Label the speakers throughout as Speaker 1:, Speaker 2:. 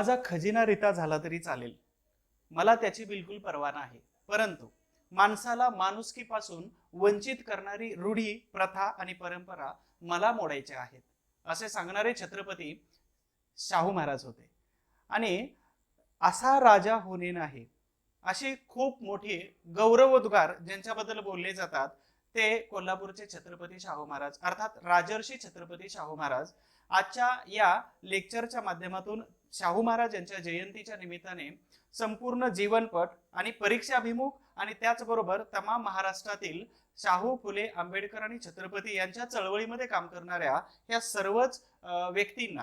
Speaker 1: माझा खजिना रिता झाला तरी चालेल, मला त्याची बिलकुल पर्वा नाही. परंतु माणसाला माणुसकीपासून वंचित करणारी रूढी, प्रथा आणि परंपरा मला मोडायच्या आहेत, असे सांगणारे छत्रपती शाहू महाराज होते. आणि असा राजा होणे नाही, अशी खूप मोठी गौरवोद्गार ज्यांच्याबद्दल बोलले जातात ते कोल्हापूरचे छत्रपती शाहू महाराज, अर्थात राजर्षी छत्रपती शाहू महाराज. आजच्या या लेक्चरच्या माध्यमातून शाहू महाराज यांच्या जयंतीच्या निमित्ताने संपूर्ण जीवनपट आणि परीक्षाभिमुख आणि त्याचबरोबर तमाम महाराष्ट्रातील शाहू, फुले, आंबेडकर आणि छत्रपती यांच्या चळवळीमध्ये काम करणाऱ्या या सर्वच व्यक्तींना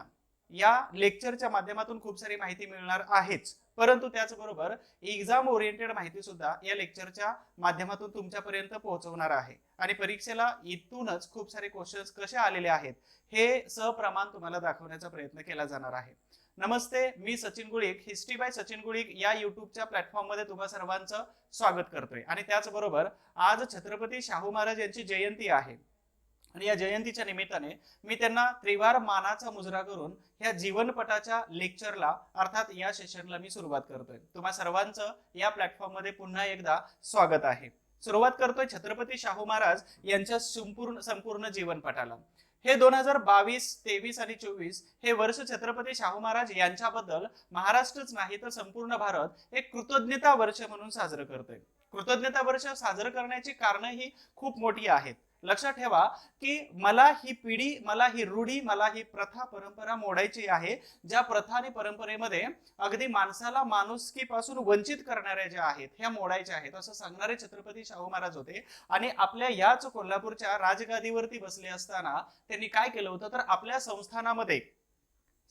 Speaker 1: या लेक्चरच्या माध्यमातून खूप सारी माहिती मिळणार आहेच, परंतु त्याचबरोबर एक्झाम ओरिएंटेड माहिती सुद्धा या लेक्चरच्या माध्यमातून तुमच्यापर्यंत पोहोचवणार आहे. आणि परीक्षेला इथूनच खूप सारे क्वेश्चन्स कसे आलेले आहेत हे सप्रमाण तुम्हाला दाखवण्याचा प्रयत्न केला जाणार आहे. नमस्ते, मी सचिन गुळिक, हिस्ट्री बाय सचिन गुळिक या युट्यूबच्या प्लॅटफॉर्म मध्ये तुम्हा सर्वांचं स्वागत करतोय. आणि त्याचबरोबर आज छत्रपती शाहू महाराज यांची जयंती आहे आणि या जयंतीच्या निमित्ताने मी त्यांना त्रिवार मानाचा मुजरा करून या जीवनपटाच्या लेक्चरला अर्थात या सेशनला मी सुरुवात करतोय. तुम्हा सर्वांचं या प्लॅटफॉर्म मध्ये पुन्हा एकदा स्वागत आहे. सुरुवात करतोय छत्रपती शाहू महाराज यांच्या संपूर्ण जीवनपटाला. हे 2022, 23 आणि 24 हे वर्ष छत्रपती शाहू महाराज यांच्याबद्दल महाराष्ट्रच नाही तर संपूर्ण भारत एक कृतज्ञता वर्ष म्हणून साजरं करतोय. कृतज्ञता वर्ष साजरं करण्याची कारण ही खूप मोठी आहेत. लक्षात ठेवा की मला ही पिढी, मला ही रूढी, मला ही प्रथा परंपरा मोडायची आहे, ज्या प्रथा आणि परंपरेमध्ये अगदी माणसाला माणुसकीपासून वंचित करणाऱ्या ज्या आहेत ह्या मोडायच्या आहेत, असं सांगणारे छत्रपती शाहू महाराज होते. आणि आपल्या याच कोल्हापूरच्या राजगादीवरती बसले असताना त्यांनी काय केलं होतं तर आपल्या संस्थानामध्ये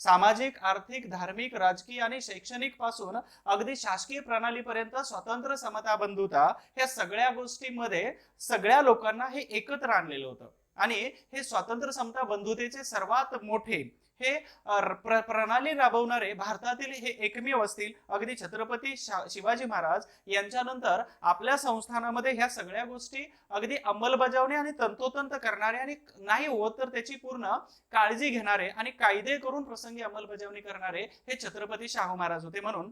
Speaker 1: सामाजिक, आर्थिक, धार्मिक, राजकीय आणि शैक्षणिक पासून अगदी शासकीय प्रणालीपर्यंत स्वतंत्र, समता, बंधुता ह्या सगळ्या गोष्टींमध्ये सगळ्या लोकांना हे एकत्र आणलेलं होतं. आणि हे स्वातंत्र्य, समता, बंधुतेचे सर्वात मोठे हे प्रणाली राबवणारे भारतातील हे एकमेव असतील. अगदी छत्रपती शिवाजी महाराज यांच्यानंतर आपल्या संस्थानामध्ये ह्या सगळ्या गोष्टी अगदी अंमलबजावणी आणि तंतोतंत करणारे आणि नाही होत तर त्याची पूर्ण काळजी घेणारे आणि कायदे करून प्रसंगी अंमलबजावणी करणारे हे छत्रपती शाहू महाराज होते. म्हणून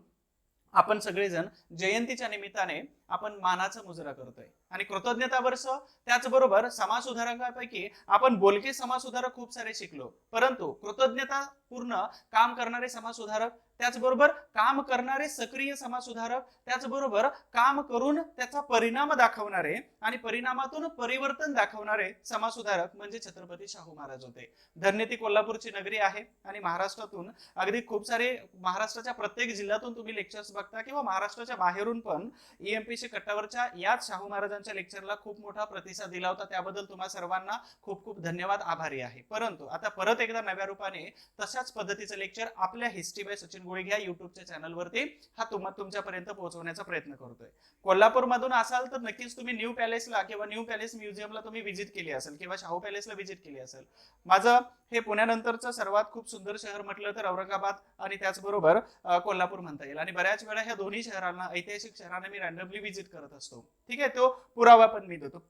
Speaker 1: आपण सगळेजण जयंतीच्या निमित्ताने आपण मानाचा मुजरा करतोय आणि कृतज्ञता वर्ष. त्याचबरोबर समाज सुधारकांपैकी आपण बोलके समाज सुधारक खूप सारे शिकलो, परंतु कृतज्ञता पूर्ण काम करणारे समाज सुधारक, त्याचबरोबर काम करणारे सक्रिय समाज सुधारक, त्याचबरोबर काम करून त्याचा परिणाम दाखवणारे आणि परिणामातून परिवर्तन दाखवणारे समाज सुधारक म्हणजे छत्रपती शाहू महाराज होते. धन्य ती कोल्हापूरची नगरी आहे आणि महाराष्ट्रातून अगदी खूप सारे, महाराष्ट्राच्या प्रत्येक जिल्ह्यातून तुम्ही लेक्चर्स बघता किंवा महाराष्ट्राच्या बाहेरून पण EMPC कट्टावरच्या याच शाहू महाराजांच्या लेक्चरला खूप मोठा प्रतिसाद दिला होता. त्याबद्दल तुम्हा सर्वांना खूप खूप धन्यवाद, आभारी आहे. परंतु आता परत एकदा नव्या रूपाने तशाच पद्धतीचं लेक्चर आपल्या हिस्ट्री बाय सचिन गुळिक या युट्यूबच्या चॅनलवरती हा तुमच्यापर्यंत पोहोचवण्याचा प्रयत्न करतोय. कोल्हापूर मधून असाल तर नक्कीच तुम्ही न्यू पॅलेसला किंवा न्यू पॅलेस म्युझियमला तुम्ही व्हिजिट केली असेल किंवा शाहू पॅलेसला व्हिजिट केली असेल. माझं हे पुण्यानंतरचं सर्वात खूप सुंदर शहर म्हटलं तर औरंगाबाद आणि त्याचबरोबर कोल्हापूर म्हणता येईल. आणि बऱ्याच वेळा ह्या दोन्ही शहरांना, ऐतिहासिक शहरांना मी रँडमली व्हिजिट करत असतो. ठीक आहे, तो पुरावा पण मी देतो.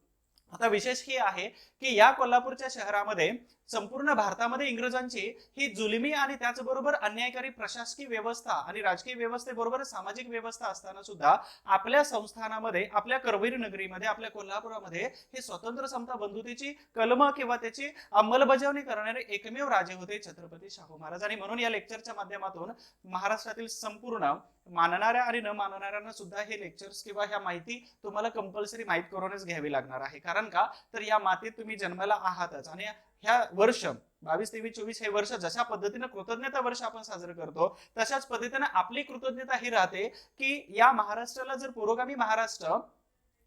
Speaker 1: आता विशेष ही आहे की या कोल्हापूरच्या शहरामध्ये संपूर्ण भारतामध्ये इंग्रजांची ही जुलमी आणि त्याचबरोबर अन्यायकारी प्रशासकीय व्यवस्था आणि राजकीय व्यवस्थेबरोबर सामाजिक व्यवस्था असताना सुद्धा आपल्या संस्थानामध्ये, आपल्या करवीर नगरीमध्ये, आपल्या कोल्हापुरामध्ये हे स्वतंत्र, समता, बंधुतेची कलम किंवा त्याची अंमलबजावणी करणारे एकमेव राजे होते छत्रपती शाहू महाराज. आणि म्हणून या लेक्चरच्या माध्यमातून महाराष्ट्रातील संपूर्ण मानणाऱ्या आणि न मानणाऱ्यांना सुद्धा हे लेक्चर्स किंवा ह्या माहिती तुम्हाला कंपल्सरी माहित करूनच घ्यावी लागणार आहे. कारण का तर या मातीत तुम्ही जन्माला आहातच. आणि ह्या वर्ष 22, 23, 24 हे वर्ष जशा पद्धतीने कृतज्ञता वर्ष आपण साजरं करतो तशाच पद्धतीने आपली कृतज्ञता ही राहते की या महाराष्ट्राला जर पुरोगामी महाराष्ट्र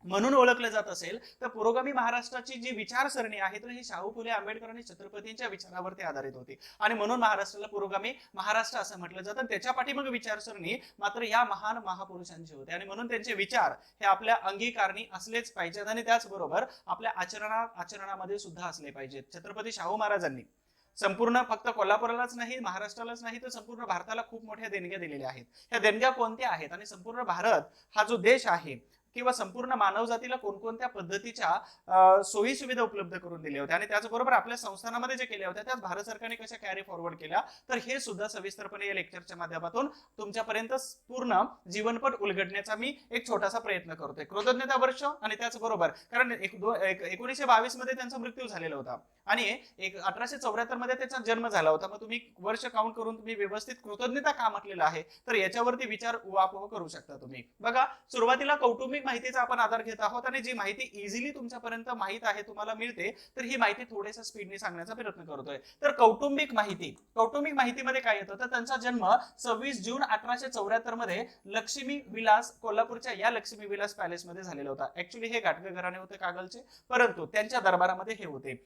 Speaker 1: म्हणून ओळखलं जात असेल तर पुरोगामी महाराष्ट्राची जी विचारसरणी आहे तर ही शाहू, फुले, आंबेडकर आणि छत्रपतींच्या विचारावरती आधारित होती. आणि म्हणून महाराष्ट्राला पुरोगामी महाराष्ट्र असं म्हटलं जातं. त्याच्या पाठीमागे विचारसरणी मात्र या महान महापुरुषांची होते आणि म्हणून त्यांचे विचार हे आपल्या अंगीकारणी असलेच पाहिजेत आणि त्याचबरोबर आपल्या आचरणामध्ये सुद्धा असले पाहिजेत. छत्रपती शाहू महाराजांनी संपूर्ण फक्त कोल्हापूरलाच नाही, महाराष्ट्रालाच नाही तर संपूर्ण भारताला खूप मोठ्या देणग्या दिलेल्या आहेत. ह्या देणग्या कोणत्या आहेत आणि संपूर्ण भारत हा जो देश आहे किंवा संपूर्ण मानव जातीला कोणकोणत्या पद्धतीच्या सोयी सुविधा उपलब्ध करून दिल्या होत्या आणि त्याचबरोबर आपल्या संस्थानामध्ये जे केल्या होत्या त्यात भारत सरकारने कशा कॅरी फॉरवर्ड केल्या, तर हे सुद्धा सविस्तरपणे या लेक्चरच्या माध्यमातून तुमच्यापर्यंत पूर्ण जीवनपट उलगडण्याचा मी एक छोटासा प्रयत्न करतोय. कृतज्ञता वर्ष आणि त्याचबरोबर कारण 1922 मध्ये त्यांचा मृत्यू झालेला होता आणि 1874 मध्ये त्याचा जन्म झाला होता. मग तुम्ही वर्ष काउंट करून तुम्ही व्यवस्थित कृतज्ञता का म्हटलेलं आहे तर याच्यावरती विचार उहापोह करू शकता तुम्ही. बघा, सुरुवातीला कौटुंबिक माहितीचा आपण आधार घेत आहोत आणि जी माहिती इझिली तुमच्यापर्यंत माहित आहे, तुम्हाला मिळते, तर ही माहिती थोडेसा स्पीडने सांगण्याचा प्रयत्न करतोय. तर कौटुंबिक माहितीमध्ये काय येतं तर त्यांचा जन्म 26 जून 1874 मध्ये लक्ष्मी विलास, कोल्हापूरच्या या लक्ष्मी विलास पॅलेस मध्ये झालेला होता. ऍक्च्युली हे घाटगे घराणे होते कागलचे, परंतु त्यांच्या दरबारामध्ये हे होते.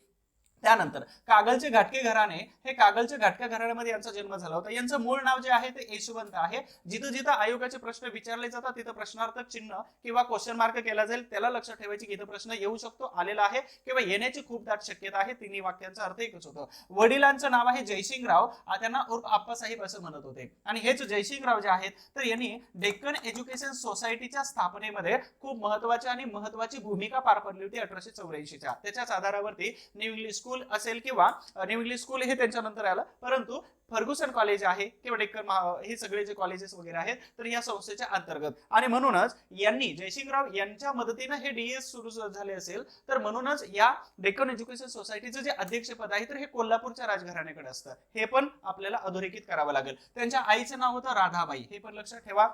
Speaker 1: त्यानंतर कागलचे घाटगे घराणे, हे कागलच्या घाटगे घराण्यामध्ये यांचा जन्म झाला होता. यांचं मूळ नाव जे आहे ते यशवंत आहे. जिथं जिथं आयोगाचे प्रश्न विचारले जातात तिथं प्रश्नार्थक चिन्ह किंवा क्वेश्चन मार्क केला जाईल, त्याला लक्षात ठेवायची की इथं प्रश्न येऊ शकतो, आलेला आहे किंवा येण्याची खूप दाट शक्यता आहे. तिन्ही वाक्यांचा अर्थ एकच होतो. वडिलांचं नाव आहे जयसिंगराव, त्यांना उर्फ आप्पासाहेब असं म्हणत होते. आणि हेच जयसिंगराव जे आहेत तर यांनी डेक्कन एज्युकेशन सोसायटीच्या स्थापनेमध्ये खूप महत्वाची भूमिका पार पडली होती 1884च्या. त्याच्याच आधारावरती न्यू इंग्लिश स्कूल असेल किंवा न्यू इंग्लिश स्कूल हे त्यांच्यानंतर आलं, परंतु फर्ग्युसन कॉलेज आहे किंवा डेक्कन हे सगळे जे कॉलेजेस वगैरे आहेत तर या संस्थेच्या अंतर्गत. आणि म्हणूनच यांनी जयसिंगराव यांच्या मदतीने हे डीएस सुरू झाले असेल, तर म्हणूनच या डेक्कन एज्युकेशन सोसायटीचं जे अध्यक्षपद आहे तर हे कोल्हापूरच्या राजघराण्याकडे असतं. हे पण आपल्याला अधोरेखित करावं लागेल. त्यांच्या आईचं नाव होतं राधाबाई, हे पण लक्षात ठेवा.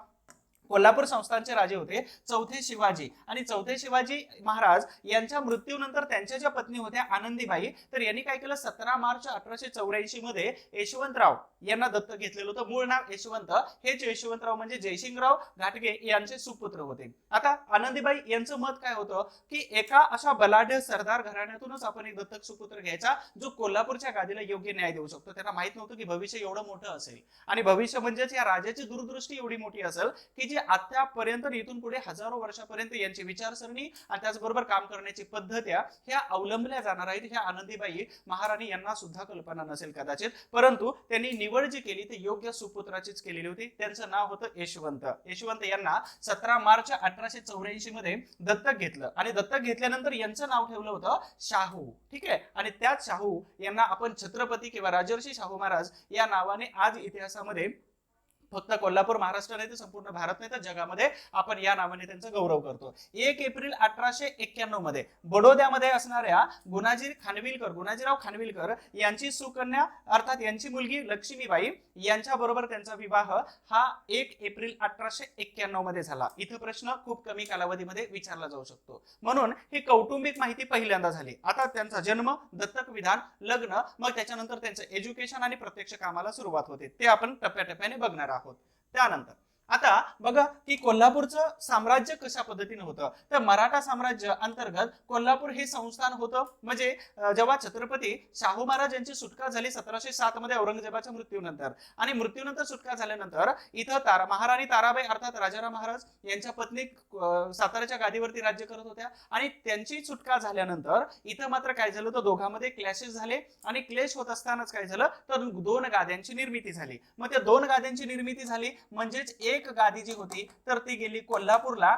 Speaker 1: कोल्हापूर संस्थानचे राजे होते चौथे शिवाजी, आणि चौथे शिवाजी महाराज यांच्या मृत्यूनंतर त्यांच्या ज्या पत्नी होत्या आनंदीबाई, तर यांनी काय केलं 17 मार्च 1884 मध्ये यशवंतराव यांना दत्तक घेतलेलं होतं. मूळ नाव यशवंत, हेच यशवंतराव म्हणजे जयसिंगराव घाटगे यांचे सुपुत्र होते. आता आनंदीबाई यांचं मत काय होतं की एका अशा बलाढ्य सरदार घराण्यातूनच आपण एक दत्तक सुपुत्र घ्यायचा जो कोल्हापूरच्या गादीला योग्य न्याय देऊ शकतो. त्यांना माहित नव्हतं की भविष्य एवढं मोठं असेल आणि भविष्य म्हणजेच या राजाची दूरदृष्टी एवढी मोठी असेल की जी आतापर्यंत इथून पुढे हजारो वर्षापर्यंत यांची विचारसरणी आणि त्याचबरोबर काम करण्याची पद्धत ह्या अवलंबल्या जाणार आहेत. ह्या आनंदीबाई महाराणी यांना सुद्धा कल्पना नसेल कदाचित, परंतु त्यांनी निवड जी केली ती योग्य सुपुत्राचीच केलेली होती. त्यांचं नाव होतं यशवंत. यशवंत यांना 17 मार्च 1884 मध्ये दत्तक घेतलं आणि दत्तक घेतल्यानंतर यांचं नाव ठेवलं होतं शाहू. ठीक आहे, आणि त्याच शाहू यांना आपण छत्रपती किंवा राजर्षी शाहू महाराज या नावाने आज इतिहासामध्ये फक्त कोल्हापूर महाराष्ट्र नाही तर संपूर्ण भारत नाही तर जगामध्ये आपण या नावाने त्यांचा गौरव करतो. 1 एप्रिल 1891 मध्ये बडोद्यामध्ये असणाऱ्या गुणाजीराव खानविलकर यांची सुकन्या अर्थात यांची मुलगी लक्ष्मीबाई यांच्या बरोबर त्यांचा विवाह हा 1 एप्रिल 1891 मध्ये झाला. इथं प्रश्न खूप कमी कालावधीमध्ये विचारला जाऊ शकतो, म्हणून ही कौटुंबिक माहिती पहिल्यांदा झाली. आता त्यांचा जन्म, दत्तक विधान, लग्न, मग त्याच्यानंतर त्यांचं एज्युकेशन आणि प्रत्यक्ष कामाला सुरुवात होते. ते आपण टप्प्याटप्प्याने बघणार आहोत. त्यानंतर आता बघा की कोल्हापूरचं साम्राज्य कशा पद्धतीने होतं, तर मराठा साम्राज्य अंतर्गत कोल्हापूर हे संस्थान होतं. म्हणजे जेव्हा छत्रपती शाहू महाराज यांची सुटका झाली 1707 मध्ये औरंगजेबाच्या मृत्यूनंतर, आणि मृत्यूनंतर सुटका झाल्यानंतर इथं महाराणी ताराबाई अर्थात राजाराम महाराज यांच्या पत्नी साताऱ्याच्या गादीवरती राज्य करत होत्या, आणि त्यांची सुटका झाल्यानंतर इथं मात्र काय झालं तर दोघांमध्ये क्लॅशेस झाले, आणि क्लेश होत असतानाच काय झालं तर 2 गाद्यांची निर्मिती झाली. मग त्या 2 गाद्यांची निर्मिती झाली म्हणजेच एक गादी जी होती तर ती गेली कोल्हापूरला,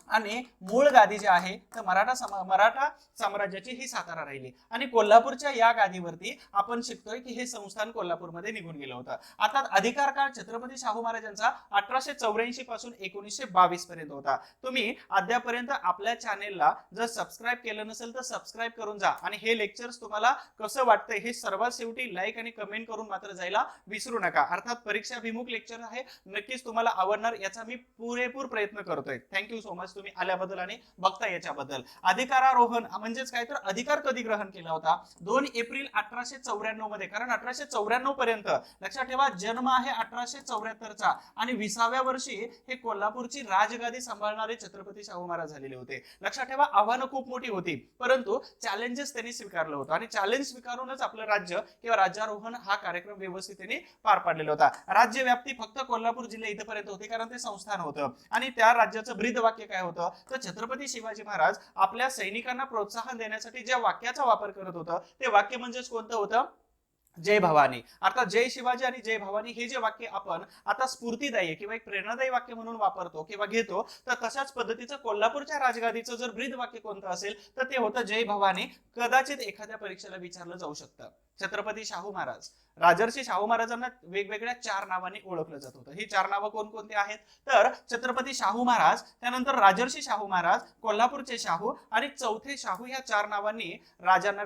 Speaker 1: आणि मूळ गादी जी आहे तर मराठा साम्राज्याची ही सातारा राहिली, आणि कोल्हापूरच्या या गादीवरती आपण शिकतोय की हे संस्थान कोल्हापूरमध्ये निघून गेलं होतं. आता अधिकार काळ छत्रपती शाहू महाराजांचा 1884 पासून 1922 पर्यंत होता. तुम्ही अद्यापर्यंत आपल्या चॅनेलला जर सबस्क्राईब केलं नसेल तर सबस्क्राईब करून जा, आणि हे लेक्चर्स तुम्हाला कसं वाटतंय हे सर्वात शेवटी लाईक आणि कमेंट करून मात्र जायला विसरू नका. अर्थात परीक्षाभिमुख लेक्चर आहे, नक्कीच तुम्हाला आवडणार याचा मी पुरेपूर प्रयत्न करतोय. थँक्यू सो मच तुम्ही आल्याबद्दल आणि बघता याच्याबद्दल. अधिकारारोहण म्हणजेच काय तर अधिकार कधी ग्रहण केला होता 2 एप्रिल 1894 मध्ये, कारण 1894 पर्यंत लक्षात ठेवा जन्म आहे 1874 चा, आणि 20व्या वर्षी हे कोल्हापूरची राजगादी सांभाळणारे छत्रपती शाहू महाराज झालेले होते. लक्षात ठेवा आव्हानं खूप मोठी होती, परंतु चॅलेंजेस त्यांनी स्वीकारलं होतं, आणि चॅलेंज स्वीकारूनच आपलं राज्य किंवा राज्यारोहण हा कार्यक्रम व्यवस्थितपणे पार पाडलेला होता. राज्य व्याप्ती फक्त कोल्हापूर जिल्हा इथपर्यंत होती कारण ते संस्थान होतं, आणि त्या राज्याचं ब्रीद वाक्य काय होतं तर छत्रपती शिवाजी महाराज आपल्या सैनिकांना प्रोत्साहन देण्यासाठी ज्या वाक्याचा वापर करत होतं ते वाक्य म्हणजेच कोणतं होतं जय भवानी. अर्थात जय शिवाजी आणि जय भवानी हे जे वाक्य आपण आता स्फूर्तिदायी किंवा एक प्रेरणादायी वाक्य म्हणून वापरतो किंवा घेतो, तर तशाच पद्धतीचं कोल्हापूरच्या राजगादीचं जर ब्रीद वाक्य कोणतं असेल तर ते होतं जय भवानी. कदाचित एखाद्या परीक्षेला विचारलं जाऊ शकतं. छत्रपती शाहू महाराज, राजर्षी शाहू महाराजांना वेगवेगळ्या 4 नावांनी ओळखलं जात होतं. ही 4 नावं कोणकोणती आहेत? तर छत्रपती शाहू महाराज, त्यानंतर राजर्षी शाहू महाराज, कोल्हापूरचे शाहू आणि चौथे शाहू, या 4 नावांनी राजांना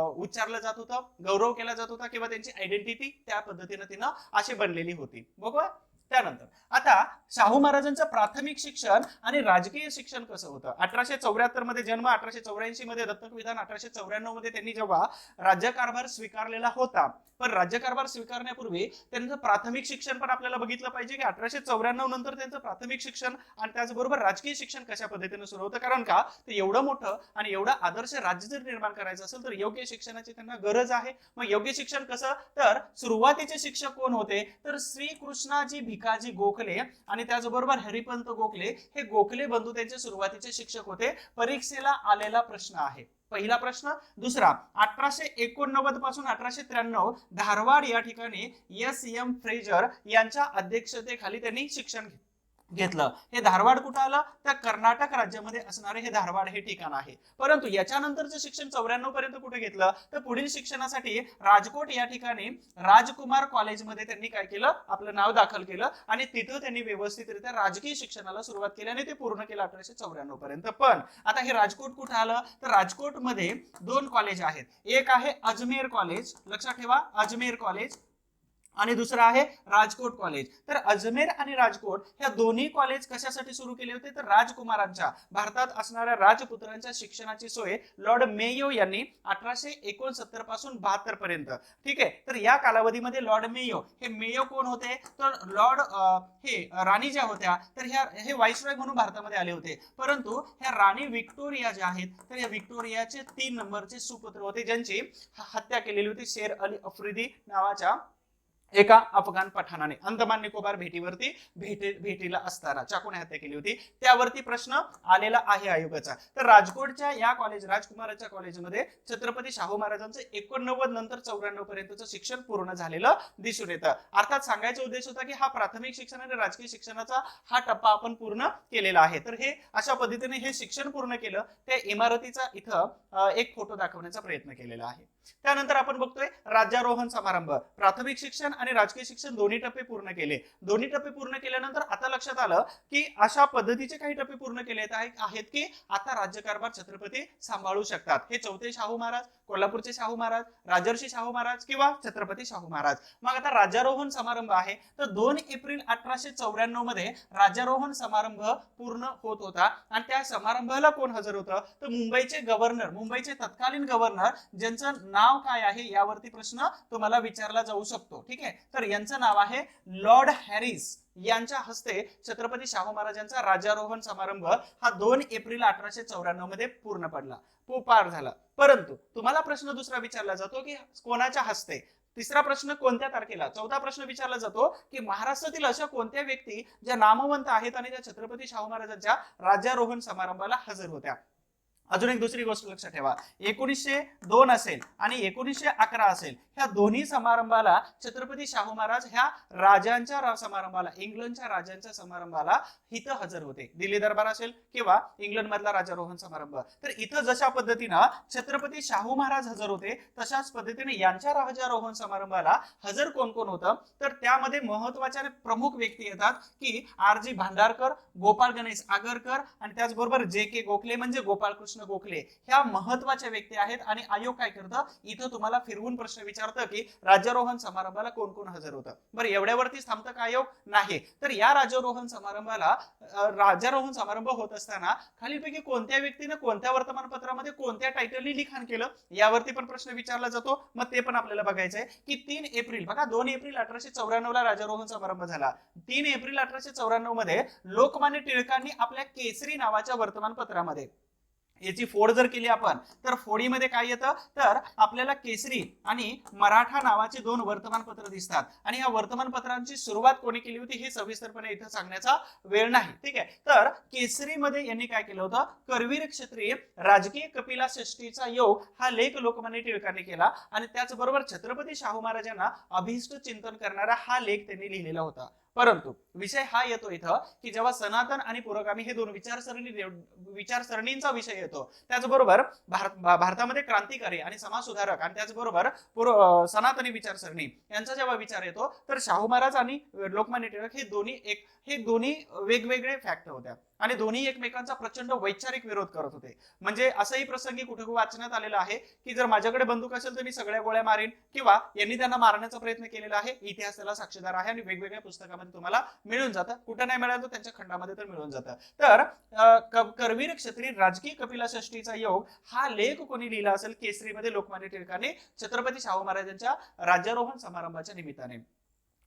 Speaker 1: उच्चारलं जात होतं, गौरव केला जात होता किंवा त्यांची आयडेंटिटी त्या पद्धतीने तिनं अशी बनलेली होती. बघूया त्यानंतर आता शाहू महाराजांचं प्राथमिक शिक्षण आणि राजकीय शिक्षण कसं होतं. 1874 मध्ये जन्म, 1884 मध्ये दत्तक विधान, 1894 मध्ये त्यांनी जेव्हा राज्यकारभार स्वीकारलेला होता, पण राज्यकारभार स्वीकारण्यापूर्वी त्यांचं प्राथमिक शिक्षण पण आपल्याला बघितलं पाहिजे की 1894 नंतर त्यांचं प्राथमिक शिक्षण आणि त्याचबरोबर राजकीय शिक्षण कशा पद्धतीने सुरू होतं. कारण का, ते एवढं मोठं आणि एवढं आदर्श राज्य जर निर्माण करायचं असेल तर योग्य शिक्षणाची त्यांना गरज आहे. मग योग्य शिक्षण कसं, तर सुरुवातीचे शिक्षक कोण होते, तर श्री कृष्णाजी भिकाजी गोखले आणि त्याचबरोबर हरिपंत गोखले, हे गोखले बंधू त्यांचे सुरुवातीचे शिक्षक होते. परीक्षेला आलेला प्रश्न आहे, पहिला प्रश्न. दुसरा, 1889 पासून 1893 धारवाड या ठिकाणी S.M. फ्रेजर यांच्या अध्यक्षतेखाली त्यांनी शिक्षण घेतलं. हे धारवाड कुठं आलं, त्या कर्नाटक राज्यामध्ये असणारे हे धारवाड हे ठिकाण आहे. परंतु याच्यानंतरचं शिक्षण 94 पर्यंत कुठे घेतलं, तर पुढील शिक्षणासाठी राजकोट या ठिकाणी राजकुमार कॉलेजमध्ये त्यांनी काय केलं, आपलं नाव दाखल केलं आणि तिथं त्यांनी व्यवस्थितरित्या राजकीय शिक्षणाला सुरुवात केली आणि ते पूर्ण केलं 1894 पर्यंत. पण आता हे राजकोट कुठं आलं, तर राजकोटमध्ये 2 कॉलेज आहेत. एक आहे अजमेर कॉलेज, लक्षात ठेवा, अजमेर कॉलेज, आणि दुसरं आहे राजकोट कॉलेज. तर अजमेर आणि राजकोट ह्या दोन्ही कॉलेज कशासाठी सुरू केले होते, तर राजकुमारांच्या, भारतात असणाऱ्या राजपुत्रांच्या शिक्षणाची सोय लॉर्ड मेयो यांनी 1869 पासून 72 पर्यंत, ठीक आहे. तर या कालावधीमध्ये लॉर्ड मेयो, हे मेयो कोण होते, तर लॉर्ड हे राणी ज्या होत्या, तर हे व्हाईसरॉय म्हणून भारतामध्ये आले होते. परंतु ह्या राणी विक्टोरिया ज्या आहेत, तर या विक्टोरियाचे 3 नंबरचे सुपुत्र होते, ज्यांची हत्या केलेली होती शेर अली अफ्रिदी नावाच्या एका अफगाण पठाणाने अंदमान निकोबार भेटीला असताना चाकूने हत्या केली होती. त्यावरती प्रश्न आलेला आहे आयोगाचा. तर राजकोटच्या या कॉलेज, राजकुमाराच्या कॉलेजमध्ये छत्रपती शाहू महाराजांचं 89 नंतर 94 पर्यंतचं शिक्षण पूर्ण झालेलं दिसून येतं. अर्थात सांगायचा उद्देश होता की हा प्राथमिक शिक्षण आणि राजकीय शिक्षणाचा हा टप्पा आपण पूर्ण केलेला आहे. तर हे अशा पद्धतीने हे शिक्षण पूर्ण केलं. त्या इमारतीचा इथं एक फोटो दाखवण्याचा प्रयत्न केलेला आहे. त्यानंतर आपण बघतोय राज्यारोहण समारंभ. प्राथमिक शिक्षण आणि राजकीय शिक्षण दोन्ही टप्पे पूर्ण केले. दोन्ही टप्पे पूर्ण केल्यानंतर आता लक्षात आलं की अशा पद्धतीचे काही टप्पे पूर्ण केले आहेत की आता राज्यकारभार छत्रपती सांभाळू शकतात. हे चौथे शाहू महाराज, कोल्हापूरचे शाहू महाराज, राजर्षी शाहू महाराज किंवा छत्रपती शाहू महाराज. मग आता राज्यारोहण समारंभ आहे, तर 2 एप्रिल 1894 मध्ये राज्यारोहण समारंभ पूर्ण होत होता आणि त्या समारंभाला कोण हजर होतं, तर मुंबईचे गव्हर्नर, मुंबईचे तत्कालीन गव्हर्नर, ज्यांचं नाव काय आहे यावरती प्रश्न तुम्हाला विचारला जाऊ शकतो, ठीक आहे. तर यांचं नाव आहे लॉर्ड हॅरिस. यांच्या हस्ते छत्रपती शाहू महाराजांचा राज्यारोहण समारंभ हा 2 एप्रिल 1894 मध्ये पूर्ण पडला, पार झाला. परंतु तुम्हाला प्रश्न दुसरा विचारला जातो की कोणाच्या हस्ते. तिसरा प्रश्न कोणत्या तारखेला. चौथा प्रश्न विचारला जातो की महाराष्ट्रातील अशा कोणत्या व्यक्ती ज्या नामवंत आहेत आणि त्या छत्रपती शाहू महाराजांच्या राज्यारोहण समारंभाला हजर होत्या. अजून एक दुसरी गोष्ट लक्षात ठेवा, 1902 असेल आणि 1911 असेल, ह्या दोन्ही समारंभाला छत्रपती शाहू महाराज ह्या राजांच्या समारंभाला, इंग्लंडच्या राजांच्या समारंभाला इथं हजर होते. दिल्ली दरबार असेल किंवा इंग्लंड मधला राजारोहण समारंभ. तर इथं जशा पद्धतीनं छत्रपती शाहू महाराज हजर होते, तशाच पद्धतीने यांच्या राजारोहण समारंभाला हजर कोण कोण होतं, तर त्यामध्ये महत्वाच्या प्रमुख व्यक्ती येतात की R.G. भांडारकर, गोपाळ गणेश आगरकर आणि त्याचबरोबर J.K. गोखले म्हणजे गोपाळकृष्ण गोखले. ह्या महत्वाच्या व्यक्ती आहेत. आणि आयोग काय करतं, इथं तुम्हाला फिरवून प्रश्न विचारतं की राज्यारोहण समारंभाला कोण कोण हजर होतं. बरं, एवढ्यावरतीच थांबतं का आयोग? नाही. तर या राज्यारोहण समारंभ होत असताना खालीलपैकी कोणत्या व्यक्तीने कोणत्या वर्तमानपत्रामध्ये कोणत्या टायटलनी लिखाण केलं यावरती पण प्रश्न विचारला जातो. मग ते पण आपल्याला बघायचंय की 3 एप्रिल बघा, 2 एप्रिल 1894 ला राज्यारोहण समारंभ झाला. 3 एप्रिल 1894 मध्ये लोकमान्य टिळकांनी आपल्या केसरी नावाच्या वर्तमानपत्रामध्ये याची फोड जर केली आपण तर फोडीमध्ये काय येतं तर आपल्याला केसरी आणि मराठा नावाची दोन वर्तमानपत्र दिसतात आणि या वर्तमानपत्रांची सुरुवात कोणी केली होती हे सविस्तरपणे इथं सांगण्याचा वेळ नाही. ठीक आहे, तर केसरीमध्ये यांनी काय केलं होतं, करवीर क्षत्रिय राजकीय कपिला षष्टीचा योग हा लेख लोकमान्य टिळकांनी केला आणि त्याचबरोबर छत्रपती शाहू महाराजांना अभिष्ट चिंतन करणारा हा लेख त्यांनी लिहिलेला होता. परंतु विषय हा येतो इथं की जेव्हा सनातन आणि पुरोगामी हे दोन विचारसरणींचा विषय येतो, त्याचबरोबर भारतामध्ये क्रांतिकारी आणि समाज सुधारक आणि त्याचबरोबर सनातनी विचारसरणी यांचा जेव्हा विचार येतो तर शाहू महाराज आणि लोकमान्य टिळक हे दोन्ही वेगवेगळे फॅक्ट होत्या आणि दोन्ही एकमेकांचा प्रचंड वैचारिक विरोध करत होते. म्हणजे असंही प्रसंगी कुठे वाचण्यात आलेलं आहे की जर माझ्याकडे बंदूक असेल तर मी सगळ्या गोळ्या मारेन, किंवा यांनी त्यांना मारण्याचा प्रयत्न केलेला आहे. इतिहास त्याला साक्षीदार आहे आणि वेगवेगळ्या पुस्तकामध्ये तुम्हाला मिळून जातं. कुठं नाही मिळालं तर त्यांच्या खंडामध्ये तर मिळून जातं. तर करवीर क्षत्रिय राजकीय कपिला षष्टीचा योग हा लेख कोणी लिहिला असेल केसरीमध्ये लोकमान्य टिळकांनी छत्रपती शाहू महाराजांच्या राज्यारोहण समारंभाच्या निमित्ताने.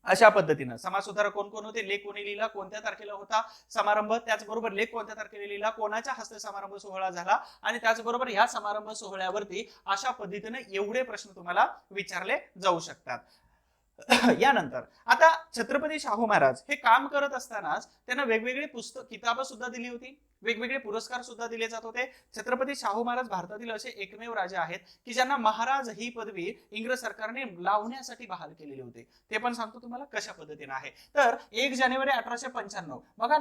Speaker 1: अशा पद्धतीनं समाज सुधारक कोण कोण होते, लेख कोणी लिहिला, कोणत्या तारखेला होता समारंभ, त्याचबरोबर लेख कोणत्या तारखेला लिहिला, कोणाच्या हस्ते समारंभ सोहळा झाला आणि त्याचबरोबर ह्या समारंभ सोहळ्यावरती अशा पद्धतीने एवढे प्रश्न तुम्हाला विचारले जाऊ शकतात. यानंतर आता छत्रपती शाहू महाराज हे काम करत असतानाच त्यांना वेगवेगळे किताबं सुद्धा दिली होती, वेगवेगळे पुरस्कार सुद्धा दिले जात होते. छत्रपती शाहू महाराज भारतातील असे एकमेव राजे आहेत की ज्यांना महाराज ही पदवी इंग्रज सरकारने लावण्यासाठी बहाल केलेली होती. ते पण सांगतो तुम्हाला कशा पद्धतीने आहे. तर 1 जानेवारी 1895 बघा,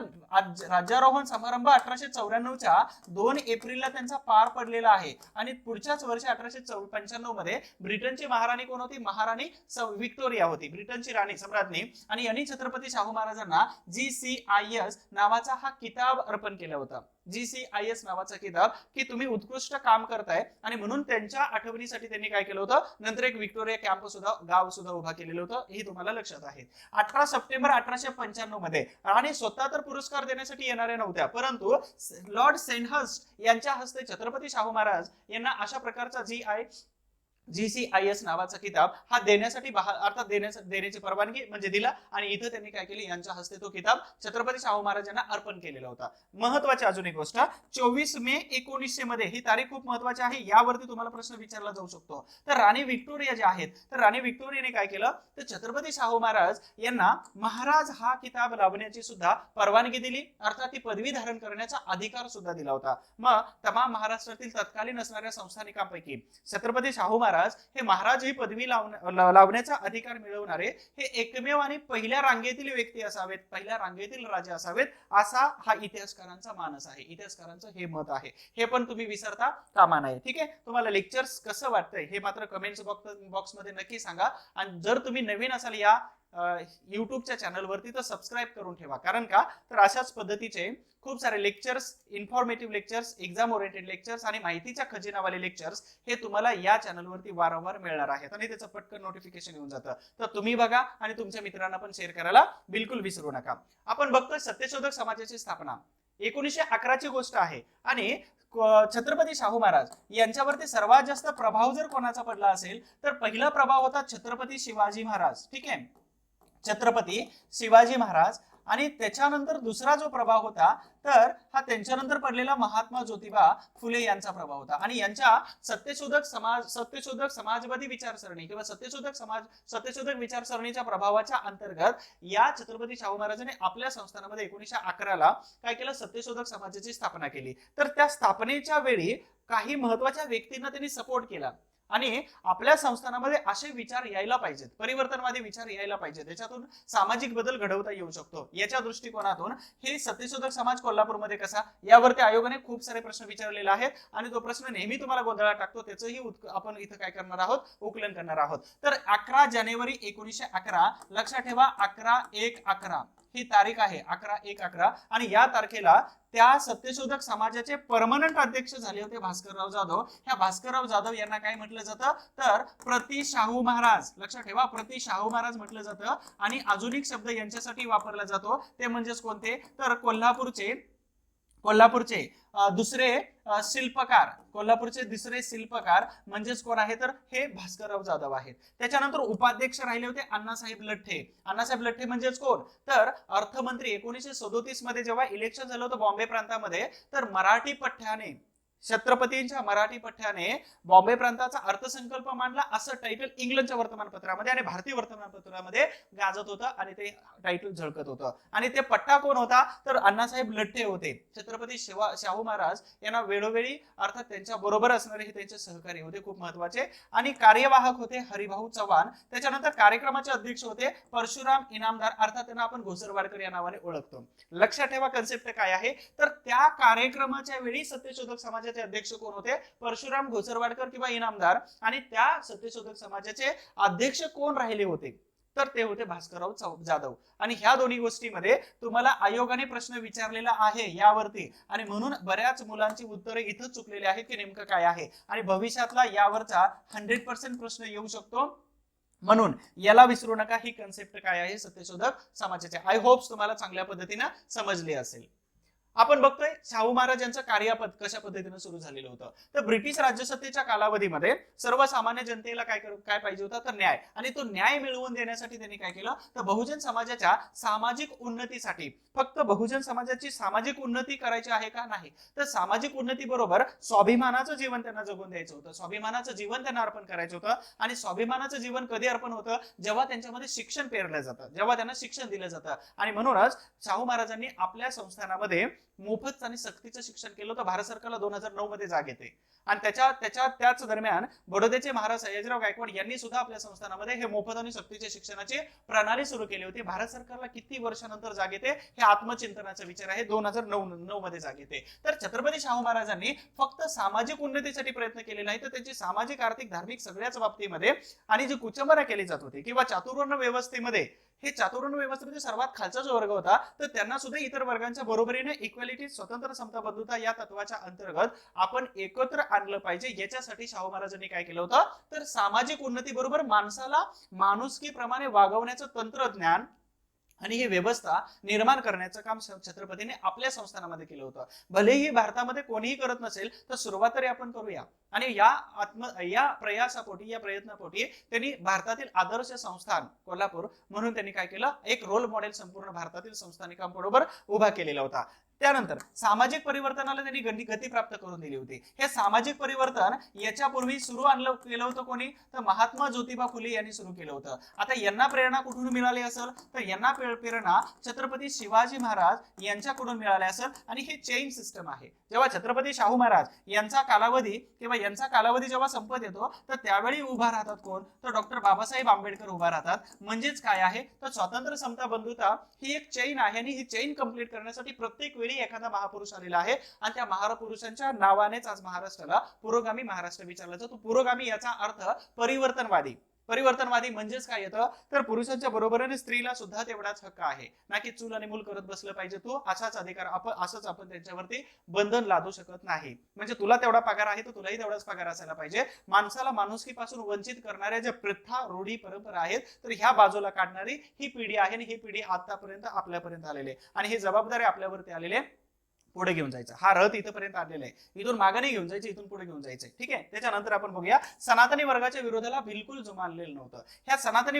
Speaker 1: राज्यारोहण समारंभ 1894च्या 2 एप्रिलला त्यांचा पार पडलेला आहे आणि पुढच्याच वर्षी 1895 मध्ये ब्रिटनची महाराणी कोण होती, महाराणी विक्टोरिया होती, ब्रिटनची राणी सम्राज्ञी, आणि यांनी छत्रपती शाहू महाराजांना GCIS नावाचा हा किताब अर्पण केला होता. GCIS नावाचा किताब की तुम्ही उत्कृष्ट काम करताय आणि म्हणून त्यांच्या आठवणीसाठी त्यांनी काय केलं होतं, नंतर एक विक्टोरिया कॅम्प सुद्धा गाव सुद्धा उभा केलेलं होतं, हे तुम्हाला लक्षात आहे. 18 सप्टेंबर 1895 मध्ये राणी स्वतः तर पुरस्कार देण्यासाठी येणाऱ्या नव्हत्या, परंतु लॉर्ड सेंटहर्स्ट यांच्या हस्ते छत्रपती शाहू महाराज यांना अशा प्रकारचा GCIS नावाचा किताब हा देण्यासाठी अर्थात देण्याची परवानगी म्हणजे दिला आणि इथं त्यांनी काय केली, यांच्या हस्ते तो किताब छत्रपती शाहू महाराजांना अर्पण केलेला होता. महत्वाची अजून एक गोष्ट, 24 मे 1900 मध्ये ही तारीख खूप महत्वाची आहे, यावरती तुम्हाला प्रश्न विचारला जाऊ शकतो. तर राणी विक्टोरिया जे आहेत, तर राणी विक्टोरियाने काय केलं, तर छत्रपती शाहू महाराज यांना महाराज हा किताब लावण्याची सुद्धा परवानगी दिली, अर्थात ती पदवी धारण करण्याचा अधिकार सुद्धा दिला होता. मग तमाम महाराष्ट्रातील तत्कालीन असणाऱ्या संस्थानिकांपैकी छत्रपती शाहू महाराज हे महाराज ही पदवी लावण्याचा अधिकार मिळवणारे हे एकमेव आणि पहिल्या रांगेतील व्यक्ती असावेत, पहिल्या रांगेतील राजे असावेत, असा हा इतिहासकारांचा मानस आहे, इतिहासकारांचं हे मत आहे. हे पण तुम्ही विसरता कामा नये. ठीक आहे, तुम्हाला लेक्चर्स कसं वाटतंय हे मात्र कमेंट्स बॉक्स मध्ये नक्की सांगा. आणि जर तुम्ही नवीन असाल या युट्यूबच्या चॅनलवरती तर सबस्क्राईब करून ठेवा. कारण का, तर अशाच पद्धतीचे खूप सारे lectures, informative lectures, exam oriented lectures आणि माहितीच्या खजिनावाले लेक्चर्स हे तुम्हाला या चॅनलवरती वारंवार मिळणार आहेत आणि त्याचं पटकन नोटिफिकेशन येऊन जातं. तर तुम्ही बघा आणि तुमच्या मित्रांना पण शेअर करायला बिलकुल विसरू नका. आपण बघतोय सत्यशोधक समाजाची स्थापना 1911 ची गोष्ट आहे आणि छत्रपती शाहू महाराज यांच्यावरती सर्वात जास्त प्रभाव जर कोणाचा पडला असेल तर पहिला प्रभाव होता छत्रपती शिवाजी महाराज. ठीक आहे, छत्रपती शिवाजी महाराज. आणि त्याच्यानंतर दुसरा जो प्रभाव होता तर हा त्यांच्यानंतर पडलेला महात्मा ज्योतिबा फुले यांचा प्रभाव होता. आणि यांच्या सत्यशोधक समाजवादी विचारसरणी किंवा सत्यशोधक विचारसरणीच्या प्रभावाच्या अंतर्गत या छत्रपती शाहू महाराजांनी आपल्या संस्थानामध्ये 1911ला काय केलं, सत्यशोधक समाजाची स्थापना केली. तर त्या स्थापनेच्या वेळी काही महत्वाच्या व्यक्तींना त्यांनी सपोर्ट केला आणि आपल्या संस्थानामध्ये असे विचार यायला पाहिजेत, परिवर्तनवादी विचार यायला पाहिजेत, त्याच्यातून सामाजिक बदल घडवता येऊ शकतो. याच्या दृष्टिकोनातून हे सत्यशोधक समाज कोल्हापूरमध्ये कसा, यावरती आयोगाने खूप सारे प्रश्न विचारलेले आहेत आणि तो प्रश्न नेहमी तुम्हाला गोंधळात टाकतो, त्याचंही आपण इथं काय करणार आहोत, उकलन करणार आहोत. तर 11 जानेवारी 1911 लक्षात ठेवा, 11/1/11 ही तारीख आहे, 11/1/11 आणि या तारखेला त्या सत्यशोधक समाजाचे परमनंट अध्यक्ष झाले होते भास्करराव जाधव. ह्या भास्करराव जाधव यांना काय म्हटलं जातं, तर प्रति शाहू महाराज. लक्षात ठेवा, प्रति शाहू महाराज म्हटलं जातं. आणि अजून एक शब्द यांच्यासाठी वापरला जातो, ते म्हणजेच कोणते, तर कोल्हापूरचे दुसरे शिल्पकार, कोल्हापूरचे दुसरे शिल्पकार म्हणजेच कोण आहे, तर हे भास्करराव जाधव आहेत. त्याच्यानंतर उपाध्यक्ष राहिले होते अण्णासाहेब लठ्ठे. अण्णासाहेब लठ्ठे म्हणजेच कोण, तर अर्थमंत्री. 1937 मध्ये जेव्हा इलेक्शन झालं होतं बॉम्बे प्रांतामध्ये, तर मराठी पठ्ठ्याने छत्रपतींच्या मराठी पठ्याने बॉम्बे प्रांताचा अर्थसंकल्प मांडला असं टायटल इंग्लंडच्या वर्तमानपत्रामध्ये आणि भारतीय वर्तमानपत्रामध्ये गाजत होतं आणि ते टायटल झळकत होतं. आणि ते पट्टा कोण होता तर अण्णासाहेब लठ्ठे होते. छत्रपती शाहू महाराज यांना वेळोवेळी अर्थात त्यांच्या बरोबर असणारे हे त्यांचे सहकारी होते खूप महत्वाचे. आणि कार्यवाहक होते हरिभाऊ चव्हाण. त्याच्यानंतर कार्यक्रमाचे अध्यक्ष होते परशुराम इनामदार, अर्थात त्यांना आपण घोसरवाडकर या नावाने ओळखतो. लक्षात ठेवा कन्सेप्ट काय आहे तर त्या कार्यक्रमाच्या वेळी सत्यशोधक समाजाचे अध्यक्ष कोण होते परशुराम घोसरवाडकर किंवा इनामदार. आणि त्या सत्यशोधक समाजाचे अध्यक्ष कोण राहिले होते तर ते होते भास्करराव जाधव. आणि ह्या दोन्ही गोष्टीमध्ये तुम्हाला आयोगाने प्रश्न विचारलेला आहे यावरती आणि म्हणून बऱ्याच मुलांची उत्तरे इथं चुकलेली आहेत की नेमकं काय आहे. आणि भविष्यातला यावरचा 100% प्रश्न येऊ शकतो, म्हणून याला विसरू नका. ही कन्सेप्ट काय आहे सत्यशोधक समाजाचे. आय होप्स तुम्हाला चांगल्या पद्धतीने समजले असेल. आपण बघतोय शाहू महाराज यांचं कार्यपद कशा पद्धतीने सुरू झालेलं होतं तर ब्रिटिश राज्यसत्तेच्या कालावधीमध्ये सर्वसामान्य जनतेला काय पाहिजे होता तर न्याय. आणि तो न्याय मिळवून देण्यासाठी त्यांनी काय केलं तर बहुजन समाजाच्या सामाजिक उन्नतीसाठी, फक्त बहुजन समाजाची सामाजिक उन्नती करायची आहे का नाही तर सामाजिक उन्नती बरोबर स्वाभिमानाचं जीवन त्यांना जगून द्यायचं होतं. स्वाभिमानाचं जीवन त्यांना अर्पण करायचं होतं. आणि स्वाभिमानाचं जीवन कधी अर्पण होतं जेव्हा त्यांच्यामध्ये शिक्षण पेरलं जातं, जेव्हा त्यांना शिक्षण दिलं जातं. आणि म्हणूनच शाहू महाराजांनी आपल्या संस्थानामध्ये मोफत आणि सक्तीचं शिक्षण केलं होतं. भारत सरकारला 2009 मध्ये जाग येते. आणि त्याच दरम्यान बडोद्याचे महाराज सयाजीराव गायकवाड यांनी सुद्धा आपल्या संस्थानामध्ये हे मोफत आणि सक्तीच्या शिक्षणाची प्रणाली सुरू केली होती. भारत सरकारला किती वर्षानंतर जाग येते हे आत्मचिंतनाचा विचार आहे. 2009 मध्ये जाग येते. तर छत्रपती शाहू महाराजांनी फक्त सामाजिक उन्नतीसाठी प्रयत्न केले नाही तर त्यांची सामाजिक आर्थिक धार्मिक सगळ्याच बाबतीमध्ये आणि जी कुचंबना केली जात होती किंवा चातुर्वर्ण व्यवस्थेमध्ये, हे चातुर्वर्ण व्यवस्थेमध्ये सर्वात खालचा जो वर्ग होता तर त्यांना सुद्धा इतर वर्गांच्या बरोबरीने इक्वॅलिटी स्वतंत्र समता बंधुता या तत्वाच्या अंतर्गत आपण एकत्र आणलं पाहिजे. याच्यासाठी शाहू महाराजांनी काय केलं होतं तर सामाजिक उन्नती बरोबर माणसाला माणुसकीप्रमाणे वागवण्याचं तंत्रज्ञान आणि ही व्यवस्था निर्माण करण्याचं काम छत्रपतीने आपल्या संस्थानामध्ये केलं होतं. भलेही भारतामध्ये कोणीही करत नसेल तर सुरुवात तरी आपण करूया. आणि या प्रयासापोटी या प्रयत्नापोटी त्यांनी भारतातील आदर्श संस्थान कोल्हापूर म्हणून त्यांनी काय केलं एक रोल मॉडेल संपूर्ण भारतातील संस्थानिकांबरोबर उभा केलेला होता. त्यानंतर सामाजिक परिवर्तनाला त्यांनी गती प्राप्त करून दिली होती. हे सामाजिक परिवर्तन याच्यापूर्वी सुरू केलं होतं कोणी तर महात्मा ज्योतिबा फुले यांनी सुरू केलं होतं. आता यांना प्रेरणा कुठून मिळाली असेल तर यांना प्रेरणा छत्रपती शिवाजी महाराज यांच्याकडून मिळाली असेल. आणि ही चेन सिस्टम आहे. जेव्हा छत्रपती शाहू महाराज यांचा कालावधी जेव्हा संपत येतो तर त्यावेळी उभा राहतात कोण तर डॉक्टर बाबासाहेब आंबेडकर उभा राहतात. म्हणजेच काय आहे तर स्वातंत्र्य समता बंधुता ही एक चेन आहे आणि ही चेन कंप्लीट करण्यासाठी प्रत्येक वेळी एखादा महापुरुष आलेला आहे. आणि त्या महापुरुषांच्या नावानेच आज महाराष्ट्राला पुरोगामी महाराष्ट्र विचारला जातो. पुरोगामी याचा अर्थ परिवर्तनवादी म्हणजेच काय येतं तर पुरुषांच्या बरोबरीने स्त्रीला सुद्धा तेवढाच हक्क आहे. ना की चूल आणि मूल करत बसलं पाहिजे तू असाच अधिकार असंच आपण त्यांच्यावरती बंधन लादू शकत नाही. म्हणजे तुला तेवढा पगार आहे तर तुलाही तेवढाच पगार असायला पाहिजे. माणसाला माणुसकीपासून वंचित करणाऱ्या ज्या प्रथा रूढी परंपरा आहेत तर ह्या बाजूला काढणारी ही पिढी आहे. आणि ही पिढी आतापर्यंत आपल्यापर्यंत आलेली आहे. आणि ही जबाबदारी आपल्यावरती आलेली आहे. पुढे घेऊन जायचं. हा रथ इथपर्यंत आलेला आहे. इथून मागे नाही घेऊन जायचं, इथून पुढे घेऊन जायचंय. ठीक आहे. त्याच्यानंतर आपण बघूया सनातनी वर्गाच्या विरोधाला बिलकुल जुमानलेलं नव्हतं. ह्या सनातनी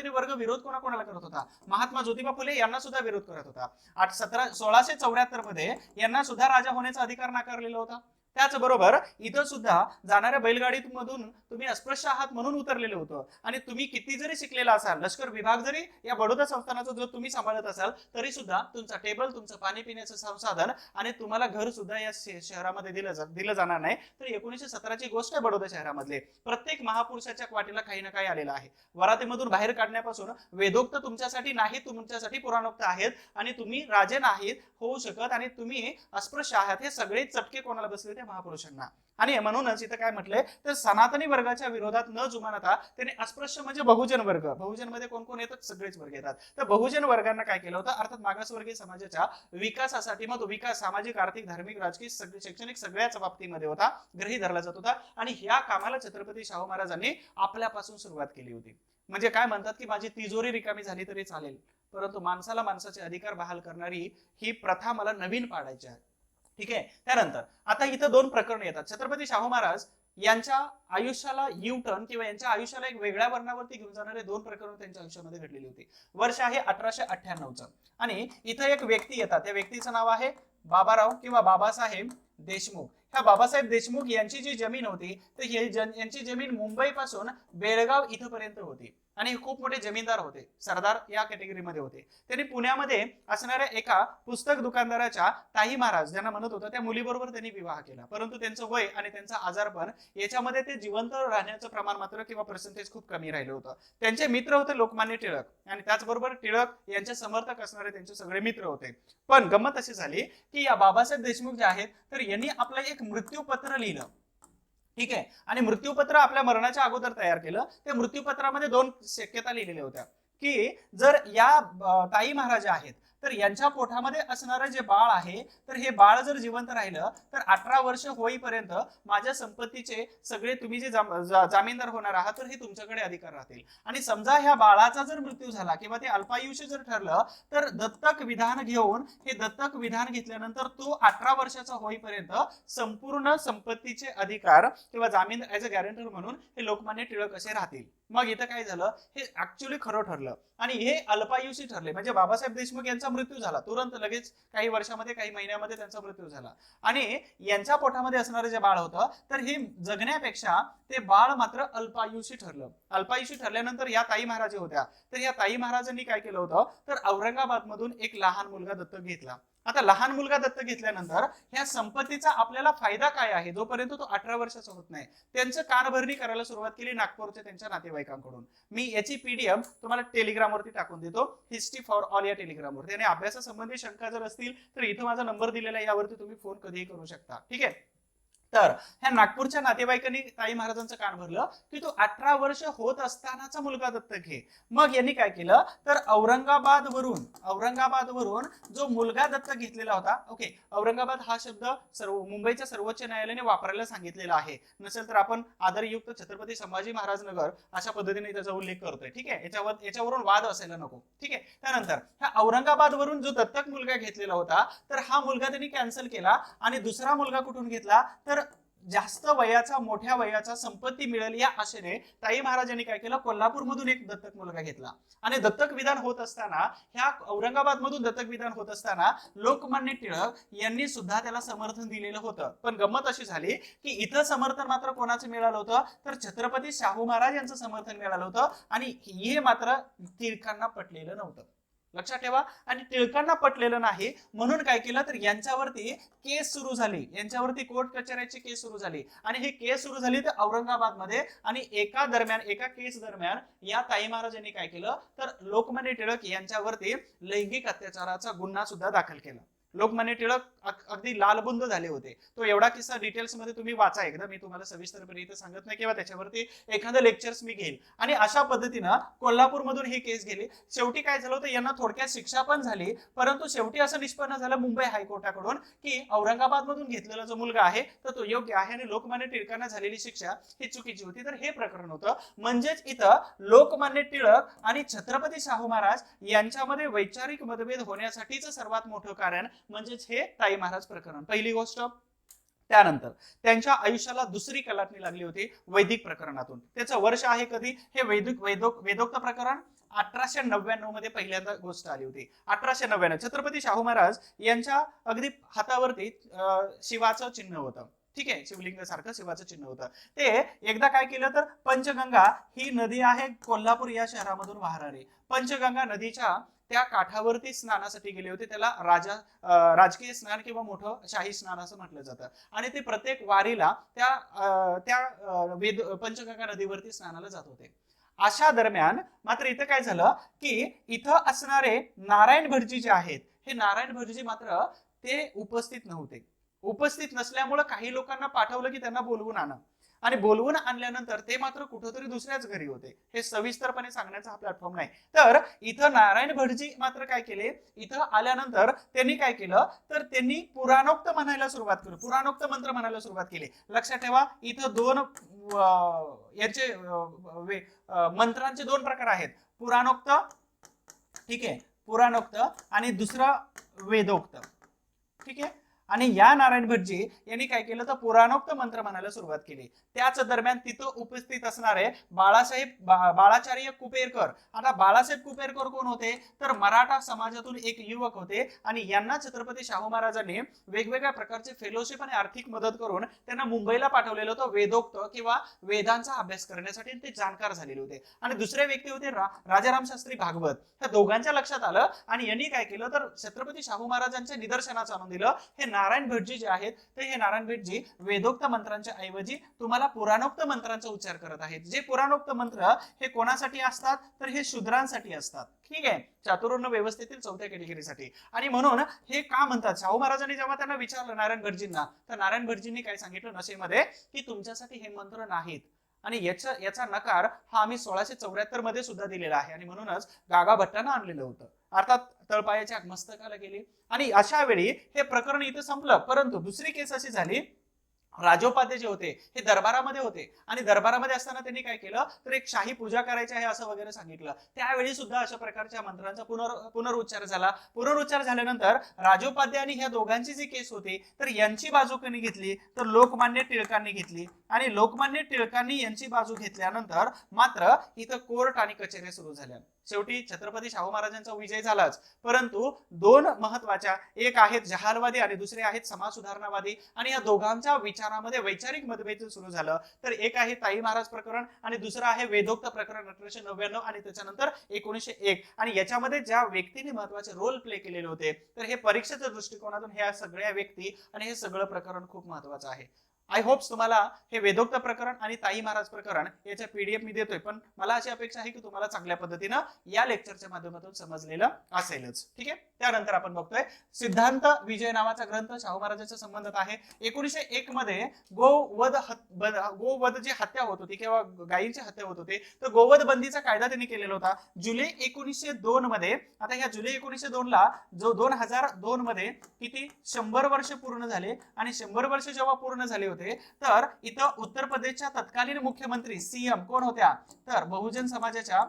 Speaker 1: वर्ग विरोध कोणाकोणाला करत होता महात्मा ज्योतिबा फुले यांना सुद्धा विरोध करत होता. 1674 मध्ये यांना सुद्धा राजा होण्याचा अधिकार नाकारलेला होता. त्याचबरोबर इथं सुद्धा जाणाऱ्या बैलगाडीत मधून तुम्ही अस्पृश्य आहात म्हणून उतरलेलं होतं. आणि तुम्ही किती जरी शिकलेला असाल, लष्कर विभाग जरी या बडोदा संस्थानाचा जर तुम्ही सांभाळत असाल तरी सुद्धा तुमचा टेबल, तुमचं पाणी पिण्याचं संसाधन आणि तुम्हाला घर सुद्धा या शहरामध्ये दिलं जाणार नाही. तर 1917ची गोष्ट आहे. बडोदा शहरामधले प्रत्येक महापुरुषाच्या वाटेला काही ना काही आलेलं आहे. वरातीमधून बाहेर काढण्यापासून वेदोक्त तुमच्यासाठी नाही, तुमच्यासाठी पुराणोक्त आहेत. आणि तुम्ही राजे नाहीत होऊ शकत आणि तुम्ही अस्पृश्य आहात. हे सगळे चटके कोणाला बसले त्या महापुरुषांना. आणि म्हणूनच इथं काय म्हटलंय तर सनातनी वर्गाच्या विरोधात न जुमानता त्याने अस्पृश्य म्हणजे बहुजन वर्ग, बहुजन मध्ये कोण कोण येतात सगळेच वर्ग येतात. तर बहुजन वर्गांना काय केलं होतं अर्थात मागासवर्गीय समाजाच्या विकासासाठी मग विकास सामाजिक आर्थिक धार्मिक राजकीय शैक्षणिक सगळ्याच बाबतीमध्ये होता गृहीत धरला जात होता. आणि ह्या कामाला छत्रपती शाहू महाराजांनी आपल्यापासून सुरुवात केली होती. म्हणजे काय म्हणतात की माझी तिजोरी रिकामी झाली तरी चालेल परंतु माणसाला माणसाचे अधिकार बहाल करणारी ही प्रथा मला नवीन पाडायची आहे. ठीक आहे. त्यानंतर आता इथं दोन प्रकरण येतात. छत्रपती शाहू महाराज यांच्या आयुष्याला यू टर्न किंवा यांच्या आयुष्याला एक वेगळ्या वर्णावरती घेऊन जाणारे दोन प्रकरण त्यांच्या आयुष्यामध्ये घडलेली होती. वर्ष आहे 1898चं. आणि इथं एक व्यक्ती येतात. त्या व्यक्तीचं नाव आहे बाबाराव किंवा बाबासाहेब देशमुख. ह्या बाबासाहेब देशमुख यांची जी जमीन होती तर यांची जमीन मुंबई पासून बेळगाव इथपर्यंत होती आणि हे खूप मोठे जमीनदार होते, सरदार या कॅटेगरीमध्ये होते. त्यांनी पुण्यामध्ये असणाऱ्या एका पुस्तक दुकानदाराच्या ताई महाराज ज्यांना म्हणत होतं त्या मुलीबरोबर त्यांनी विवाह केला, परंतु त्यांचं वय आणि त्यांचं आजारपण याच्यामध्ये ते जिवंत राहण्याचं प्रमाण मात्र किंवा पर्सेंटेज खूप कमी राहिलं होतं. त्यांचे मित्र होते लोकमान्य टिळक आणि त्याचबरोबर टिळक यांचे समर्थक असणारे त्यांचे सगळे मित्र होते. पण गंमत अशी झाली की या बाबासाहेब देशमुख जे आहेत तर यांनी आपलं एक मृत्यूपत्र लिहिलं. ठीक आहे, आणि मृत्यूपत्र आपल्या मरणाच्या अगोदर तयार केलं. त्या मृत्यूपत्रामध्ये 2 शक्यता लिहिलेल्या होत्या की जर या ताई महाराज आहेत तर यांच्या पोटामध्ये असणारं जे बाळ आहे तर हे बाळ जर जिवंत राहिलं तर 18 वर्ष होईपर्यंत माझ्या संपत्तीचे सगळे तुम्ही जे जामीनदार होणार आहात तर हे तुमच्याकडे अधिकार राहतील. आणि समजा ह्या बाळाचा जर मृत्यू झाला किंवा ते अल्पायुष्य जर ठरलं तर दत्तक विधान घेऊन हे दत्तक विधान घेतल्यानंतर तो 18 वर्षाचा होईपर्यंत संपूर्ण संपत्तीचे अधिकार किंवा जामीन ऍज अ गॅरंटर म्हणून हे लोकमान्य टिळक असे राहतील. मग इथं काय झालं, हे ऍक्च्युअली खरं ठरलं आणि हे अल्पायुषी ठरले. म्हणजे बाबासाहेब देशमुख यांचा मृत्यू झाला तुरंत, लगेच काही वर्षामध्ये काही महिन्यामध्ये त्यांचा मृत्यू झाला आणि यांच्या पोटामध्ये असणारं जे बाळ होतं तर हे जगण्यापेक्षा ते बाळ मात्र अल्पायुषी ठरलं. अल्पायुषी ठरल्यानंतर या ताई महाराज होत्या तर या ताई महाराजांनी काय केलं होतं तर औरंगाबाद मधून एक लहान मुलगा दत्तक घेतला. आता लहान मुलगा दत्तक घेतल्यानंतर ह्या संपत्तीचा आपल्याला फायदा काय आहे, जोपर्यंत तो 18 वर्षाचा होत नाही. त्यांचं कानभरणी करायला सुरुवात केली नागपूरच्या त्यांच्या नातेवाईकांकडून. मी याची पीडीएफ तुम्हाला टेलिग्रामवरती टाकून देतो, हिस्ट्री फॉर ऑल या टेलिग्रामवरती. आणि अभ्यासासंबंधी शंका जर असतील तर इथं माझा नंबर दिलेला आहे, यावरती तुम्ही फोन कधीही करू शकता. ठीक आहे, तर ह्या नागपूरच्या नातेवाईकांनी ताई महाराजांचं कान भरलं की तो 18 वर्ष होत असतानाचा मुलगा दत्तक घे. मग यांनी काय केलं तर औरंगाबादवरून जो मुलगा दत्तक घेतलेला होता, ओके, औरंगाबाद हा शब्द मुंबईच्या सर्वोच्च न्यायालयाने वापरायला सांगितलेला आहे. नसेल तर आपण आदरयुक्त छत्रपती संभाजी महाराज नगर अशा पद्धतीने त्याचा उल्लेख करतोय. ठीक आहे, याच्यावरून वाद असायला नको. ठीक आहे, त्यानंतर ह्या औरंगाबादवरून जो दत्तक मुलगा घेतलेला होता तर हा मुलगा त्यांनी कॅन्सल केला आणि दुसरा मुलगा कुठून घेतला तर जास्त वयाचा, मोठ्या वयाचा, संपत्ती मिळेल या आशेने ताई महाराजांनी काय केलं, कोल्हापूर मधून एक दत्तक मुलगा घेतला. आणि दत्तक विधान होत असताना, ह्या औरंगाबाद मधून दत्तक विधान होत असताना लोकमान्य टिळक यांनी सुद्धा त्याला समर्थन दिलेलं होतं. पण गंमत अशी झाली की इथं समर्थन मात्र कोणाचं मिळालं होतं तर छत्रपती शाहू महाराज यांचं समर्थन मिळालं होतं आणि हे मात्र टिळकांना पटलेलं नव्हतं. लक्षात ठेवा. आणि टिळकांना पटलेलं नाही म्हणून काय केलं तर यांच्यावरती केस सुरू झाली, यांच्यावरती कोर्ट कचेऱ्याची केस सुरू झाली. आणि ही केस सुरू झाली तर औरंगाबाद मध्ये. आणि एका केस दरम्यान या ताई महाराजांनी काय केलं तर लोकमान्य टिळक यांच्यावरती लैंगिक अत्याचाराचा गुन्हा सुद्धा दाखल केला. लोकमान्य टिळक अगदी लालबुंद झाले होते. तो एवढा किस्सा डिटेल्स मध्ये तुम्ही वाचा एकदा, मी तुम्हाला सविस्तरपणे इथे सांगत नाही किंवा त्याच्यावरती एखादं लेक्चर्स मी घेईल. आणि अशा पद्धतीनं कोल्हापूर मधून ही केस गेली. शेवटी काय झालं होतं, यांना थोडक्यात शिक्षा पण झाली, परंतु शेवटी असं निष्पन्न झालं मुंबई हायकोर्टाकडून की औरंगाबाद मधून घेतलेला जो मुलगा आहे तर तो योग्य आहे आणि लोकमान्य टिळकांना झालेली शिक्षा ही चुकीची होती. तर हे प्रकरण होतं. म्हणजेच इथं लोकमान्य टिळक आणि छत्रपती शाहू महाराज यांच्यामध्ये वैचारिक मतभेद होण्यासाठीच सर्वात मोठं कारण म्हणजेच हे ताई महाराज प्रकरण, पहिली गोष्ट. त्यानंतर त्यांच्या आयुष्याला दुसरी कलाटणी लागली होती वैदिक प्रकरणातून. त्याचं वर्ष आहे कधी, हे वेदोक्त प्रकरण 1899 मध्ये पहिल्यांदा गोष्ट आली होती. 1899 छत्रपती शाहू महाराज यांच्या अगदी हातावरती शिवाचं चिन्ह होतं. ठीक आहे, शिवलिंग सारखं शिवाचं चिन्ह होतं. ते एकदा काय केलं तर पंचगंगा ही नदी आहे कोल्हापूर या शहरामधून वाहणारी. पंचगंगा नदीच्या त्या काठावरती स्नानासाठी गेले होते. त्याला राजकीय स्नान किंवा मोठं शाही स्नान असं म्हटलं जातं. आणि ते प्रत्येक वारीला त्या पंचगंगा नदीवरती स्नानाला जात होते. अशा दरम्यान मात्र इथं काय झालं की इथं असणारे नारायण भटजी जे आहेत, हे नारायण भटजी मात्र ते उपस्थित नव्हते. उपस्थित नसल्यामुळे काही लोकांना पाठवलं की त्यांना बोलवून आणा. आणि बोलवून आणल्यानंतर ते मात्र कुठेतरी दुसऱ्याच घरी होते. हे सविस्तरपणे सांगण्याचा हा प्लॅटफॉर्म नाही. तर इथं नारायण भटजी मात्र काय केले, इथं आल्यानंतर त्यांनी काय केलं तर त्यांनी पुराणोक्त म्हणायला सुरुवात केली, पुराणोक्त मंत्र म्हणायला सुरुवात केली. लक्षात ठेवा, इथं दोन याचे मंत्रांचे 2 प्रकार आहेत, पुराणोक्त, ठीक आहे, पुराणोक्त आणि दुसरा वेदोक्त. ठीक आहे, आणि या नारायण भटजी यांनी काय केलं तर पुराणोक्त मंत्र म्हणायला सुरुवात केली. त्याच दरम्यान तिथं उपस्थित असणारे बाळाचार्य कुपेरकर. आता बाळासाहेब कुपेरकर कोण होते तर मराठा समाजातून एक युवक होते आणि यांना छत्रपती शाहू महाराजांनी वेगवेगळ्या प्रकारचे फेलोशिप आणि आर्थिक मदत करून त्यांना मुंबईला पाठवलेलं होतं वेदोक्त किंवा वेदांचा अभ्यास करण्यासाठी. ते जाणकार झालेले होते. आणि दुसरे व्यक्ती होते राजाराम शास्त्री भागवत. ह्या दोघांच्या लक्षात आलं आणि यांनी काय केलं तर छत्रपती शाहू महाराजांच्या निदर्शनास आणून दिलं हे नारायण भटजी जे आहेत ते हे नारायण भटजी वेदोक्त मंत्रांच्या ऐवजी तुम्हाला पुराणोक्त मंत्रांचा उच्चार करत आहेत. जे पुराणोक्त मंत्र हे कोणासाठी असतात तर हे शूद्रांसाठी असतात. ठीक आहे, चातुर्वर्ण व्यवस्थेतील 4थ्या कॅटेगरीसाठी. आणि म्हणून हे का म्हणतात शाहू महाराजांनी जेव्हा त्यांना विचारलं नारायण भटजींना तर नारायण भटजींनी काय सांगितलं नशेमध्ये की तुमच्यासाठी हे मंत्र नाहीत आणि याचा नकार हा आम्ही 1674 मध्ये सुद्धा दिलेला आहे. आणि म्हणूनच गागा भट्टानं आणलेलं होतं. अर्थात तळपायाच्या मस्तकाला गेली. आणि अशा वेळी हे प्रकरण इथं संपलं. परंतु दुसरी केस अशी झाली राजोपाध्ये जे होते हे दरबारामध्ये होते आणि दरबारामध्ये असताना त्यांनी काय केलं तर एक शाही पूजा करायची आहे असं वगैरे सांगितलं. त्यावेळी सुद्धा अशा प्रकारच्या मंत्रांचा पुनरुच्चार झाला. पुनरुच्चार झाल्यानंतर राजोपाध्ये आणि ह्या दोघांची जी केस होती तर यांची बाजू कोणी घेतली तर लोकमान्य टिळकांनी घेतली. आणि लोकमान्य टिळकांनी यांची बाजू घेतल्यानंतर मात्र इथं कोर्ट आणि कचेऱ्या सुरू झाल्या. शेवटी छत्रपती शाहू महाराजांचा विजय झालाच. परंतु दोन महत्वाच्या एक आहेत जहालवादी आणि दुसरे आहेत समाज सुधारणावादी आणि या दोघांच्या विचारामध्ये वैचारिक मतभेद सुरू झालं. तर एक आहे ताई महाराज प्रकरण आणि दुसरं आहे वेदोक्त प्रकरण 1899 आणि त्याच्यानंतर 1901. आणि याच्यामध्ये ज्या व्यक्तीने महत्वाचे रोल प्ले केलेले होते तर हे परीक्षेच्या दृष्टिकोनातून ह्या सगळ्या व्यक्ती आणि हे सगळं प्रकरण खूप महत्वाचं आहे. आय होप्स तुम्हाला हे वेदोक्त प्रकरण आणि ताई महाराज प्रकरण याच्या पीडीएफ मी देतोय, पण मला अशी अपेक्षा आहे की तुम्हाला चांगल्या पद्धतीनं या लेक्चरच्या माध्यमातून समजलेलं असेलच. ठीक आहे, त्यानंतर आपण बघतोय सिद्धांत विजय नावाचा ग्रंथ शाहू महाराजांच्या संबंधात आहे. 1901 मध्ये गोवध जी हत्या होत होती किंवा गायींची हत्या होत होती तर गोवध बंदीचा कायदा त्यांनी केलेला होता जुलै 1902 मध्ये. आता ह्या जुलै 1902 ला जो 2002 मध्ये किती 100 वर्ष पूर्ण झाले आणि 100 वर्ष जेव्हा पूर्ण झाले तर इथं उत्तर प्रदेशच्या तत्कालीन मुख्यमंत्री सीएम कोण होत्या तर बहुजन समाजाच्या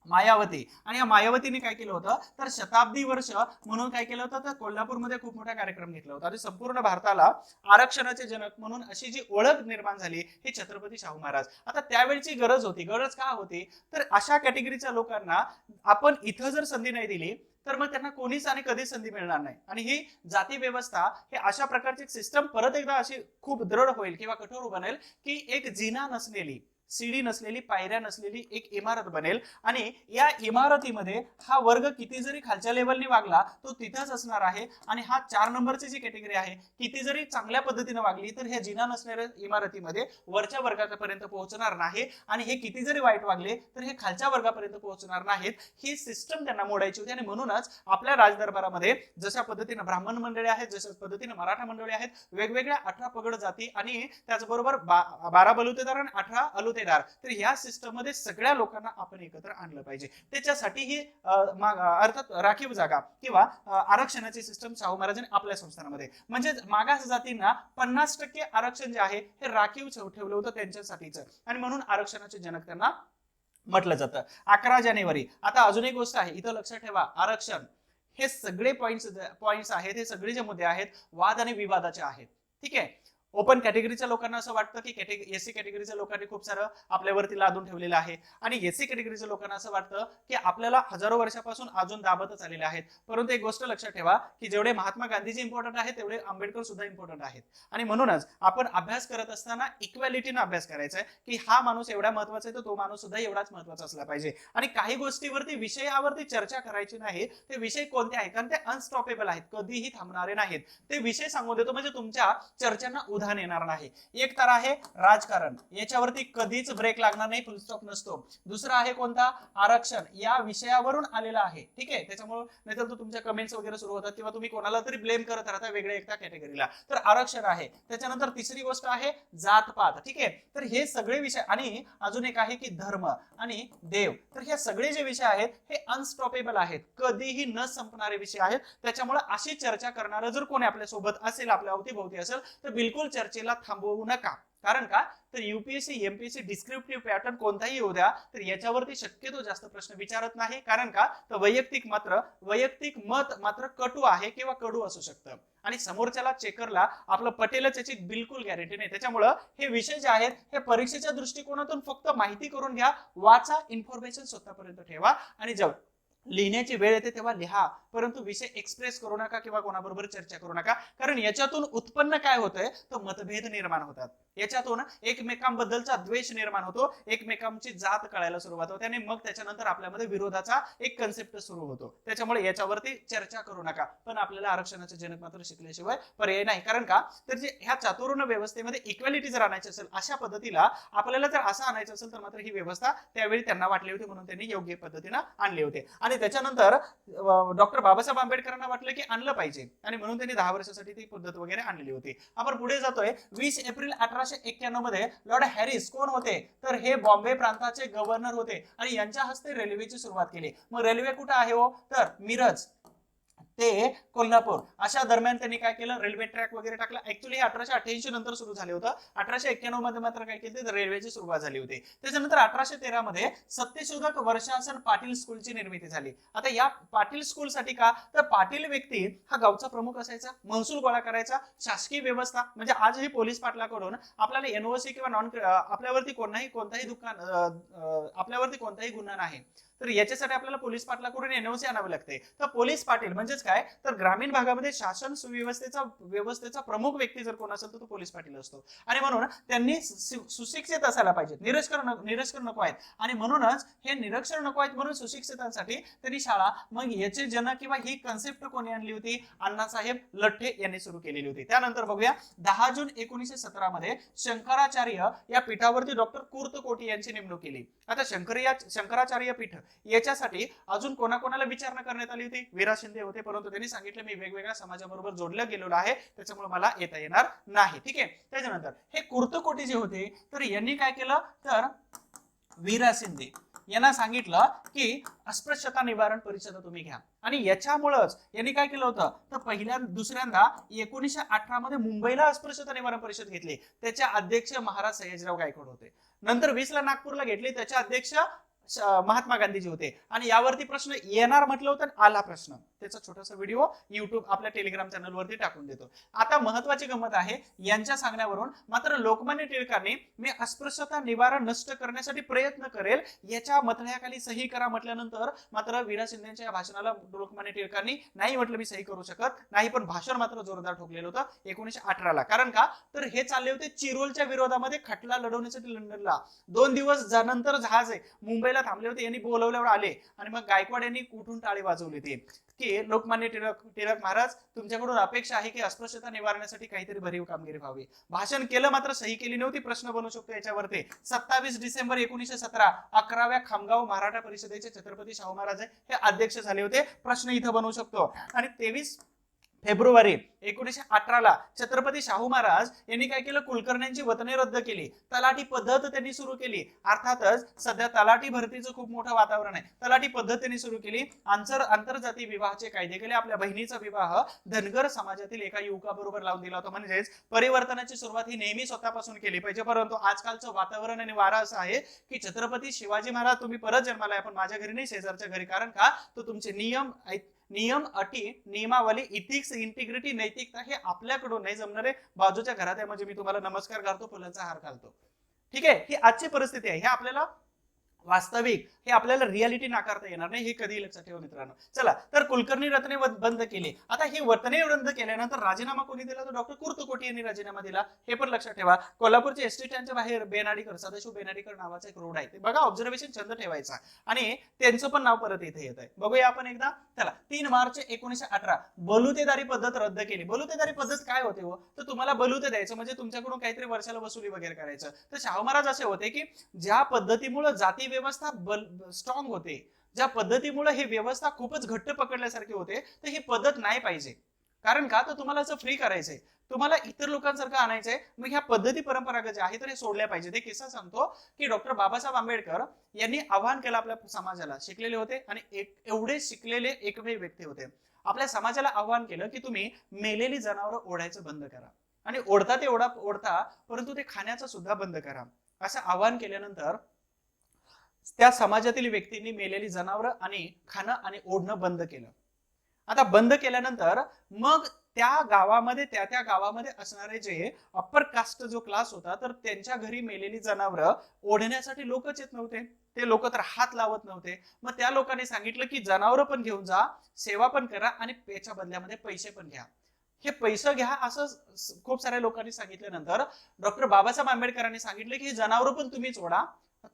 Speaker 1: मायावती. आणि या मायावतीने काय केलं होतं तर शताब्दी वर्ष म्हणून काय केलं होतं तर कोल्हापूरमध्ये खूप मोठा कार्यक्रम घेतला होता आणि संपूर्ण भारताला आरक्षणाचे जनक म्हणून अशी जी ओळख निर्माण झाली हे छत्रपती शाहू महाराज. आता त्यावेळची गरज होती. गरज का होती तर अशा कॅटेगरीच्या लोकांना आपण इथं जर संधी नाही दिली तर मग त्यांना कोणीच आणि कधीच संधी मिळणार नाही. आणि ही जाती व्यवस्था हे अशा प्रकारची सिस्टम परत एकदा अशी खूप दृढ होईल किंवा कठोर बनेल की एक जिना नसलेली सीडी नसलेली पायऱ्या नसलेली एक इमारत बनेल आणि या इमारतीमध्ये हा वर्ग किती जरी खालच्या लेवलनी वागला तो तिथंच असणार आहे. आणि हा 4 नंबरची जी कॅटेगरी आहे किती जरी चांगल्या पद्धतीने वागली तर ह्या जिना नसणाऱ्या इमारतीमध्ये वरच्या वर्गापर्यंत पोहोचणार नाही आणि हे किती जरी वाईट वागले तर हे खालच्या वर्गापर्यंत पोहोचणार नाहीत. ही सिस्टम त्यांना मोडायची होती. आणि म्हणूनच आपल्या राजदरबारामध्ये जशा पद्धतीने ब्राह्मण मंडळी आहेत जशा पद्धतीने मराठा मंडळी आहेत वेगवेगळ्या 18 पगड जाती आणि त्याचबरोबर 12 बलुतेदार आणि 18 अलुतेदार तर या सिस्टम मध्ये सगळ्या लोकांना आपण एकत्र आणलं पाहिजे. त्याच्यासाठी ही अर्थात राखीव जागा किंवा आरक्षणाची सिस्टम शाहू महाराजांनी आपल्या संस्थानामध्ये म्हणजे मागास जातींना 50% आरक्षण जे आहे हे राखीव ठेवलं होतं त्यांच्यासाठीच. आणि म्हणून आरक्षणाचे जनक त्यांना म्हटलं जातं. 11 जानेवारी. आता अजून एक गोष्ट आहे इथं लक्षात ठेवा आरक्षण हे सगळे पॉइंट्स आहेत हे सगळे जे मुद्दे आहेत वाद आणि विवादाचे आहेत. ठीक आहे, ओपन कॅटेगरीच्या लोकांना असं वाटतं की एससी कॅटेगरीच्या लोकांनी खूप सारं आपल्यावरती लादून ठेवलेलं आहे आणि एससी कॅटेगरीच्या लोकांना असं वाटतं की आपल्याला हजारो वर्षापासून अजून दाबतच आलेले आहेत. परंतु एक गोष्ट लक्षात ठेवा की जेवढे महात्मा गांधीजी इम्पॉर्टंट आहेत तेवढे आंबेडकर सुद्धा इम्पॉर्टंट आहेत. आणि म्हणूनच आपण अभ्यास करत असताना इक्वॅलिटीने अभ्यास करायचा आहे की हा माणूस एवढा महत्वाचा आहे तर तो माणूस सुद्धा एवढाच महत्वाचा असला पाहिजे. आणि काही गोष्टीवरती विषयावरती चर्चा करायची नाही. ते विषय कोणते आहेत कारण ते अनस्टॉपेबल आहेत कधीही थांबणारे नाहीत. ते विषय सांगून देतो म्हणजे तुमच्या चर्चांना उधाण येणार नाही. एक तर आहे राजकारण याच्यावरती कधीच ब्रेक लागणार नाही फुलस्टॉप नसतो. दुसरा आहे कोणता आरक्षण या विषयावरून आलेला आहे. ठीक आहे, त्याच्यामुळे नाहीतर तुमच्या कमेंट्स वगैरे सुरू होतात किंवा तुम्ही कोणाला तरी ब्लेम करत राहता वेगळ्या एका कॅटेगरीला. तर आरक्षण आहे. त्याच्यानंतर तिसरी गोष्ट आहे जातपात. ठीक आहे, तर हे सगळे विषय आणि अजून एक आहे की धर्म आणि देव. तर हे सगळे जे विषय आहेत हे अनस्टॉपेबल आहेत कधीही न संपणारे विषय आहेत. त्याच्यामुळे अशी चर्चा करणारं जर कोणी आपल्या सोबत असेल आपल्या अवतीभोवती असेल तर बिलकुल चर्चेला थांबवू नका. कारण का तर युपीएससी एमपीएससी डिस्क्रिप्टिव्ह पॅटर्न कोणताही येऊ द्या तर याच्यावरती शक्यतो जास्त प्रश्न विचारत नाही, कारण का तर वैयक्तिक मत मात्र कटू आहे किंवा कडू असू शकतं आणि समोरच्याला चेकरला आपलं पटेलच याची बिलकुल गॅरंटी नाही. त्याच्यामुळं हे विषय जे आहेत हे परीक्षेच्या दृष्टिकोनातून फक्त माहिती करून घ्या, वाचा, इन्फॉर्मेशन स्वतःपर्यंत ठेवा आणि जेव्हा लिहिण्याची वेळ येते तेव्हा लिहा, परंतु विषय एक्सप्रेस करू नका किंवा कोणाबरोबर चर्चा करू नका, कारण याच्यातून उत्पन्न काय होतंय तर मतभेद निर्माण होतात, याच्यातून एकमेकांबद्दलचा द्वेष निर्माण होतो, एकमेकांची जात कळायला सुरुवात होते आणि मग त्याच्यानंतर आपल्यामध्ये विरोधाचा एक कन्सेप्ट सुरू होतो. त्याच्यामुळे याच्यावरती चर्चा करू नका. पण आपल्याला आरक्षणाचे जनक मात्र शिकल्याशिवाय पर्याय नाही, कारण का तर जे ह्या चातुर्ण व्यवस्थेमध्ये इक्वॅलिटी जर आणायची असेल अशा पद्धतीला आपल्याला जर असं आणायचं असेल तर मात्र ही व्यवस्था त्यावेळी त्यांना वाटली होती, म्हणून त्यांनी योग्य पद्धतीने आणले होते. आणि त्याच्यानंतर डॉक्टर बाबासाहेब आंबेडकरांना वाटलं की आणलं पाहिजे आणि म्हणून त्यांनी 10 वर्षासाठी ती पद्धत वगैरे आणलेली होती. आपण पुढे जातोय. 20 एप्रिल 1891 मध्ये लॉर्ड हॅरिस कोण होते तर हे बॉम्बे प्रांताचे गव्हर्नर होते आणि यांच्या हस्ते रेल्वेची सुरुवात केली. मग रेल्वे कुठे आहे हो तर मिरज ते कोल्हापूर अशा दरम्यान त्यांनी काय केलं, रेल्वे ट्रॅक वगैरे टाकला. ऍक्च्युली 1888 नंतर सुरू झाले होतं. 1891 मध्ये मात्र काय केलं तर रेल्वेची सुरुवात झाली होती. त्याच्यानंतर 1813 मध्ये सत्यशोधक वर्षासन पाटील स्कूलची निर्मिती झाली. आता या पाटील स्कूल साठी का तर पाटील व्यक्ती हा गावचा प्रमुख असायचा, महसूल गोळा करायचा, शासकीय व्यवस्था म्हणजे आजही पोलीस पाटलाकडून आपल्याला एनओसी किंवा नॉन आपल्यावरती कोणताही गुन्हा नाही तर याच्यासाठी आपल्याला पोलीस पाटलाकडून एनओसी आणावे लागते. तर पोलीस पाटील म्हणजेच काय तर ग्रामीण भागामध्ये शासन व्यवस्थेचा प्रमुख व्यक्ती जर कोण असेल तर तो पोलीस पाटील असतो आणि म्हणून त्यांनी सुशिक्षित असायला पाहिजेत, निरक्षर नको आहेत आणि म्हणूनच हे निरक्षर नको आहेत म्हणून सुशिक्षितांसाठी त्यांनी शाळा, मग याचे जनक किंवा ही कन्सेप्ट कोणी आणली होती अण्णासाहेब लठ्ठे यांनी सुरू केलेली होती. त्यानंतर बघूया 10 जून 1917 मध्ये शंकराचार्य या पीठावरती डॉक्टर कुर्तकोटी यांची नेमणूक केली. आता शंकराचार्य पीठ याच्यासाठी अजून कोणाकोणाला विचारणा करण्यात आली होती, वीरा शिंदे होते, परंतु त्यांनी सांगितलं मी वेगवेगळ्या समाजाबरोबर जोडलं गेलेलो आहे त्याच्यामुळे मला येता येणार नाही. ठीक आहे. त्याच्यानंतर हे कुर्तकोटी जे होते तर यांनी काय केलं तर वीरा शिंदे यांना सांगितलं की अस्पृश्यता निवारण परिषद तुम्ही घ्या आणि याच्यामुळेच यांनी काय केलं होतं तर दुसऱ्यांदा 1918 मध्ये मुंबईला अस्पृश्यता निवारण परिषद घेतली. त्याचे अध्यक्ष महाराज सयाजीराव गायकवाड होते. नंतर 20 ला नागपूरला घेतली, त्याचे अध्यक्ष महात्मा गांधीजी होते आणि यावरती प्रश्न येणार म्हटलं होतं, आला प्रश्न, त्याचा छोटासा व्हिडिओ युट्यूब आपल्या टेलिग्राम चॅनल वरती टाकून देतो. आता महत्वाची गंमत आहे यांच्या सांगण्यावरून मात्र लोकमान्य टिळकांनी मी अस्पृश्यता निवारण नष्ट करण्यासाठी प्रयत्न करेल याच्या मतळ्याखाली सही करा म्हटल्यानंतर मात्र वीरा शिंदेच्या भाषणाला लोकमान्य टिळकांनी नाही म्हटलं मी सही करू शकत नाही, पण भाषण मात्र जोरदार ठोकलेलं होतं 1918 ला. कारण का तर हे चालले होते चिरोलच्या विरोधामध्ये खटला लढवण्यासाठी लंडनला. 2 दिवस नंतर जहाज आहे मुंबईला थांबले होते, यांनी बोलवल्यावर आले आणि मग गायकवाड यांनी कुठून टाळी वाजवली होती की लोकमान्य टिळक महाराज तुमच्याकडून अपेक्षा आहे की अस्पृश्यता निवारणासाठी काहीतरी भरीव कामगिरी व्हावी. भाषण केलं मात्र सही केली नव्हती. प्रश्न बनवू शकतो याच्यावरती. 27 डिसेंबर 1917 11व्या खामगाव मराठा परिषदेचे छत्रपती शाहू महाराज हे अध्यक्ष झाले होते. प्रश्न इथं बनवू शकतो. आणि 23 फेब्रुवारी 1918 ला छत्रपती शाहू महाराज यांनी काय केलं कुलकर्ण्यांची वतने रद्द केली, तलाठी पद्धत त्यांनी सुरू केली. अर्थातच सध्या तलाठी भरतीचं खूप मोठं वातावरण आहे. तलाठी पद्धत त्यांनी सुरू केली. आंतरजाती विवाहाचे कायदे केले. आपल्या बहिणीचा विवाह धनगर समाजातील एका युवकाबरोबर लावून दिला होता. म्हणजेच परिवर्तनाची सुरुवात ही नेहमी स्वतःपासून केली पाहिजे. परंतु आजकालचं वातावरण आणि वारा असं आहे की छत्रपती शिवाजी महाराज तुम्ही परत जन्माला आपण माझ्या घरी नाही शेजारच्या घरी, कारण का तो तुमचे नियम अटी नियमावली इथिक्स इंटिग्रिटी नैतिकता हे आपल्याकडून नाही जमणार आहे. बाजूच्या घरात आहे म्हणजे मी तुम्हाला नमस्कार घालतो, फुलांचा हार घालतो. ठीक आहे. ही आजची परिस्थिती आहे. हे आपल्याला वास्तविक हे आपल्याला रियालिटी नाकारता येणार नाही, हे कधी लक्षात ठेवा मित्रांनो. चला तर कुलकर्णी रत्ने बंद केली. आता ही वतने बंद केल्यानंतर राजीनामा कोणी दिला तर डॉक्टर कुर्तकोटी यांनी राजीनामा दिला. हे पण लक्षात ठेवा. कोल्हापूरच्या एसटी स्टँडच्या बाहेर बेनाडीकर सदाशिव बेनाडीकर नावाचा एक रोड आहे, ते बघा ऑब्झर्वेशन छंद ठेवायचा आणि त्यांचं पण नाव परत इथे येत आहे. बघूया आपण एकदा. चला 3 मार्च 1918 बलुतेदारी पद्धत रद्द केली. बलुतेदारी पद्धत काय होते हो तर तुम्हाला बलुते द्यायचं म्हणजे तुमच्याकडून काहीतरी वर्षाला वसुली वगैरे करायचं. तर शाहू महाराज असे होते की ज्या पद्धतीमुळे जाती व्यवस्था स्ट्रॉंग होते, ज्या पद्धतीमुळे ही व्यवस्था खूपच घट्ट पकडल्यासारखी होते, तर ही पद्धत नाही पाहिजे. कारण का तर तुम्हाला असं फ्री करायचंय, तुम्हाला इतर लोकांसारखं आणायचंय, मग ह्या पद्धती परंपरागत ज्या आहेत तर हे सोडल्या पाहिजे. ते किस्सा सांगतो की डॉक्टर बाबासाहेब आंबेडकर यांनी आवाहन केलं आपल्या समाजाला, शिकलेले होते आणि एवढे शिकलेले एकमेव व्यक्ती होते. आपल्या समाजाला आवाहन केलं की तुम्ही मेलेली जनावरं ओढायचं बंद करा. आणि ओढता ते ओढता, परंतु ते खाण्याचं सुद्धा बंद करा, असं आवाहन केल्यानंतर त्या समाजातील व्यक्तींनी मेलेली जनावरं आणि खाणं आणि ओढणं बंद केलं. आता बंद केल्यानंतर मग त्या गावामध्ये त्या गावामध्ये असणारे जे अप्पर कास्ट जो क्लास होता, तर त्यांच्या घरी मेलेली जनावरं ओढण्यासाठी लोकच येत नव्हते. ते लोक तर हात लावत नव्हते. मग त्या लोकांनी सांगितलं की जनावरं पण घेऊन जा, सेवा पण करा आणि याच्या बदल्यामध्ये पैसे पण घ्या. हे पैसे घ्या असं खूप साऱ्या लोकांनी सांगितल्यानंतर डॉक्टर बाबासाहेब आंबेडकरांनी सांगितलं की हे जनावरं पण तुम्हीच ओढा,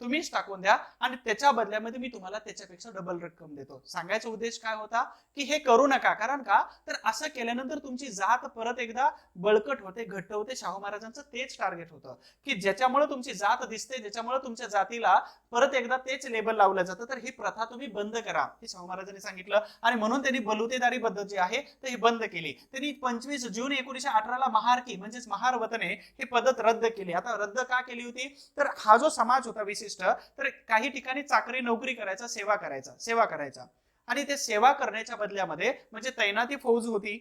Speaker 1: तुम्हीच टाकून द्या आणि त्याच्या बदल्यामध्ये मी तुम्हाला त्याच्यापेक्षा डबल रक्कम देतो. सांगायचा उद्देश काय होता की हे करू नका. कारण का तर असं केल्यानंतर तुमची जात परत एकदा बळकट होते, घट्ट होते. शाहू महाराजांचं तेच टार्गेट होतं की ज्याच्यामुळे तुमची जात दिसते, ज्याच्यामुळे तुमच्या जातीला परत एकदा तेच लेबल लावलं जातं, तर ही प्रथा तुम्ही बंद करा, हे शाहू महाराजांनी सांगितलं. आणि म्हणून त्यांनी बलुतेदारी पद्धत जी आहे ती बंद केली. त्यांनी 25 जून 1918 महारकी म्हणजेच महार वतने ही पद्धत रद्द केली. आता रद्द का केली होती, तर हा जो समाज होता विशिष्ट, तर काही ठिकाणी चाकरी नोकरी करायचा, सेवा करायचा आणि ते सेवा करण्याच्या बदल्यामध्ये म्हणजे तैनाती फौज होती,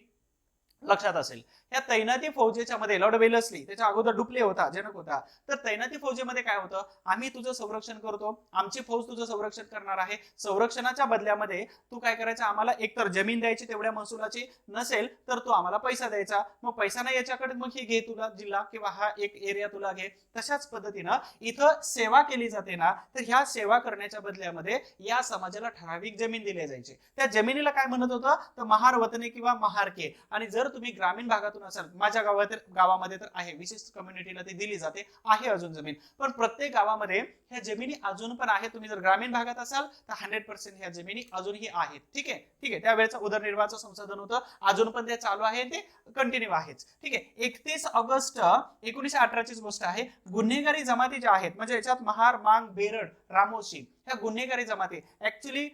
Speaker 1: लक्षात असेल. या तैनाती फौजेच्या मध्ये लॉर्ड वेलस्ली, त्याच्या अगोदर डुप्ले होता, जनक होता. तर तैनाती फौजेमध्ये काय होतं, आम्ही तुझं संरक्षण करतो, आमची फौज तुझं संरक्षण करणार आहे. संरक्षणाच्या बदल्यामध्ये तू काय करायचं, आम्हाला एकतर जमीन द्यायची तेवढ्या महसुलाची, नसेल तर तू आम्हाला पैसा द्यायचा. मग पैसा नाही याच्याकडे, मग हे घे तुला जिल्हा किंवा हा एक एरिया तुला घे. तशाच पद्धतीनं इथं सेवा केली जाते ना, तर ह्या सेवा करण्याच्या बदल्यामध्ये या समाजाला ठराविक जमीन दिली जायची. त्या जमिनीला काय म्हणत होतं, तर महार वतने किंवा महारके. आणि जर तुम्ही ग्रामीण भागातून असाल, माझ्या गावामध्ये तर आहे, विशिष्ट कम्युनिटीला ती दिली जाते, आहे अजून जमीन. पण प्रत्येक गावामध्ये ह्या जमिनी अजून पण आहेत. तुम्ही जर ग्रामीण भागात असाल तर 100% ह्या जमिनी अजूनही आहेत. ठीक आहे. त्यावेळेचं उदरनिर्वाहाचं संसाधन होतं, अजून पण ते चालू आहे, ते कंटिन्यू आहेच. ठीक आहे. 31 ऑगस्ट 1918 ची गोष्ट आहे. गुन्हेगारी जमाती ज्या आहेत, म्हणजे याच्यात महार, मांग, बेरड, रामोशी, ह्या गुन्हेगारी जमाती ऍक्च्युली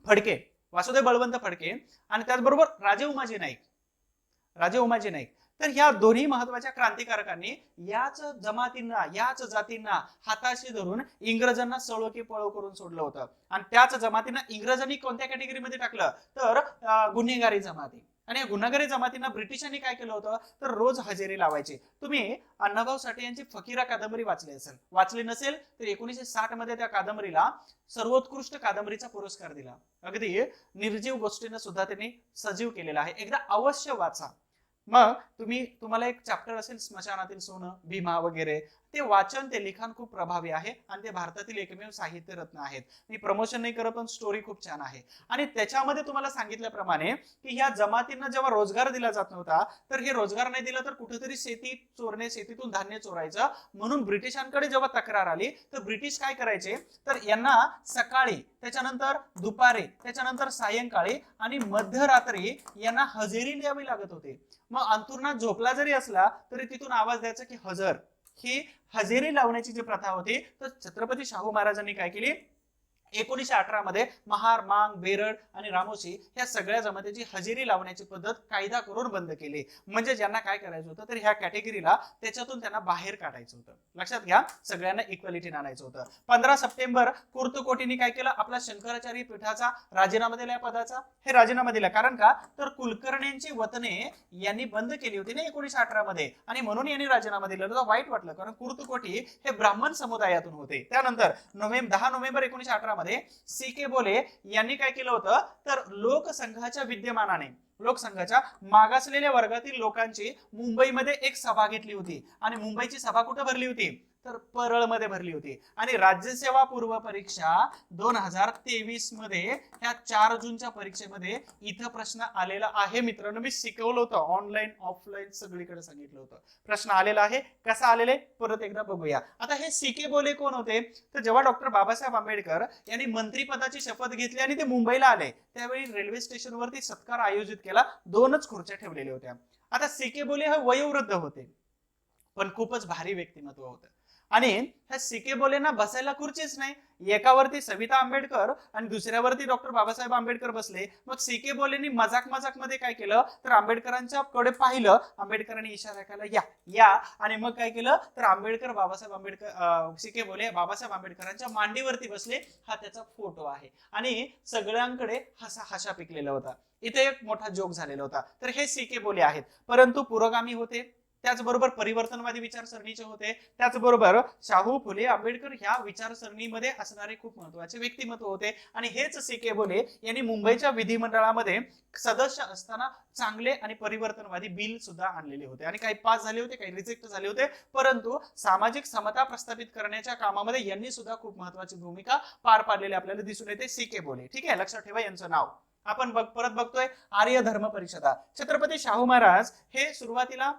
Speaker 1: फडके, वासुदेव बळवंत फडके आणि त्याचबरोबर राजे उमाजी नाईक, तर ह्या दोन्ही महत्वाच्या क्रांतिकारकांनी याच जमातींना, याच जातींना हाताशी धरून इंग्रजांना सळो की पळो करून सोडलं होतं. आणि त्याच जमातींना इंग्रजांनी कोणत्या कॅटेगरीमध्ये टाकलं, तर गुन्हेगारी जमाती. आणि या गुन्हेगारी जमातींना ब्रिटिशांनी काय केलं होतं, तर रोज हजेरी लावायची. तुम्ही अण्णाभाऊ साठे यांची फकीरा कादंबरी वाचली असेल, वाचली नसेल तर 1960 मध्ये त्या कादंबरीला सर्वोत्कृष्ट कादंबरीचा पुरस्कार दिला. अगदी निर्जीव गोष्टींना सुद्धा त्यांनी सजीव केलेला आहे. एकदा अवश्य वाचा. मग तुम्हाला एक चॅप्टर असेल स्मशानातील सोनं, भीमा वगैरे, ते वाचन, ते लिखाण खूप प्रभावी आहे आणि ते भारतातील एकमेव साहित्य रत्न आहेत. मी प्रमोशन नाही करत, पण स्टोरी खूप छान आहे. आणि त्याच्यामध्ये तुम्हाला सांगितल्याप्रमाणे की ह्या जमातींना जेव्हा रोजगार दिला जात नव्हता, तर हे रोजगार नाही दिला तर कुठेतरी शेती चोरणे, शेतीतून धान्य चोरायचं. म्हणून ब्रिटिशांकडे जेव्हा तक्रार आली, तर ब्रिटिश काय करायचे, तर यांना सकाळी, त्याच्यानंतर दुपारी, त्याच्यानंतर सायंकाळी आणि मध्यरात्री यांना हजेरी द्यावी लागत होती. मग अंथरुणात झोपला जरी असला तरी तिथून आवाज द्यायचा की हजर. ही हजेरी लावण्याची जी प्रथा होती, तर छत्रपती शाहू महाराजांनी काय केली, 1918 मध्ये महार, मांग, बेरड आणि रामोशी ह्या सगळ्या जमातीची हजेरी लावण्याची पद्धत कायदा करून बंद केली. म्हणजे ज्यांना काय करायचं होतं, तर ह्या कॅटेगरीला त्याच्यातून त्यांना बाहेर काढायचं होतं. लक्षात घ्या, सगळ्यांना इक्वॅलिटी आणायचं होतं. 15 सप्टेंबर कुर्तकोटींनी काय केलं, आपला शंकराचार्य पीठाचा राजीनामा दिला, या पदाचा हे राजीनामा दिला. कारण का, तर कुलकर्ण्यांची वतने यांनी बंद केली होती ना 1918 मध्ये, आणि म्हणून यांनी राजीनामा दिला. वाईट वाटलं, कारण कुर्तकोटी हे ब्राह्मण समुदायातून होते. त्यानंतर 10 नोव्हेंबर 1918 मध्ये सी.के. बोले यांनी काय केलं होतं, तर लोकसंघाच्या विद्यमानाने, लोकसंघाच्या मागासलेल्या वर्गातील लोकांची मुंबईमध्ये एक सभा घेतली होती. आणि मुंबईची सभा कुठे भरली होती, तर परळमध्ये भरली होती. आणि राज्यसेवा पूर्व परीक्षा 2023 मध्ये ह्या 4 जूनच्या परीक्षेमध्ये इथं प्रश्न आलेला आहे. मित्रांनो, मी शिकवलं होतं, ऑनलाईन ऑफलाईन सगळीकडे सांगितलं होतं. प्रश्न आलेला आहे. कसा आलेले परत एकदा बघूया. आता हे सी.के. बोले कोण होते, तर जेव्हा डॉक्टर बाबासाहेब आंबेडकर यांनी मंत्रिपदाची शपथ घेतली आणि ते मुंबईला आले, त्यावेळी रेल्वे स्टेशनवरती सत्कार आयोजित केला. 2च खुर्च्या ठेवलेल्या होत्या. आता सी.के. बोले हे वयोवृद्ध होते, पण खूपच भारी व्यक्तिमत्व होतं. आणि ह्या सी.के. बोलेंना बसायला खुर्चीच नाही. एकावरती सविता आंबेडकर आणि दुसऱ्यावरती डॉक्टर बाबासाहेब आंबेडकर बसले. मग सी.के. बोलेंनी मजाक मध्ये काय केलं तर आंबेडकरांच्या कडे पाहिलं. आंबेडकरांनी इशारा केला या या, आणि मग काय केलं तर सी.के. बोले बाबासाहेब आंबेडकरांच्या मांडीवरती बसले. हा त्याचा फोटो आहे आणि सगळ्यांकडे हसा पिकलेला होता. इथे एक मोठा जोक झालेला होता. तर हे सी.के. बोले आहेत, परंतु पुरोगामी होते, त्याचबरोबर परिवर्तनवादी विचारसरणीचे होते, त्याचबरोबर शाहू फुले आंबेडकर ह्या विचारसरणीमध्ये असणारे खूप महत्वाचे व्यक्तिमत्व होते. आणि हेच सी.के. बोले यांनी मुंबईच्या विधिमंडळामध्ये सदस्य असताना चांगले आणि परिवर्तनवादी बिल सुद्धा आणलेले होते. आणि काही पास झाले होते, काही रिजेक्ट झाले होते, परंतु सामाजिक समता प्रस्थापित करण्याच्या कामामध्ये यांनी सुद्धा खूप महत्वाची भूमिका पार पाडलेली आपल्याला दिसून येते. सी.के. बोले, ठीक आहे, लक्षात ठेवा यांचं नाव. आपण परत बघतोय आर्य धर्म परिषदा. छत्रपती शाहू महाराज हे सुरुवातीला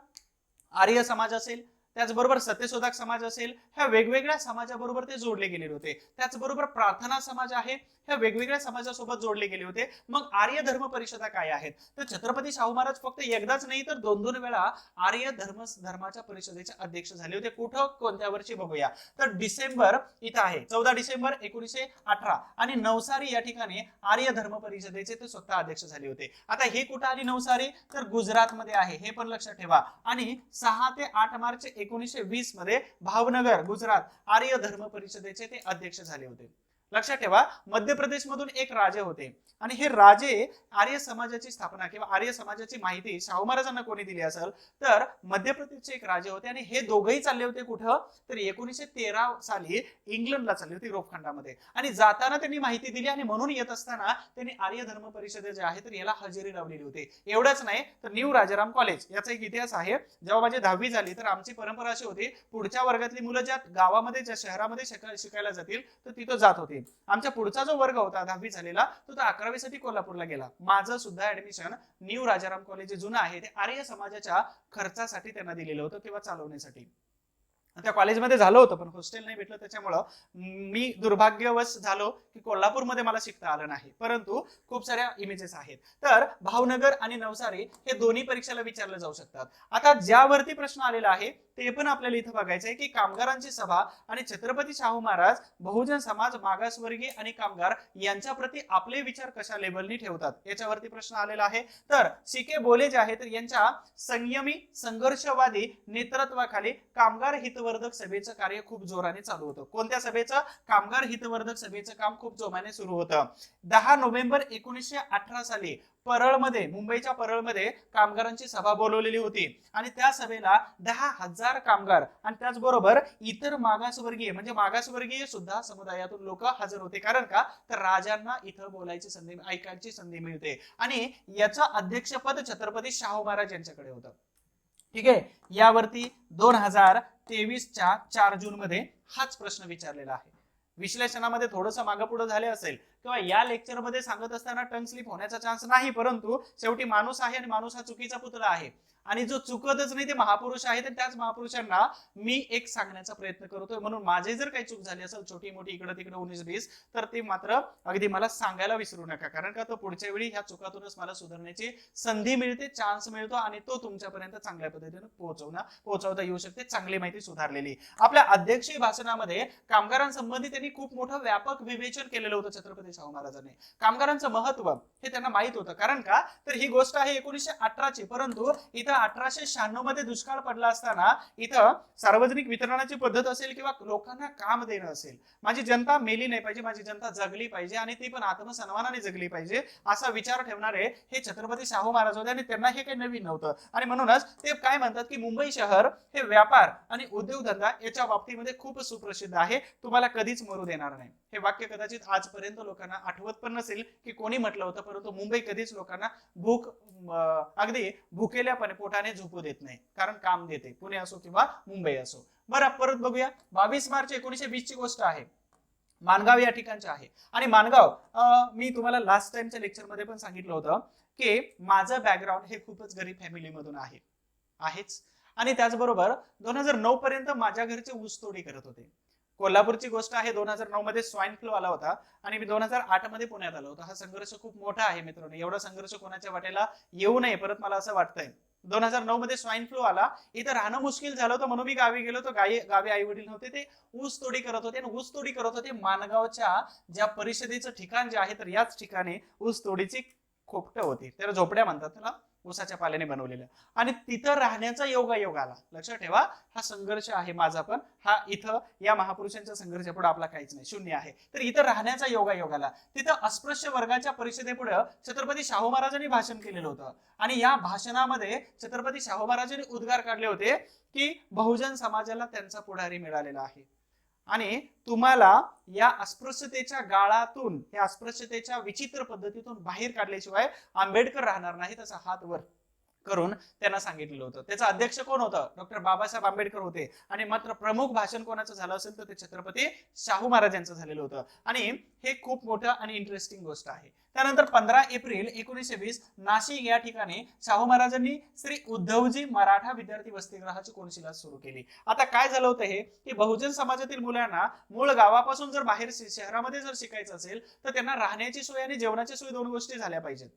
Speaker 1: आर्य समाज असेल, त्याचबरोबर सत्यशोधक समाज असेल, ह्या वेगवेगळ्या समाजाबरोबर ते जोडले गेलेले होते. त्याचबरोबर प्रार्थना समाज आहे, ह्या वेगवेगळ्या समाजासोबत जोडले गेले होते. मग आर्य धर्म परिषदा काय आहेत तर छत्रपती शाहू महाराज फक्त एकदाच नाही तर 2-2 वेळा आर्य धर्माच्या परिषदेचे अध्यक्ष झाले होते. कुठं कोणत्या वर्षी बघूया तर डिसेंबर इथं आहे 14 डिसेंबर 1918 आणि नवसारी या ठिकाणी आर्य धर्म परिषदेचे ते स्वतः अध्यक्ष झाले होते. आता हे कुठं आली नवसारी तर गुजरात मध्ये आहे, हे पण लक्षात ठेवा. आणि 6 ते 8 मार्च 1920 मध्ये भावनगर गुजरात आर्य धर्म परिषदेचे ते अध्यक्ष झाले होते. लक्षात ठेवा, मध्य प्रदेश मधून एक राजे होते आणि हे राजे आर्य समाजाची स्थापना किंवा आर्य समाजाची माहिती शाहू महाराजांना कोणी दिली असेल तर मध्य प्रदेशचे एक राजे होते. आणि हे दोघेही चालले होते कुठं तर 1913 साली इंग्लंडला चालले होते, रोपखंडामध्ये. आणि जाताना त्यांनी माहिती दिली आणि म्हणून येत असताना त्यांनी आर्य धर्म परिषदे जे आहे तर याला हजेरी लावलेली होती. एवढंच नाही तर न्यू राजाराम कॉलेज याचा एक इतिहास आहे. जेव्हा माझी 10वी झाली तर आमची परंपरा अशी होती, पुढच्या वर्गातली मुलं ज्या गावामध्ये ज्या शहरामध्ये शिकायला जातील तर तिथं जात होती. आमचा पुढचा जो वर्ग होता 10वी झालेला तो 11वी साठी कोल्हापूरला गेला. माझं सुद्धा ऍडमिशन न्यू राजाराम कॉलेज जुनं आहे ते आर्य समाजाच्या खर्चासाठी त्यांना दिलेलं होतं किंवा चालवण्यासाठी. त्या कॉलेजमध्ये झालं होतं पण हॉस्टेल नाही भेटलं, त्याच्यामुळं मी दुर्भाग्यवश झालो की कोल्हापूरमध्ये मला शिकता आलं नाही. परंतु खूप साऱ्या इमेजेस आहेत. तर भावनगर आणि नवसारी हे दोन्ही परीक्षेला विचारले जाऊ शकतात. आता ज्यावरती प्रश्न आलेला आहे ते पण आपल्याला इथं बघायचं आहे की कामगारांची सभा आणि छत्रपती शाहू महाराज बहुजन समाज, मागासवर्गीय आणि कामगार यांच्या प्रती आपले विचार कशा लेवलनी ठेवतात याच्यावरती प्रश्न आलेला आहे. तर सी.के. बोले जे आहे तर यांच्या संयमी संघर्षवादी नेतृत्वाखाली कामगार हितवर्धक सभेचं कार्य खूप जोराने चालू होतं. कोणत्या सभेचं? कामगार हितवर्धक सभेचं काम खूप जोमाने सुरू होतं. 10 नोव्हेंबर 1918 साली परळमध्ये, मुंबईच्या परळमध्ये कामगारांची सभा बोलवलेली होती आणि त्या सभेला 10,000 कामगार आणि त्याचबरोबर इतर मागासवर्गीय म्हणजे मागासवर्गीय सुद्धा समुदायातून लोक हजर होते. कारण का तर राजांना इथं बोलायची संधी, ऐकायची संधी मिळते. आणि याचं अध्यक्षपद छत्रपती शाहू महाराज यांच्याकडे होतं. ठीक आहे, यावरती 2023च्या 4 जून मध्ये हाच प्रश्न विचारलेला आहे. विश्लेषणामध्ये थोडंसं मागं पुढे झाले असेल किंवा या लेक्चर मध्ये सांगत असताना टंग स्लिप होण्याचा चान्स नाही, परंतु शेवटी माणूस आहे आणि माणूस हा चुकीचा पुतळा आहे आणि जो चुकतच नाही ते महापुरुष आहेत आणि त्याच महापुरुषांना मी एक सांगण्याचा प्रयत्न करतोय. म्हणून माझे जर काही चूक झाली असेल छोटी मोठी इकडे तिकडे 19-20 तर ते मात्र अगदी मला सांगायला विसरू नका, कारण का तो पुढच्या वेळी ह्या चुकातूनच मला सुधारण्याची संधी मिळते, चान्स मिळतो आणि तो तुमच्यापर्यंत चांगल्या पद्धतीने पोहोचवता येऊ शकते चांगली माहिती सुधारलेली. आपल्या अध्यक्षीय भाषणामध्ये कामगारांसंबंधी त्यांनी खूप मोठं व्यापक विवेचन केलेलं होतं छत्रपती शाहू महाराजांनी. कामगारांचं महत्व हे त्यांना माहित होतं, कारण का तर ही गोष्ट आहे 1918 ची, परंतु इथं 1896 मध्ये दुष्काळ पडला असताना इथं सार्वजनिक वितरणाची पद्धत असेल किंवा लोकांना काम देणं असेल, माझी जनता मेली नाही पाहिजे, माझी जनता जगली पाहिजे आणि ती पण आत्मसन्मानाने जगली पाहिजे असा विचार ठेवणारे हे छत्रपती शाहू महाराज होते. आणि त्यांना हे काही नवीन नव्हतं आणि म्हणूनच ते काय म्हणतात की मुंबई शहर हे व्यापार आणि उद्योगधंदा याच्या बाबतीमध्ये खूप सुप्रसिद्ध आहे, तुम्हाला कधीच मरू देणार नाही. हे वाक्य कदाचित आजपर्यंत लोकांना आठवत पण नसेल की कोणी म्हटलं होतं, परंतु मुंबई कधीच लोकांना अगदी भुकेल्या पोटाने झोपू देत नाही, कारण काम देते, पुणे असो किंवा मुंबई असो. बरं, परत बघूया. 22 मार्च 1920 ची गोष्ट आहे, माणगाव या ठिकाणचे आहे. आणि माणगाव मी तुम्हाला लास्ट टाइमच्या लेक्चर मध्ये पण सांगितलं होतं की माझं बॅकग्राऊंड हे खूपच गरीब फॅमिली मधून आहेच. आणि त्याचबरोबर 2009 पर्यंत माझ्या घरचे ऊसतोडी करत होते. कोल्हापूरची गोष्ट आहे, 2009 मध्ये स्वाईन फ्लू आला होता आणि मी 2008 मध्ये पुण्यात आलो होतो. हा संघर्ष खूप मोठा आहे मित्रांनो, एवढा संघर्ष कोणाच्या वाटेला येऊ नये परत मला असं वाटतंय. 2009 मध्ये स्वाईन फ्लू आला, इथं राहणं मुश्किल झालं होतं म्हणून मी गावी गेलो. तर गावी आई वडील नव्हते, ते ऊस तोडी करत होते आणि ऊस तोडी करत होते माणगावच्या ज्या परिषदेचं ठिकाण जे आहे तर याच ठिकाणी ऊस तोडीची खोपटं होती, त्याला झोपड्या म्हणतात, त्याला ऊसाच्या पाल्याने बनवलेल्या. आणि तिथं राहण्याचा योगायोग आला. लक्षात ठेवा, हा संघर्ष आहे माझा, पण हा इथं या महापुरुषांच्या संघर्षापुढे आपला काहीच नाही, शून्य आहे. तर इथं राहण्याचा योगायोग आला. तिथं अस्पृश्य वर्गाच्या परिषदेपुढे छत्रपती शाहू महाराजांनी भाषण केलेलं होतं आणि या भाषणामध्ये छत्रपती शाहू महाराजांनी उद्गार काढले होते की बहुजन समाजाला त्यांचा पुढारी मिळालेला आहे आणि तुम्हाला या अस्पृश्यतेच्या गाळातून, या अस्पृश्यतेच्या विचित्र पद्धतीतून बाहेर काढल्याशिवाय आंबेडकर राहणार नाही, त्याचा हात वर करून त्यांना सांगितलेलं होतं. त्याचा अध्यक्ष कोण होतं? डॉक्टर बाबासाहेब आंबेडकर होते. आणि मात्र प्रमुख भाषण कोणाचं झालं असेल तर ते छत्रपती शाहू महाराजांचं झालेलं होतं. आणि हे खूप मोठं आणि इंटरेस्टिंग गोष्ट आहे. त्यानंतर 15 एप्रिल 1920 नाशिक या ठिकाणी शाहू महाराजांनी श्री उद्धवजी मराठा विद्यार्थी वसतिगृहाची कोनशिला सुरू केली. आता काय झालं होतं हे की बहुजन समाजातील मुलांना मूळ गावापासून जर बाहेर शहरामध्ये जर शिकायचं असेल तर त्यांना राहण्याची सोय आणि जेवणाची सोय दोन गोष्टी झाल्या पाहिजेत.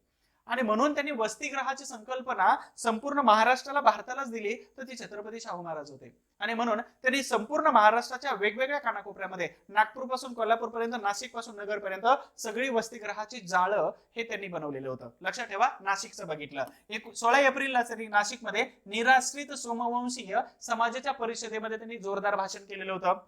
Speaker 1: आणि म्हणून त्यांनी वसतिगृहाची संकल्पना संपूर्ण महाराष्ट्राला, भारतालाच दिली, तर ती छत्रपती शाहू महाराज होते. आणि म्हणून त्यांनी संपूर्ण महाराष्ट्राच्या वेगवेगळ्या कानाकोपऱ्यामध्ये, नागपूर पासून कोल्हापूर पर्यंत, नाशिक पासून नगर पर्यंत सगळी वसतिगृहाची जाळं हे त्यांनी बनवलेलं होतं. लक्षात ठेवा, नाशिकचं बघितलं. 16 एप्रिलला त्यांनी नाशिकमध्ये निराश्रित सोमवंशीय समाजाच्या परिषदेमध्ये त्यांनी जोरदार भाषण केलेलं होतं.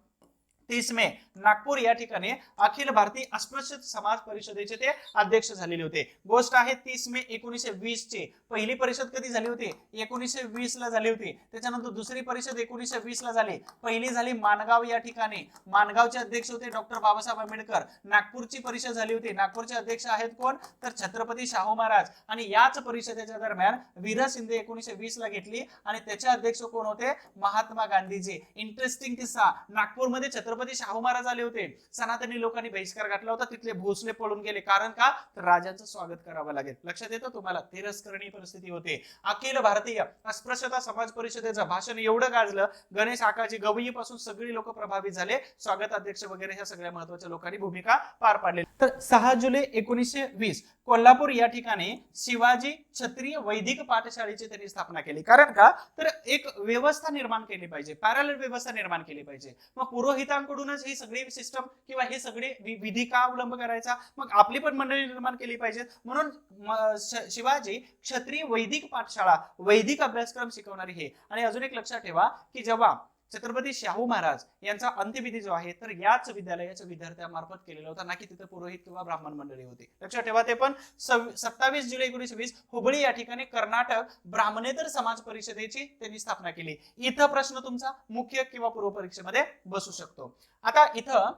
Speaker 1: 30 मे नागपूर या ठिकाणी अखिल भारतीय अस्पृश्य समाज परिषदेचे ते अध्यक्ष झालेले होते. गोष्ट आहे 30 मे 1920 ची. पहिली परिषद कधी झाली होती? 1920 ला झाली होती. त्याच्यानंतर दुसरी परिषद 1920 ला झाली. पहिली झाली माणगाव या ठिकाणी. माणगावचे अध्यक्ष होते डॉक्टर बाबासाहेब आंबेडकर. नागपूरची परिषद झाली होती. नागपूरचे अध्यक्ष आहेत कोण? तर छत्रपती शाहू महाराज. आणि याच परिषदेच्या दरम्यान वीर शिंदे 1920 ला घेतली आणि त्याचे अध्यक्ष कोण होते? महात्मा गांधीजी. इंटरेस्टिंग किस्सा, नागपूरमध्ये छत्रपती शाहू महाराज आले होते. सनातनी लोकांनी बहिष्कार घातला होता, तिथले भोसले पळून गेले. कारण का? तर राजांचं स्वागत करावं लागेल. लक्षात येतं तुम्हाला? तिरस्करणीय परिस्थिती होते. अखिल भारतीय अस्पृश्यता समाज परिषदेचं भाषण एवढं गाजलं, गणेश आकाजी गवई पासून सगळी लोक प्रभावित झाले. स्वागताध्यक्ष वगैरे ह्या सगळ्या महत्वाच्या लोकांनी भूमिका पार पाडली. तर 6 जुलै 1920 कोल्हापूर या ठिकाणी शिवाजी क्षत्रिय वैदिक पाठशाळेची त्यांनी स्थापना केली. कारण का? तर एक व्यवस्था निर्माण केली पाहिजे, पॅरलल व्यवस्था निर्माण केली पाहिजे. मग पुरोहितांकडूनच ही सगळी सिस्टम किंवा हे सगळे विधी का अवलंब करायचा? मग आपली पण मंडळी निर्माण केली पाहिजे. म्हणून शिवाजी क्षत्रिय वैदिक पाठशाळा, वैदिक अभ्यासक्रम शिकवणारी हे. आणि अजून एक लक्षात ठेवा की जेव्हा छत्रपती शाहू महाराज यांचा अंत्यविधी जो आहे तर याच विद्यालयाच्या विद्यार्थ्यांमार्फत केलेला होता, ना की तिथे पुरोहित किंवा ब्राह्मण मंडळी होती. लक्षात ठेवा. ते पण 27 जुलै 1920 हुबळी या ठिकाणी कर्नाटक ब्राह्मणेतर समाज परिषदेची त्यांनी स्थापना केली. इथं प्रश्न तुमचा मुख्य किंवा पूर्व परीक्षेमध्ये बसू शकतो. आता इथं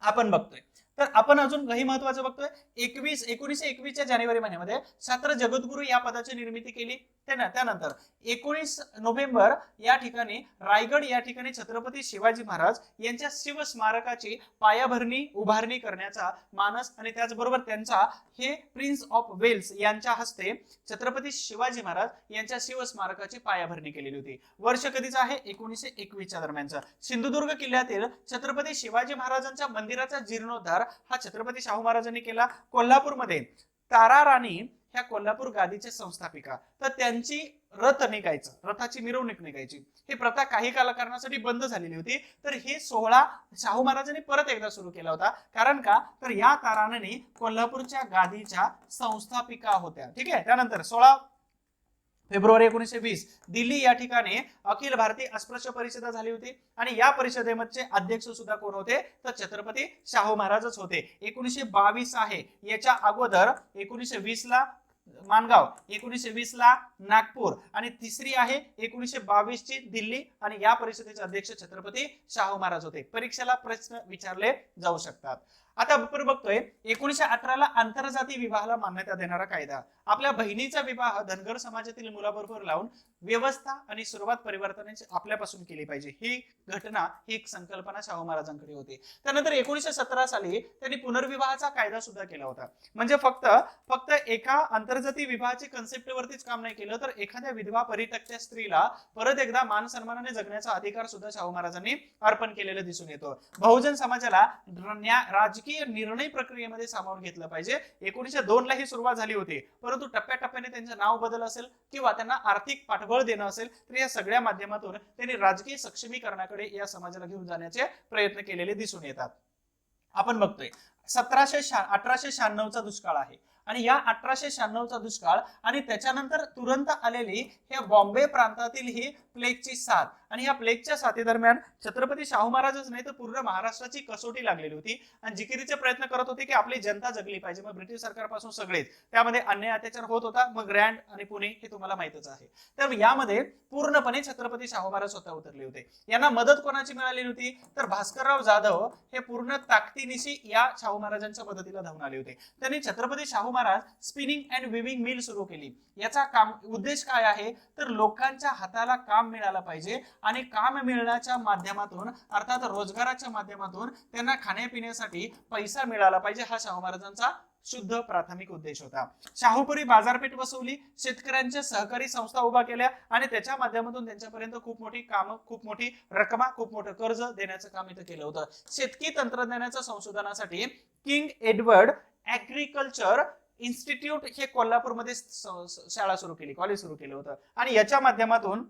Speaker 1: आपण बघतोय, तर आपण अजून काही महत्वाचं बघतोय. 1921 च्या जानेवारी महिन्यामध्ये छात्र जगद्गुरु या पदाची निर्मिती केली. त्यानंतर 19 नोव्हेंबर या ठिकाणी रायगड या ठिकाणी छत्रपती शिवाजी महाराज यांच्या शिव स्मारकाची उभारणी करण्याचा मानस आणि त्याचबरोबर त्यांचा हे प्रिन्स ऑफ वेल्स यांच्या हस्ते छत्रपती शिवाजी महाराज यांच्या शिव स्मारकाची पायाभरणी केलेली होती. वर्ष कधीचं आहे? 1921 च्या दरम्यानचा. सिंधुदुर्ग किल्ल्यातील छत्रपती शिवाजी महाराजांच्या मंदिराचा जीर्णोद्धार हा छत्रपती शाहू महाराजांनी केला. कोल्हापूरमध्ये तारा राणी ह्या कोल्हापूर गादीच्या संस्थापिका, तर त्यांची रथाची मिरवणूक निघायची. ही प्रथा काही कालकारणासाठी बंद झालेली होती. तर हे सोहळा शाहू महाराजांनी परत एकदा सुरू केला होता. कारण का? तर या ताराराणी कोल्हापूरच्या गादीच्या संस्थापिका होत्या. ठीक आहे. त्यानंतर 16 फेब्रुवारी 1920 दिल्ली या ठिकाणी अखिल भारतीय अस्पृश्य परिषद झाली होती आणि या परिषदेमध्ये अध्यक्ष सुद्धा कोण होते? तर छत्रपती शाहू महाराजच होते. 1922 आहे. याच्या अगोदर 1920 ला माणगाव, 1920 ला नागपूर आणि तिसरी आहे 1922 ची दिल्ली. आणि या परिषदेचे अध्यक्ष छत्रपती शाहू महाराज होते. परीक्षेला प्रश्न विचारले जाऊ शकतात. आता आपण बघतोय 1918 ला आंतरजातीय विवाहाला मान्यता देणारा कायदा. आपल्या बहिणीचा विवाह धनगर समाजातील मुलाबरोबर लावून व्यवस्था आणि सुरुवात परिवर्तनाची आपल्यापासून केली पाहिजे, ही घटना, ही एक संकल्पना शाहू महाराजांकडे होती. त्यानंतर 1917 साली त्यांनी पुनर्विवाहाचा कायदा सुद्धा केला होता. म्हणजे फक्त एका आंतरजातीय विवाहाची कन्सेप्ट वरतीच काम नाही केलं, तर एखाद्या विधवा परित्यक्त्या स्त्रीला परत एकदा मान सन्मानाने जगण्याचा अधिकार सुद्धा शाहू महाराजांनी अर्पण केलेलं दिसून येतो. बहुजन समाजाला राजकीय राजकीय निर्णय प्रक्रियेमध्ये सामावून घेतलं पाहिजे. 1902 ला ही सुरुवात झाली होती, परंतु टप्प्याटप्प्याने त्यांचं नाव बदल असेल किंवा त्यांना आर्थिक पाठबळ देणं असेल, तर या सगळ्या माध्यमातून त्यांनी राजकीय सक्षमीकरणाकडे या समाजाला घेऊन जाण्याचे प्रयत्न केलेले दिसून येतात. आपण बघतोय 1896चा दुष्काळ आहे आणि या 1896चा दुष्काळ आणि त्याच्यानंतर तुरंत आलेली ह्या बॉम्बे प्रांतातील ही प्लेगची साथ आणि या प्लेगच्या साथीदरम्यान छत्रपती शाहू महाराजच नाही तर पूर्ण महाराष्ट्राची कसोटी लागलेली होती आणि जिकिरीचे प्रयत्न करत होते की आपली जनता जगली पाहिजे. मग ब्रिटिश सरकारपासून सगळेच त्यामध्ये अन्याय अत्याचार होत होता. मग ग्रँड आणि पुणे हे तुम्हाला माहितच आहे. तर यामध्ये पूर्णपणे छत्रपती शाहू महाराज स्वतः उतरले होते. यांना मदत कोणाची मिळाली होती तर भास्करराव जाधव हे पूर्ण ताकदीनिशी या शाहू महाराजांच्या मदतीला धावून आले होते. त्यांनी Chhatrapati Shahu Maharaj spinning and viewing mill सुरू केली. याचा उद्देश काय आहे तर लोकांच्या हाताला काम मिळालं पाहिजे आणि काम मिळण्याच्या माध्यमातून अर्थात रोजगाराच्या माध्यमातून त्यांना खाण्यापिण्यासाठी पैसा मिळाला पाहिजे, हा शाहू महाराजांचा शुद्ध प्राथमिक उद्देश होता. शाहूपुरी बाजारपेठ बसवली, शेतकऱ्यांच्या सहकारी संस्था उभा केल्या आणि त्याच्या माध्यमातून त्यांच्यापर्यंत खूप मोठी कामं, खूप मोठी रक्कम, खूप मोठं कर्ज देण्याचं काम इथं केलं होतं. शेतकी तंत्रज्ञानाच्या संशोधनासाठी किंग एडवर्ड ऍग्रिकल्चर इन्स्टिट्यूट हे कोल्हापूरमध्ये शाळा सुरू केली, कॉलेज सुरू केलं होतं आणि याच्या माध्यमातून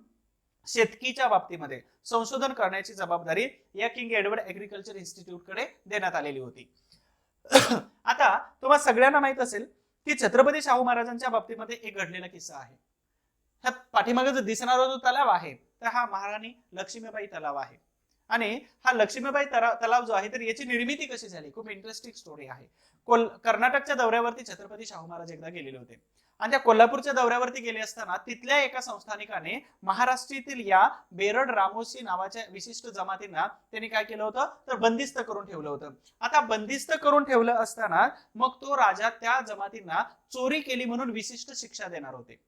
Speaker 1: शेतकीच्या बाबतीमध्ये संशोधन करण्याची जबाबदारी या किंग एडवर्ड ऍग्रिकल्चर इन्स्टिट्यूट कडे देण्यात आलेली होती. आता तुम्हाला सगळ्यांना माहित असेल की छत्रपती शाहू महाराजांच्या बाबतीमध्ये एक घडलेला किस्सा आहे. ह्या पाठीमागे जो दिसणारा जो तलाव आहे तर हा महाराणी लक्ष्मीबाई तलाव आहे आणि हा लक्ष्मीबाई तलाव जो आहे तर याची निर्मिती कशी झाली खूप इंटरेस्टिंग स्टोरी आहे. कर्नाटकच्या दौऱ्यावरती छत्रपती शाहू महाराज एकदा गेलेले होते आणि त्या कोल्हापूरच्या दौऱ्यावरती गेले असताना तिथल्या एका संस्थानिकाने महाराष्ट्रातील या बेरड रामोशी नावाच्या विशिष्ट जमातींना त्यांनी काय केलं होतं तर बंदिस्त करून ठेवलं होतं. आता बंदिस्त करून ठेवलं असताना मग तो राजा त्या जमातींना चोरी केली म्हणून विशिष्ट शिक्षा देणार होते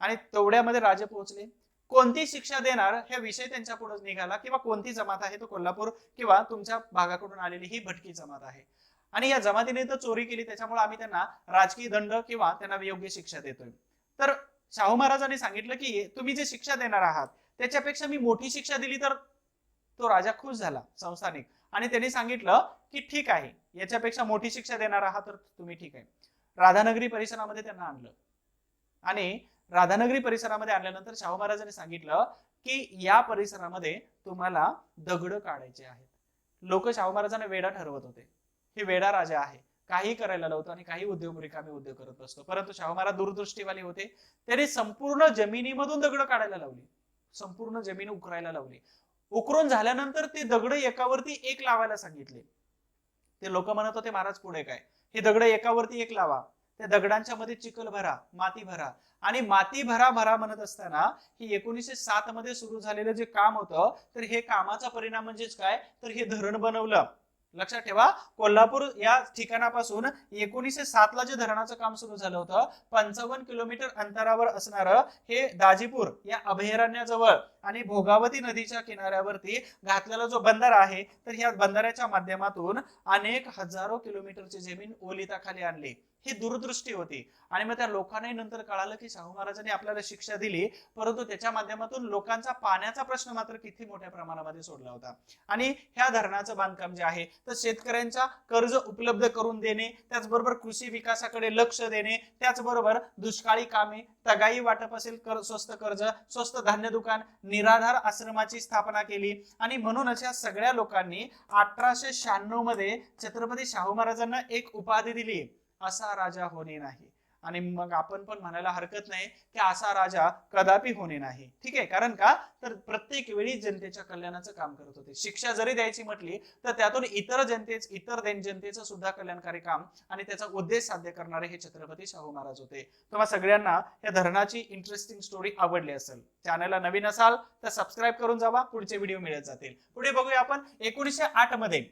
Speaker 1: आणि तेवढ्यामध्ये राजे पोहोचले. कोणती शिक्षा देणार हा विषय त्यांच्या पुढे निघाला किंवा कोणती जमात आहे तो कोल्हापूर किंवा तुमच्या भागाकडून आलेली ही भटकी जमात आहे आणि या जमातीने तर चोरी केली त्याच्यामुळे आम्ही त्यांना राजकीय दंड किंवा त्यांना योग्य शिक्षा देतोय. तर शाहू महाराजांनी सांगितलं की तुम्ही जे शिक्षा देणार आहात त्याच्यापेक्षा मी मोठी शिक्षा दिली तर तो राजा खुश झाला संस्थानिक आणि त्यांनी सांगितलं की ठीक आहे याच्यापेक्षा मोठी शिक्षा देणार आहात तर तुम्ही ठीक आहे. राधानगरी परिसरामध्ये त्यांना आणलं आणि राधानगरी परिसरामध्ये आणल्यानंतर शाहू महाराजांनी सांगितलं की या परिसरामध्ये तुम्हाला दगड काढायचे आहेत. लोक शाहू महाराजांना वेडा ठरवत होते, हे वेडा राजा आहे, काही करायला लावतो आणि काही उद्योग रिकामे उद्योग करत बसतो. परंतु शाहू महाराज दूरदृष्टीवाले होते. त्यांनी संपूर्ण जमिनीमधून दगड काढायला लावली, संपूर्ण जमीन उकरायला लावली. उकरून झाल्यानंतर ते दगड एकावरती एक लावायला सांगितले. ते लोक म्हणत होते महाराज पुढे काय, हे दगड एकावरती एक लावा. त्या दगडांच्या मध्ये चिखल भरा, माती भरा आणि माती भरा भरा म्हणत असताना ही 1907 मध्ये सुरू झालेलं जे काम होतं तर हे कामाचा परिणाम म्हणजेच काय तर हे धरण बनवलं. लक्षात ठेवा कोल्हापूर या ठिकाणापासून 1907 ला जे धरणाचं काम सुरू झालं होतं 55 किलोमीटर अंतरावर असणारं हे दाजीपूर या अभयारण्याजवळ आणि भोगावती नदीच्या किनाऱ्यावरती घातलेला जो बंधारा आहे तर ह्या बंधाऱ्याच्या माध्यमातून अनेक हजारो किलोमीटरची जमीन ओलिताखाली आणली. ही दूरदृष्टी होती आणि मग त्या लोकांनाही नंतर कळालं की शाहू महाराजांनी आपल्याला शिक्षा दिली परंतु त्याच्या माध्यमातून लोकांचा पाण्याचा प्रश्न मात्र किती मोठ्या प्रमाणामध्ये सोडला होता. आणि ह्या धरणाचं बांधकाम जे आहे तर शेतकऱ्यांच्या कर्ज उपलब्ध करून देणे, त्याचबरोबर कृषी विकासाकडे लक्ष देणे, त्याचबरोबर दुष्काळी कामे, तगाई वाटप असेल, स्वस्त कर्ज, स्वस्त धान्य दुकान, निराधार आश्रमाची स्थापना केली आणि म्हणूनच या सगळ्या लोकांनी 1896 मध्ये छत्रपती शाहू महाराजांना एक उपाधी दिली, असा राजा होणे नाही. आणि मग आपण पण म्हणायला हरकत नाही की असा राजा कदापि होणे नाही. ठीक आहे, कारण का तर प्रत्येक वेळी जनतेच्या कल्याणाचं काम करत होते. शिक्षा जरी द्यायची म्हटली तर त्यातून इतर जनतेचं सुद्धा कल्याणकारी काम आणि त्याचा उद्देश साध्य करणारे हे छत्रपती शाहू महाराज होते. तुम्हाला सगळ्यांना या धरणाची इंटरेस्टिंग स्टोरी आवडली असेल. चॅनलला नवीन असाल तर सबस्क्राईब करून जावा, पुढचे व्हिडिओ मिळत जातील. पुढे बघूया आपण 1908 मध्ये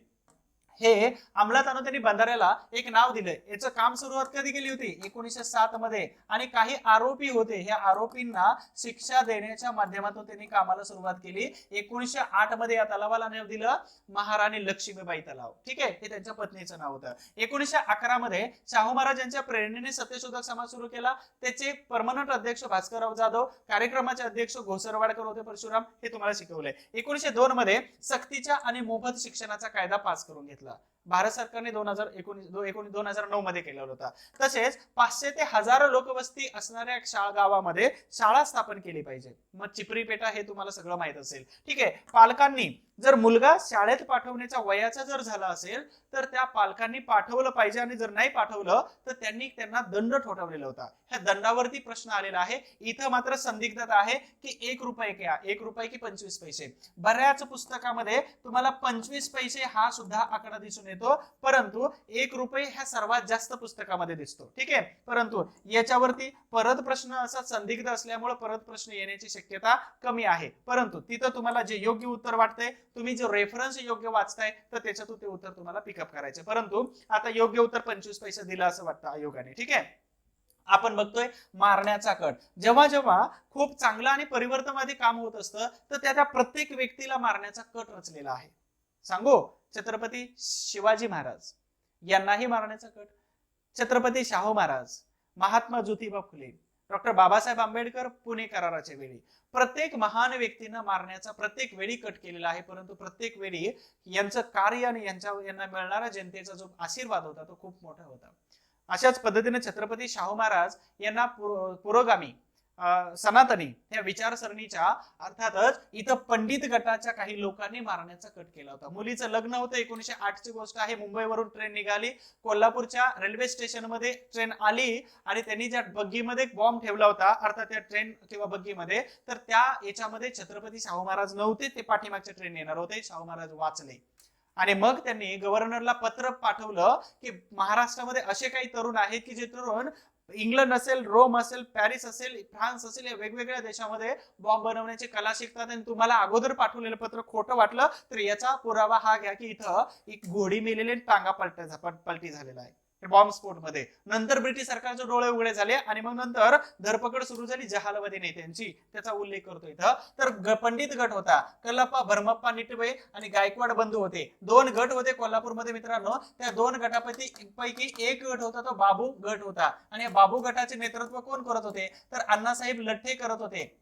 Speaker 1: हे अंमलात आणून त्यांनी बंधाऱ्याला एक नाव दिलंय. याचं काम सुरुवात कधी केली होती 1907 मध्ये आणि काही आरोपी होते, ह्या आरोपींना शिक्षा देण्याच्या माध्यमातून त्यांनी कामाला सुरुवात केली. 1908 मध्ये या तलावाला नाव दिलं महाराणी लक्ष्मीबाई तलाव. ठीक आहे, हे त्यांच्या पत्नीचं नाव होतं. 1911 मध्ये शाहू महाराज यांच्या प्रेरणेने सत्यशोधक समाज सुरू केला. त्याचे परमनंट अध्यक्ष भास्करराव जाधव, कार्यक्रमाचे अध्यक्ष घोसरवाडकर होते परशुराम, हे तुम्हाला शिकवलंय. 1902 मध्ये सक्तीच्या आणि मोफत शिक्षणाचा कायदा पास करून घेतला. भारत सरकारने 2009 मध्ये केलेला होता. तसेच 500 ते 1000 लोकवस्ती असणाऱ्या गावामध्ये शाळा स्थापन केली पाहिजे. मग चिपरी पेटा हे तुम्हाला सगळं माहित असेल. ठीक आहे, पालकांनी जर मुलगा शाळेत पाठवण्याच्या वयाचा जर झाला असेल तर त्या पालकांनी पाठवलं पाहिजे, आणि जर नाही पाठवलं तर त्यांना दंड ठोठावलेला होता. ह्या दंडावरती प्रश्न आलेला आहे. इथं मात्र संदिग्धता आहे की 1 रुपये की 25 पैसे. बऱ्याच पुस्तकामध्ये तुम्हाला 25 पैसे हा सुद्धा आकडा दिसून येतो, परंतु 1 रुपये ह्या सर्वात जास्त पुस्तकामध्ये दिसतो. ठीक आहे, परंतु याच्यावरती परत प्रश्न असा संदिग्ध असल्यामुळे परत प्रश्न येण्याची शक्यता कमी आहे. परंतु तिथं तुम्हाला जे योग्य उत्तर वाटतंय, तुम्ही जो रेफरन्स योग्य वाचताय तर त्याच्यातून ते उत्तर तुम्हाला पिकअप करायचे. परंतु आता योग्य उत्तर 25 पैसे दिलं असं वाटतं आयोगाने. ठीक आहे, आपण बघतोय मारण्याचा कट. जेव्हा जेव्हा खूप चांगलं आणि परिवर्तनवादी काम होत असतं तर त्या प्रत्येक व्यक्तीला मारण्याचा कट रचलेला आहे. सांगू, छत्रपती शिवाजी महाराज यांनाही मारण्याचा कट, छत्रपती शाहू महाराज, महात्मा ज्योतिबा फुले, डॉक्टर बाबासाहेब आंबेडकर पुणे कराराच्या वेळी प्रत्येक महान व्यक्तींना मारण्याचा प्रत्येक वेळी कट केलेला आहे. परंतु प्रत्येक वेळी यांचं कार्य आणि यांना मिळणारा जनतेचा जो आशीर्वाद होता तो खूप मोठा होता. अशाच पद्धतीने छत्रपती शाहू महाराज यांना पुरोगामी सनातनी या विचारसरणीच्या अर्थातच इथं पंडित गटाच्या काही लोकांनी मारण्याचा कट केला होता. मुलीचं लग्न होतं, 1908 ची गोष्ट आहे. मुंबईवरून ट्रेन निघाली, कोल्हापूरच्या रेल्वे स्टेशन मध्ये ट्रेन आली आणि त्यांनी ज्या बग्गीमध्ये बॉम्ब ठेवला होता, अर्थात त्या ट्रेन किंवा बग्गीमध्ये, तर त्या याच्यामध्ये छत्रपती शाहू महाराज नव्हते, ते पाठीमागच्या ट्रेन येणार होते. शाहू महाराज वाचले आणि मग त्यांनी गव्हर्नरला पत्र पाठवलं की महाराष्ट्रामध्ये असे काही तरुण आहेत की जे तरुण इंग्लंड असेल, रोम असेल, पॅरिस असेल, फ्रान्स असेल, या वेगवेगळ्या देशामध्ये बॉम्ब बनवण्याची कला शिकतात, आणि तुम्हाला अगोदर पाठवलेलं पत्र खोटं वाटलं तर याचा पुरावा हा घ्या की इथं एक घोडी मेलेली टांगा पलटी झालेला आहे बॉम्ब स्फोट मध्ये. नंतर ब्रिटिश सरकारचे डोळे उघडे झाले आणि मग नंतर धरपकड सुरू झाली जहालवादी नेत्यांची, त्याचा उल्लेख करतो इथं. तर पंडित गट होता, कल्लप्पा, भरमप्पा निटवे आणि गायकवाड बंधू होते. 2 गट होते कोल्हापूरमध्ये मित्रांनो. त्या 2 गटापैकी एक गट होता तो बाबू गट होता, आणि या बाबू गटाचे नेतृत्व कोण करत होते तर अण्णासाहेब लठ्ठे करत होते.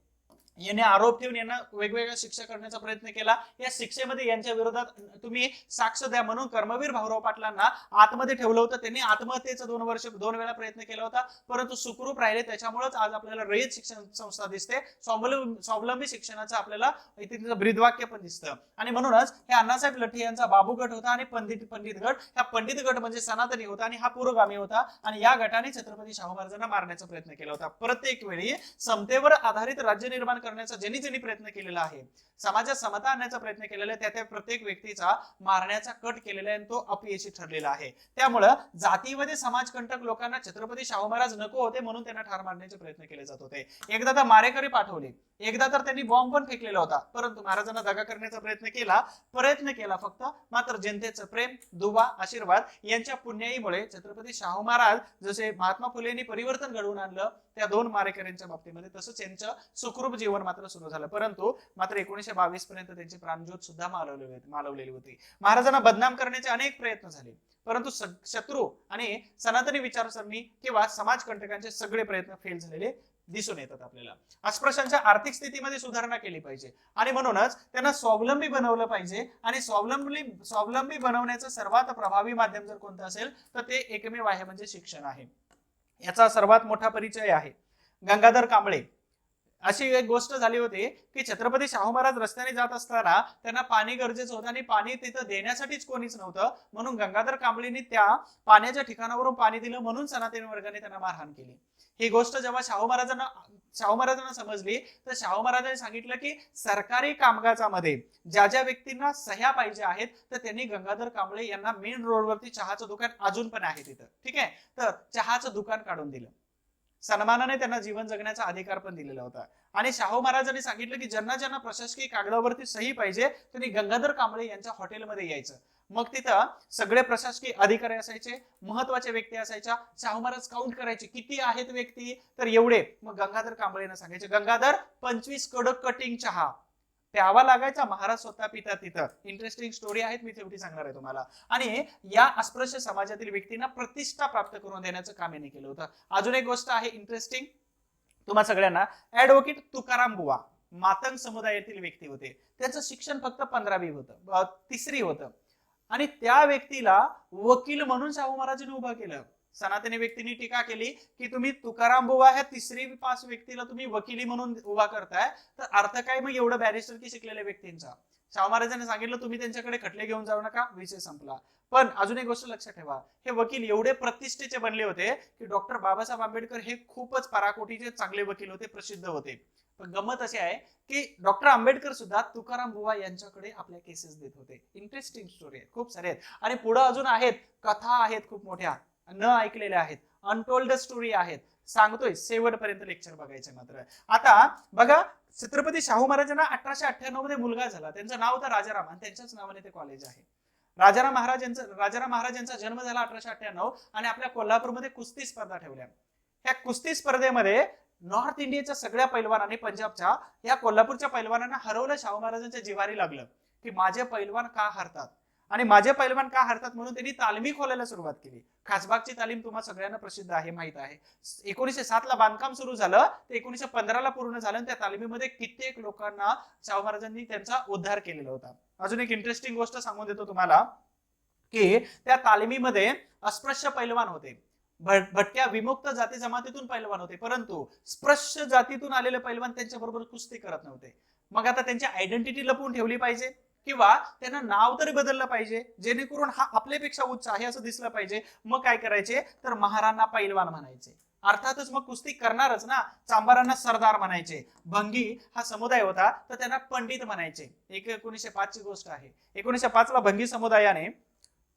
Speaker 1: याने आरोप ठेवून यांना वेगवेगळ्या शिक्षा करण्याचा प्रयत्न केला. या शिक्षेमध्ये यांच्या विरोधात तुम्ही साक्ष द्या म्हणून कर्मवीर भाऊराव पाटलांना आतमध्ये ठेवलं होतं. त्यांनी आत्महत्येचा 2 वेळा प्रयत्न केला होता, परंतु सुखरूप राहिले. त्याच्यामुळेच आज आपल्याला रयत शिक्षण संस्था दिसते, स्वावलंबी शिक्षणाचं आपल्याला इथे ब्रीदवाक्य पण दिसतं. आणि म्हणूनच हे अण्णासाहेब लठ्ठे यांचा बाबू गट होता आणि पंडित गट. हा पंडित गट म्हणजे सनातनी होता आणि हा पुरोगामी होता, आणि या गटाने छत्रपती शाहू महाराजांना मारण्याचा प्रयत्न केला होता. प्रत्येक वेळी समतेवर आधारित राज्य निर्माण करण्याचा ज्यांनी प्रयत्न केलेला आहे, समाजात समता आणण्याचा प्रयत्न केलेला आहे, त्या प्रत्येक व्यक्तीचा मारण्याचा कट केलेला आहे आणि तो अपयशी ठरलेला आहे. त्यामुळं जातीमध्ये समाजकंटक लोकांना छत्रपती शाहू महाराज नको होते म्हणून त्यांना ठार मारण्याचे प्रयत्न केले जात होते. एकदा तर मारेकरी पाठवले, एकदा तर त्यांनी बॉम्ब पण फेकलेला होता, परंतु महाराजांना दगा करण्याचा प्रयत्न केला फक्त. मात्र जनतेचं प्रेम, दुवा, आशीर्वाद यांच्या पुण्याईमुळे छत्रपती शाहू महाराज जसे महात्मा फुलेंनी परिवर्तन घडवून आणलं त्या 2 मारेकऱ्यांच्या बाबतीमध्ये, तसंच यांचं सुखरूप जीवन मात्र सुरू झालं. परंतु मात्र 1922 पर्यंत त्यांची प्राणज्योत सुद्धा मालवलेली होती. महाराजांना बदनाम करण्याचे अनेक प्रयत्न झाले, परंतु शत्रू आणि सनातनी विचारसरणी किंवा समाजकंटकांचे सगळे प्रयत्न फेल झालेले दिसून येतात आपल्याला. अस्पृश्यांच्या आर्थिक स्थितीमध्ये सुधारणा केली पाहिजे आणि म्हणूनच त्यांना स्वावलंबी बनवलं पाहिजे. आणि स्वावलंबी बनवण्याचं सर्वात प्रभावी माध्यम जर कोणतं असेल तर ते एकमेव आहे म्हणजे शिक्षण आहे. याचा सर्वात मोठा परिचय आहे गंगाधर कांबळे. अशी एक गोष्ट झाली होती की छत्रपती शाहू महाराज रस्त्याने जात असताना त्यांना पाणी गरजेचं होतं आणि पाणी तिथं देण्यासाठीच कोणीच नव्हतं, म्हणून गंगाधर कांबळेंनी त्या पाण्याच्या ठिकाणावरून पाणी दिलं, म्हणून सनातनी वर्गाने त्यांना मारहाण केली. ही गोष्ट जेव्हा शाहू महाराजांना समजली तर शाहू महाराजांनी सांगितलं की सरकारी कामकाजामध्ये ज्या ज्या व्यक्तींना सह्या पाहिजे आहेत तर त्यांनी गंगाधर कांबळे यांना मेन रोडवरती चहाचं दुकान अजून पण आहे तिथं, ठीक आहे, तर चहाचं दुकान काढून दिलं. सन्मानाने त्यांना जीवन जगण्याचा अधिकार पण दिलेला होता. आणि शाहू महाराजांनी सांगितलं की ज्यांना प्रशासकीय कागदावरती सही पाहिजे त्यांनी गंगाधर कांबळे यांच्या हॉटेलमध्ये यायचं. मग तिथं सगळे प्रशासकीय अधिकारी असायचे, महत्वाचे व्यक्ती असायच्या. शाहू महाराज काउंट करायचे किती आहेत व्यक्ती, तर एवढे. मग गंगाधर कांबळेंना सांगायचे गंगाधर 25 कडक कटिंग चहा प्यावा लागायचा. महाराज स्वतः पितात तिथं. इंटरेस्टिंग स्टोरी आहेत, मी तेवढी सांगणार आहे तुम्हाला. आणि या अस्पृश्य समाजातील व्यक्तींना प्रतिष्ठा प्राप्त करून देण्याचं काम यांनी केलं होतं. अजून एक गोष्ट आहे इंटरेस्टिंग तुम्हा सगळ्यांना, ऍडव्होकेट तुकाराम बुवा मातंग समुदायातील व्यक्ती होते. त्यांचं शिक्षण फक्त 15वी होतं, 3री होतं. आणि त्या व्यक्तीला वकील म्हणून शाहू महाराजांनी उभा केलं. सनातनी व्यक्तींनी टीका केली की तुम्ही तुकाराम बुवा ह्या तिसरी पाच व्यक्तीला तुम्ही वकिली म्हणून उभा करताय, तर अर्थ काय मग एवढं बॅरिस्टर की शिकलेल्या व्यक्तींचा. शाहू महाराजांनी सांगितलं तुम्ही त्यांच्याकडे खटले घेऊन जाऊ नका, विषय संपला. पण अजून एक गोष्ट लक्षात ठेवा, हे वकील एवढे प्रतिष्ठेचे बनले होते की डॉक्टर बाबासाहेब आंबेडकर हे खूपच पराकोटीचे चांगले वकील होते, प्रसिद्ध होते. पण गंमत अशी आहे की डॉक्टर आंबेडकर सुद्धा तुकाराम बुवा यांच्याकडे आपल्या केसेस देत होते. इंटरेस्टिंग स्टोरी आहे, खूप सारे आहेत आणि पुढे अजून आहेत, कथा आहेत खूप मोठ्या न ऐकलेल्या आहेत, अनटोल्ड स्टोरी आहेत. सांगतोय शेवटपर्यंत लेक्चर बघायचे. मात्र आता बघा, छत्रपती शाहू महाराजांना 1898 मध्ये मुलगा झाला, त्यांचं नाव होतं राजाराम आणि त्यांच्याच नावाने ते कॉलेज आहे. राजाराम महाराज यांचा जन्म झाला 1898 आणि आपल्या कोल्हापूरमध्ये कुस्ती स्पर्धा ठेवल्या. ह्या कुस्ती स्पर्धेमध्ये नॉर्थ इंडियाच्या सगळ्या पैलवानांनी पंजाबच्या या कोल्हापूरच्या पैलवानांना हरवलं. शाहू महाराजांच्या जिव्हारी लागलं की माझे पैलवान का हरतात आणि माझे पैलवान का हरतात, म्हणून त्यांनी तालमी खोलायला सुरुवात केली. खासबागची तालीम तुम्हाला सगळ्यांना प्रसिद्ध आहे, माहित आहे. 1907 ला बांधकाम सुरू झालं, ते 1915 ला पूर्ण झालं. त्या तालमीमध्ये कित्येक लोकांना शाहू महाराजांनी त्यांचा उद्धार केलेला होता. अजून एक इंटरेस्टिंग गोष्ट सांगून देतो तुम्हाला की त्या तालमीमध्ये अस्पृश्य पैलवान होते, भटक्या विमुक्त जाती जमातीतून पैलवान होते, परंतु स्पृश्य जातीतून आलेले पैलवान त्यांच्या बरोबर कुस्ती करत नव्हते. मग आता त्यांची आयडेंटिटी लपवून ठेवली पाहिजे किंवा त्यांना नाव तरी बदललं पाहिजे, जेणेकरून हा आपल्यापेक्षा उच्च आहे असं दिसलं पाहिजे. मग काय करायचे, तर महारांना पैलवान म्हणायचे. अर्थातच मग कुस्ती करणारच ना, चांबारांना सरदार म्हणायचे. भंगी हा समुदाय होता तर त्यांना पंडित म्हणायचे. 1905 ची गोष्ट आहे. 1905 ला भंगी समुदायाने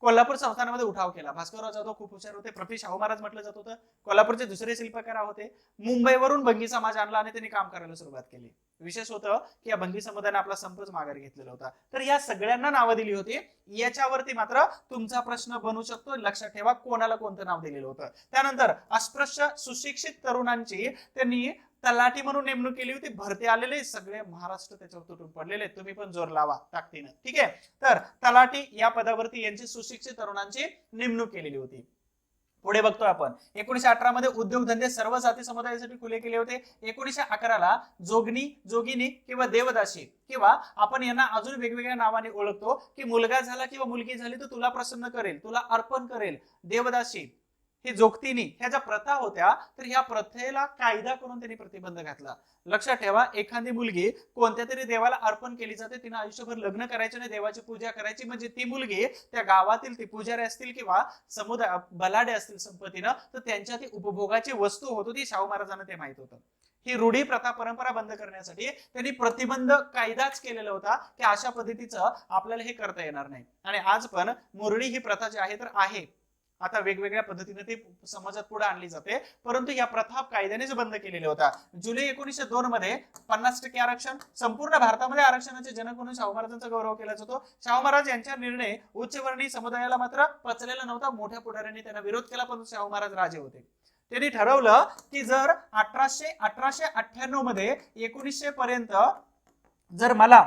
Speaker 1: कोल्हापूर संस्थानामध्ये उठाव केला. भास्करराव जाधव खूप हुशार होते, प्रति शाहू महाराज म्हटलं जात होतं. कोल्हापूरचे दुसरे शिल्पकार होते. मुंबईवरून भंगी समाज आणला आणि त्यांनी काम करायला सुरुवात केली. विशेष होतं की या भंगी समुदायाने आपला संपच माघार घेतलेला होता. तर या सगळ्यांना नावं दिली होती. याच्यावरती मात्र तुमचा प्रश्न बनू शकतो, लक्षात ठेवा कोणाला कोणतं नाव दिलेलं होतं. त्यानंतर अस्पृश्य सुशिक्षित तरुणांची त्यांनी तलाठी म्हणून नेमणूक केली होती. भरती आलेले सगळे महाराष्ट्र त्याच्यावर तुटून पडलेले, तुम्ही पण जोर लावा ताकदीनं, ठीक आहे. तर तलाठी या पदावरती यांची सुशिक्षित तरुणांची नेमणूक केलेली होती. पुढे बघतोय आपण 1918 मध्ये उद्योगधंदे सर्व जाती समुदायासाठी खुले केले होते. 1911 ला जोगिनी किंवा देवदासी किंवा आपण यांना अजून वेगवेगळ्या नावाने ओळखतो की मुलगा झाला किंवा मुलगी झाली तर तुला प्रसन्न करेल, तुला अर्पण करेल. देवदासी हे जोगतीनी ह्या ज्या प्रथा होत्या, तर ह्या प्रथेला कायदा करून त्यांनी प्रतिबंध घातला. लक्षात ठेवा, एखादी मुलगी कोणत्या तरी देवाला अर्पण केली जाते, तिने आयुष्यभर लग्न करायचे नाही, देवाची पूजा करायची. म्हणजे ती मुलगी त्या गावातील ती पुजारी असतील किंवा समुदाय बलाढ्य असतील संपत्तीनं, तर त्यांच्या ती उपभोगाची वस्तू होती. ती शाहू महाराजांना ते माहित होतं. ही रूढी प्रथा परंपरा बंद करण्यासाठी त्यांनी प्रतिबंध कायदाच केलेला होता की अशा पद्धतीचं आपल्याला हे करता येणार नाही. आणि आज पण मुरळी ही प्रथा जी आहे तर आहे, आता वेगवेगळ्या पद्धतीने ते समाजात पुढे आणली जाते, परंतु या प्रथा कायद्यानेच बंद केलेल्या होत्या. जुलै 1902 मध्ये 50% आरक्षण, संपूर्ण भारतामध्ये आरक्षणाचे जनक म्हणून शाहू महाराजांचा गौरव केला जातो. शाहू महाराज यांचा निर्णय उच्चवर्णीय समुदायाला मात्र पचलेला नव्हता. मोठ्या पुढाऱ्यांनी त्यांना विरोध केला, पण शाहू महाराज राजे होते. त्यांनी ठरवलं की जर 1898 मध्ये 1900 पर्यंत जर मला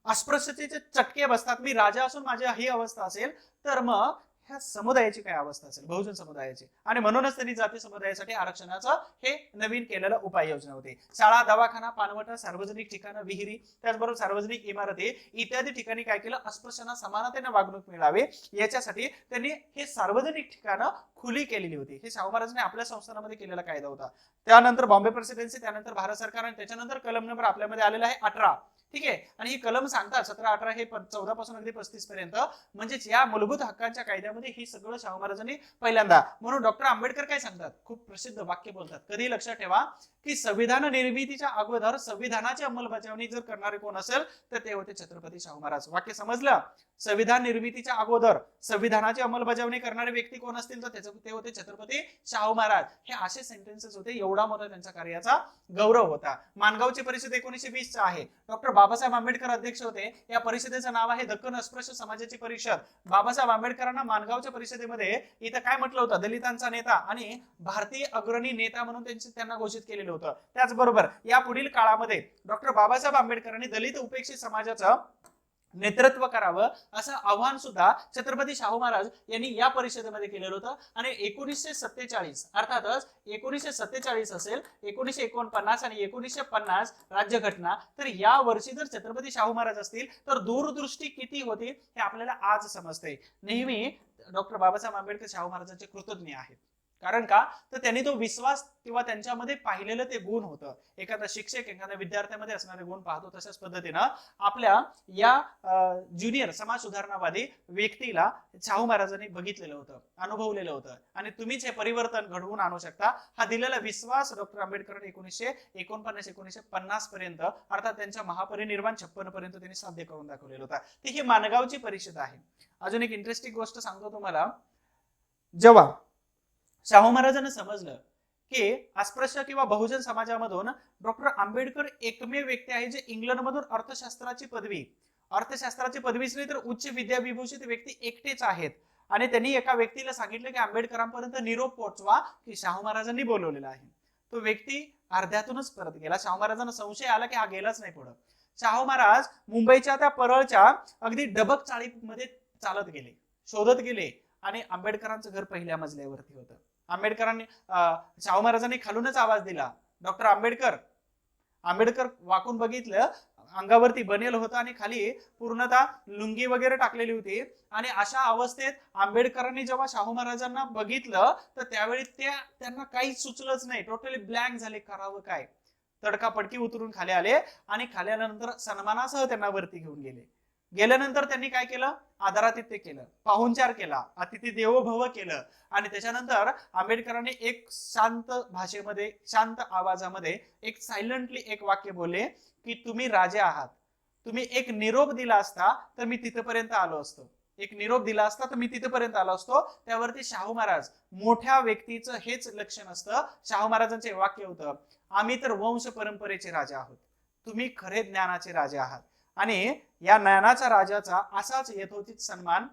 Speaker 1: अस्पृश्यतेचे चटके बसतात, मी राजा असून माझी ही अवस्था असेल, तर मग ह्या समुदायाची काय अवस्था असेल, बहुजन समुदायाची. आणि म्हणूनच त्यांनी जाती समुदायासाठी आरक्षणाचं हे नवीन केलेलं उपाययोजना होती. शाळा, दवाखाना, पानवटा, सार्वजनिक ठिकाणं, विहिरी, त्याचबरोबर सार्वजनिक इमारती इत्यादी ठिकाणी काय केलं, अस्पृश्यांना समानतेने वागणूक मिळावी याच्यासाठी त्यांनी हे सार्वजनिक ठिकाणं खुली केलेली होती. हे शाहू महाराजांनी आपल्या संस्थानामध्ये केलेला कायदा होता. त्यानंतर बॉम्बे प्रेसिडेन्सी, त्यानंतर भारत सरकार आणि त्याच्यानंतर कलम नंबर आपल्यामध्ये आलेला आहे 18, ठीक आहे. आणि ही कलम सांगतात 17-18 हे 14 पासून अगदी 35 पर्यंत, म्हणजेच या मूलभूत हक्कांच्या कायद्यामध्ये ही सगळं शाहू महाराजांनी पहिल्यांदा. म्हणून डॉक्टर आंबेडकर काय सांगतात, खूप प्रसिद्ध वाक्य बोलतात, कधी लक्षात ठेवा की संविधान निर्मितीच्या अगोदर संविधानाची अंमलबजावणी जर करणारे कोण असेल तर ते होते छत्रपती शाहू महाराज. वाक्य समजलं? संविधान निर्मितीच्या अगोदर संविधानाची अंमलबजावणी करणारे व्यक्ती कोण असतील तर ते होते छत्रपती शाहू महाराज. हे असे सेंटेन्सेस होते. एवढा मोठा त्यांच्या कार्याचा गौरव होता. माणगावची परिषद 1920 चा आहे. डॉक्टर बाबासाहेब आंबेडकर अध्यक्ष होते. या परिषदेचं नाव आहे दक्खन अस्पृश्य समाजाची परिषद. बाबासाहेब आंबेडकरांना माणगावच्या परिषदेमध्ये इथं काय म्हटलं होतं, दलितांचा नेता आणि भारतीय अग्रणी नेता म्हणून त्यांना घोषित केलेलं होतं. त्याचबरोबर या पुढील काळामध्ये डॉक्टर बाबासाहेब आंबेडकरांनी दलित उपेक्षित समाजाचं नेतृत्व करावं असं आव्हान सुद्धा छत्रपती शाहू महाराज यांनी या परिषदेमध्ये केलेलं होतं. आणि 1947 अर्थातच 1947 असेल, 1949 आणि 1950 राज्यघटना, तर या वर्षी जर छत्रपती शाहू महाराज असतील तर दूरदृष्टी किती होती हे आपल्याला आज समजते. नेहमी डॉक्टर बाबासाहेब आंबेडकर शाहू महाराजांचे कृतज्ञ आहेत. कारण का, तर त्यांनी तो विश्वास किंवा त्यांच्यामध्ये पाहिलेलं ते गुण होतं. एखादा शिक्षक एखाद्या विद्यार्थ्यामध्ये असणारे गुण पाहतो, तशाच पद्धतीनं आपल्या या ज्युनियर समाज सुधारणावादी व्यक्तीला शाहू महाराजांनी बघितलेलं होतं, अनुभवलेलं होतं. आणि तुम्हीच हे परिवर्तन घडवून आणू शकता हा दिलेला विश्वास डॉक्टर आंबेडकर 1949 पर्यंत अर्थात त्यांच्या महापरिनिर्वाण 56 पर्यंत त्यांनी साध्य करून दाखवलेलं होतं. ती ही माणगावची परिषद आहे. अजून एक इंटरेस्टिंग गोष्ट सांगतो तुम्हाला. जेव्हा शाहू महाराजांना समजलं की अस्पृश्य किंवा बहुजन समाजामधून डॉक्टर आंबेडकर एकमेव व्यक्ती आहे जे इंग्लंडमधून अर्थशास्त्राची पदवीच नाही तर उच्च विद्याविभूषित व्यक्ती एकटेच आहेत. आणि त्यांनी एका व्यक्तीला सांगितलं की आंबेडकरांपर्यंत निरोप पोहोचवा की शाहू महाराजांनी बोलवलेला आहे. तो व्यक्ती अर्ध्यातूनच परत गेला. शाहू महाराजांना संशय आला की हा गेलाच नाही पुढे. शाहू महाराज मुंबईच्या त्या परळच्या अगदी डबक चाळीमध्ये चालत गेले, शोधत गेले आणि आंबेडकरांचं घर पहिल्या मजल्यावरती होतं. शाहू महाराजांनी खालूनच आवाज दिला, डॉक्टर आंबेडकर. आंबेडकर वाकून बघितलं, अंगावरती बनेल होतं आणि खाली पूर्णतः लुंगी वगैरे टाकलेली होती. आणि अशा अवस्थेत आंबेडकरांनी जेव्हा शाहू महाराजांना बघितलं तर त्यावेळी त्यांना काहीच सुचलंच नाही. टोटली ब्लँक झाले, करावं काय. तडकापडकी उतरून खाली आले आणि खाली आल्यानंतर सन्मानासह त्यांना वरती घेऊन गेले. गेल्यानंतर त्यांनी काय केलं, आदरातिथ्य केलं, पाहुणचार केला, अतिथी देवो भव केलं. आणि त्याच्यानंतर आंबेडकरांनी एक शांत भाषेमध्ये, शांत आवाजामध्ये एक सायलेंटली एक वाक्य बोलले की तुम्ही राजे आहात. तुम्ही एक निरोप दिला असता तर मी तिथपर्यंत आलो असतो. त्यावरती शाहू महाराज, मोठ्या व्यक्तीचं हेच लक्षण असतं. शाहू महाराजांचे वाक्य होतं, आम्ही तर वंश परंपरेचे राजा आहोत, तुम्ही खरे ज्ञानाचे राजे आहात. आणि या ज्ञानाच्या राजाचा असाच यथोचित सन्मान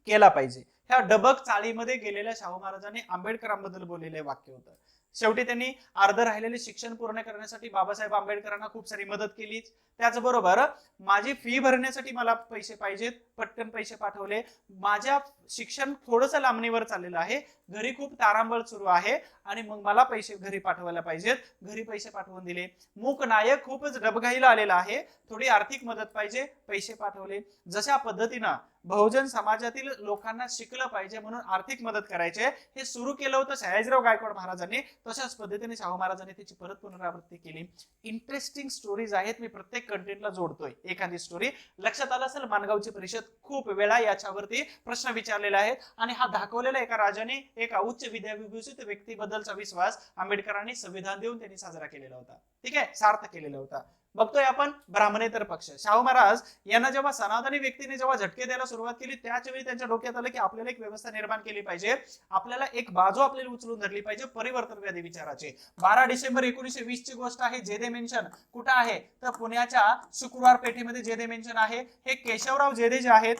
Speaker 1: केला पाहिजे. ह्या डबक चाळीमध्ये गेलेल्या शाहू महाराजांनी आंबेडकरांबद्दल बोललेले वाक्य होतं. शेवटी त्यांनी अर्ध राहिलेले शिक्षण पूर्ण करण्यासाठी बाबासाहेब आंबेडकरांना खूप सारी मदत केली. त्याचबरोबर माझी फी भरण्यासाठी मला पैसे पाहिजेत, पटकन पैसे पाठवले. माझ्या शिक्षण थोडंसं लांबणीवर चाललेलं आहे, घरी खूप तारांबळ सुरू आहे आणि मग मला पैसे घरी पाठवायला पाहिजेत, घरी पैसे पाठवून दिले. मूक नायक खूपच डबघाईला आलेला आहे, थोडी आर्थिक मदत पाहिजे, पैसे पाठवले. जशा पद्धतीनं बहुजन समाजातील लोकांना शिकलं पाहिजे म्हणून आर्थिक मदत करायचे हे सुरू केलं होतं सयाजीराव गायकवाड महाराजांनी, तशाच पद्धतीने शाहू महाराजांनी त्याची परत पुनरावृत्ती केली. इंटरेस्टिंग स्टोरीज आहेत, मी प्रत्येक कंटेंटला जोडतोय एखादी स्टोरी. लक्षात आलं असेल, माणगावची परिषद खूप वेळा याच्यावरती प्रश्न विचारलेले आहेत. आणि हा दाखवलेला एका राजाने एका उच्च विद्याविभूषित व्यक्तीबद्दलचा विश्वास आंबेडकरांनी संविधान देऊन त्यांनी साजरा केलेला होता. ठीक आहे, सार्थ केलेला होता. बघतोय आपण ब्राह्मणेतर पक्ष. शाहू महाराज यांना जेव्हा सनातनी व्यक्तीने जेव्हा झटके द्यायला सुरुवात केली त्याच वेळी त्यांच्या डोक्यात आलं की आपल्याला एक व्यवस्था निर्माण केली पाहिजे, आपल्याला एक बाजू आपल्याला उचलून धरली पाहिजे परिवर्तनवादी विचाराची. 12 डिसेंबर 1920 ची गोष्ट आहे. जेदे मेन्शन कुठं आहे तर पुण्याच्या शुक्रवार पेठेमध्ये जेदे मेन्शन आहे. हे केशवराव जेदे जे आहेत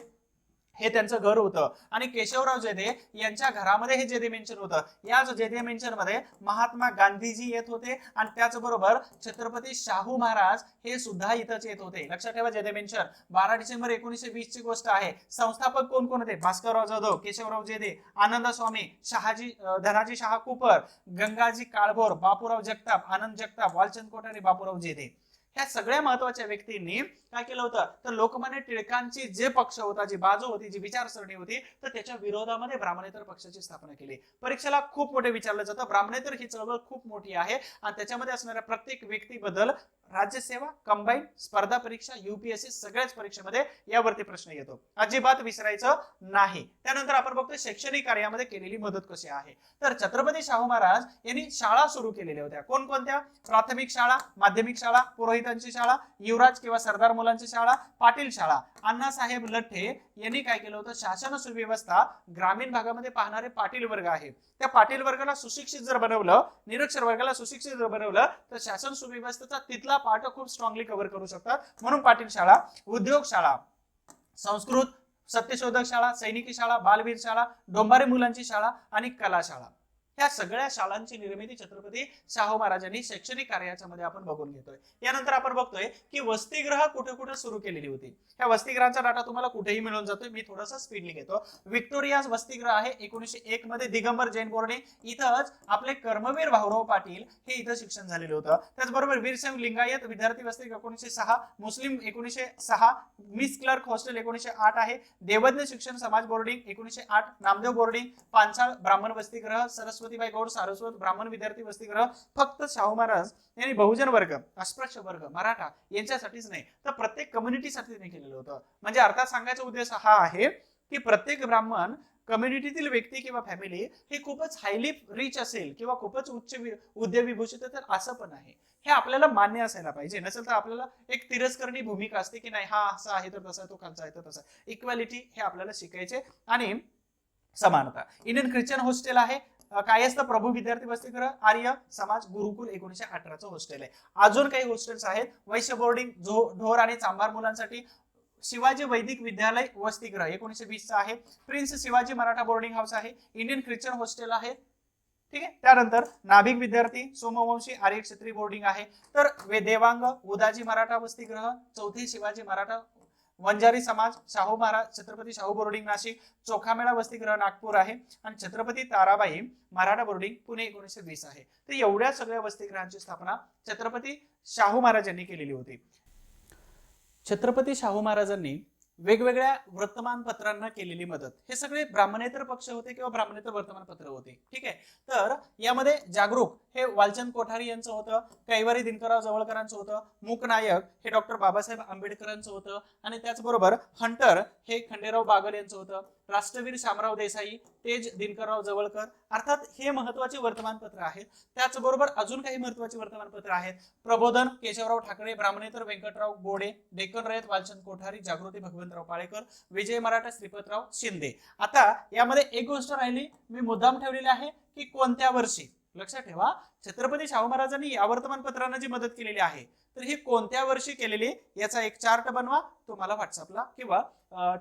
Speaker 1: हे त्यांचं घर होतं आणि केशवराव जेदे यांच्या घरामध्ये हे जेदे मेन्शन होतं. याच जेदे मेन्शन मध्ये महात्मा गांधीजी येत होते आणि त्याचबरोबर छत्रपती शाहू महाराज हे सुद्धा इथंच येत होते. लक्षात ठेवा, जेदे मेन्शन 12 डिसेंबर 1920 ची गोष्ट आहे. संस्थापक कोण कोण होते? भास्करराव जाधव, केशवराव जेदे, आनंद स्वामी, धनाजी शाह कुपर, गंगाजी काळभोर, बापूराव जगताप, आनंद जगताप, वालचंद कोठारी, बापूराव जेदे. ह्या सगळ्या महत्वाच्या व्यक्तींनी काय केलं होतं तर लोकमान्य टिळकांची जे पक्ष होता, जी बाजू होती, जी विचारसरणी होती, तर त्याच्या विरोधामध्ये ब्राह्मणेतर पक्षाची स्थापना केली. परीक्षेला खूप मोठे विचारलं जातं. ब्राह्मणेतर ही चळवळ खूप मोठी आहे आणि त्याच्यामध्ये असणाऱ्या प्रत्येक व्यक्तीबद्दल राज्यसेवा, कंबाईन, स्पर्धा परीक्षा, UPSC सगळ्याच परीक्षेमध्ये यावरती प्रश्न येतो, अजिबात विसरायचं नाही. त्यानंतर आपण बघतो शैक्षणिक कार्यामध्ये केलेली मदत कशी आहे. तर छत्रपती शाहू महाराज यांनी शाळा सुरू केलेल्या होत्या. कोणकोणत्या? प्राथमिक शाळा, माध्यमिक शाळा, पुरोहितांची शाळा, युवराज किंवा सरदार मुलांची शाळा, पाटील शाळा. अण्णासाहेब लठ्ठे यांनी काय केलं होतं, शासन सुव्यवस्था ग्रामीण भागामध्ये पाहणारे पाटील वर्ग आहे, त्या पाटील वर्गाला सुशिक्षित जर बनवलं, निरक्षर वर्गाला सुशिक्षित जर बनवलं तर शासन सुव्यवस्थेचा तिथला पार्ट खूप स्ट्रॉंगली कव्हर करू शकतात. म्हणून पाटील शाळा. उद्योग शाळा, संस्कृत सत्यशोधक शाळा, सैनिकी शाळा, बालवीर शाळा, डोंबारी मुलांची शाळा आणि कला शाळा. ह्या सगळ्या शाळांची निर्मिती छत्रपती शाहू महाराजांनी शैक्षणिक कार्याच्या मध्ये आपण बघून घेतोय. यानंतर आपण बघतोय की वसतिगृह कुठे कुठे सुरू केलेली होती. ह्या वसतिगृहांचा डाटा तुम्हाला कुठेही मिळून जातोय. मी थोडासा स्पीडली घेतो. व्हिक्टोरिया वसतिगृह आहे 1901 मध्ये, दिगंबर जैन बोर्डिंग. इथंच आपले कर्मवीर भाऊराव पाटील हे इथं शिक्षण झालेलं होतं. त्याचबरोबर वीरशैव लिंगायत विद्यार्थी वसतिगृह 1906, मुस्लिम 1906, मिस क्लर्क हॉस्टेल 1908 आहे. देवज्ञ शिक्षण समाज बोर्डिंग 1908, नामदेव बोर्डिंग, पांचाळ ब्राह्मण वसतिगृह, सरस्वतीबाई गौड सारस्वत ब्राह्मण विद्यार्थी वसतिगृह. फक्त शाहू महाराज यांनी बहुजन वर्ग, अस्पृश्य वर्ग, मराठा यांच्यासाठीच नाही तर प्रत्येक कम्युनिटीसाठी त्यांनी केलेलं होतं. म्हणजे अर्थात सांगायचा उद्देश हा आहे की प्रत्येक ब्राह्मण कम्युनिटीतील व्यक्ती किंवा फॅमिली हे खूपच हायली रिच असेल किंवा खूपच उच्च विद्याविभूषित तर असं पण आहे. हे आपल्याला मान्य असायला पाहिजे. नसेल तर आपल्याला एक तिरस्करणी भूमिका असते की नाही हा असा आहे तर तसा, तो खालचा आहे तर तसा. इक्वॅलिटी हे आपल्याला शिकायचे आणि समानता. इंडियन ख्रिश्चन हॉस्टेल आहे. कायस्थ प्रभू विद्यार्थी वसतिगृह, आर्य समाज गुरुकुल 1918चं हॉस्टेल आहे. अजून काही हॉस्टेल्स आहेत. वैश्य बोर्डिंग ढोर आणि चांभार मुलांसाठी. शिवाजी वैदिक विद्यालय वसतिगृह 1920 आहे. Prince Shivaji Maratha boarding house आहे. इंडियन ख्रिश्चन हॉस्टेल आहे. ठीक आहे. त्यानंतर नाभिक विद्यार्थी सोमवंशी आर्य क्षेत्री बोर्डिंग आहे. तर देवांग उदाजी मराठा वसतिगृह, चौथी शिवाजी मराठा वंजारी समाज, शाहू महाराज छत्रपती शाहू बोर्डिंग नाशिक, चोखामेळा वसतिगृह नागपूर आहे आणि छत्रपती ताराबाई मराठा बोर्डिंग पुणे 1920 आहे. तर एवढ्या सगळ्या वसतिगृहांची स्थापना छत्रपती शाहू महाराजांनी केलेली होती. छत्रपती शाहू महाराजांनी वेगवेगळ्या वर्तमानपत्रांना केलेली मदत. हे सगळे ब्राह्मणेतर पक्ष होते किंवा ब्राह्मणेतर वर्तमानपत्र होते. ठीक आहे. तर यामध्ये जागरूक हे वालचंद कोठारी यांचं होतं, कैवारी दिनकरराव जवळकरांचं होतं, मूकनायक हे डॉक्टर बाबासाहेब आंबेडकरांचं होतं आणि त्याचबरोबर हंटर हे खंडेराव बागल यांचं होतं, राष्ट्रवीर शामराव देसाई, तेज दिनकरराव जवळकर. अर्थात हे महत्वाचे वर्तमानपत्र आहेत. त्याचबरोबर अजून काही महत्वाचे वर्तमानपत्र आहेत. प्रबोधन केशवराव ठाकरे, ब्राह्मणेतर व्यंकटराव गोडे, डेक्कन रयत वालचंद कोठारी, जागृती भगवंतराव पाळेकर, विजय मराठा श्रीपतराव शिंदे. आता यामध्ये एक गोष्ट राहिली, मी मुद्दाम ठेवलेली आहे की कोणत्या वर्षी. लक्षात ठेवा, छत्रपती शाहू महाराजांनी या वर्तमानपत्रांना जी मदत केलेली आहे तर ही कोणत्या वर्षी केलेली याचा एक चार्ट बनवा, तुम्हाला व्हॉट्सअपला किंवा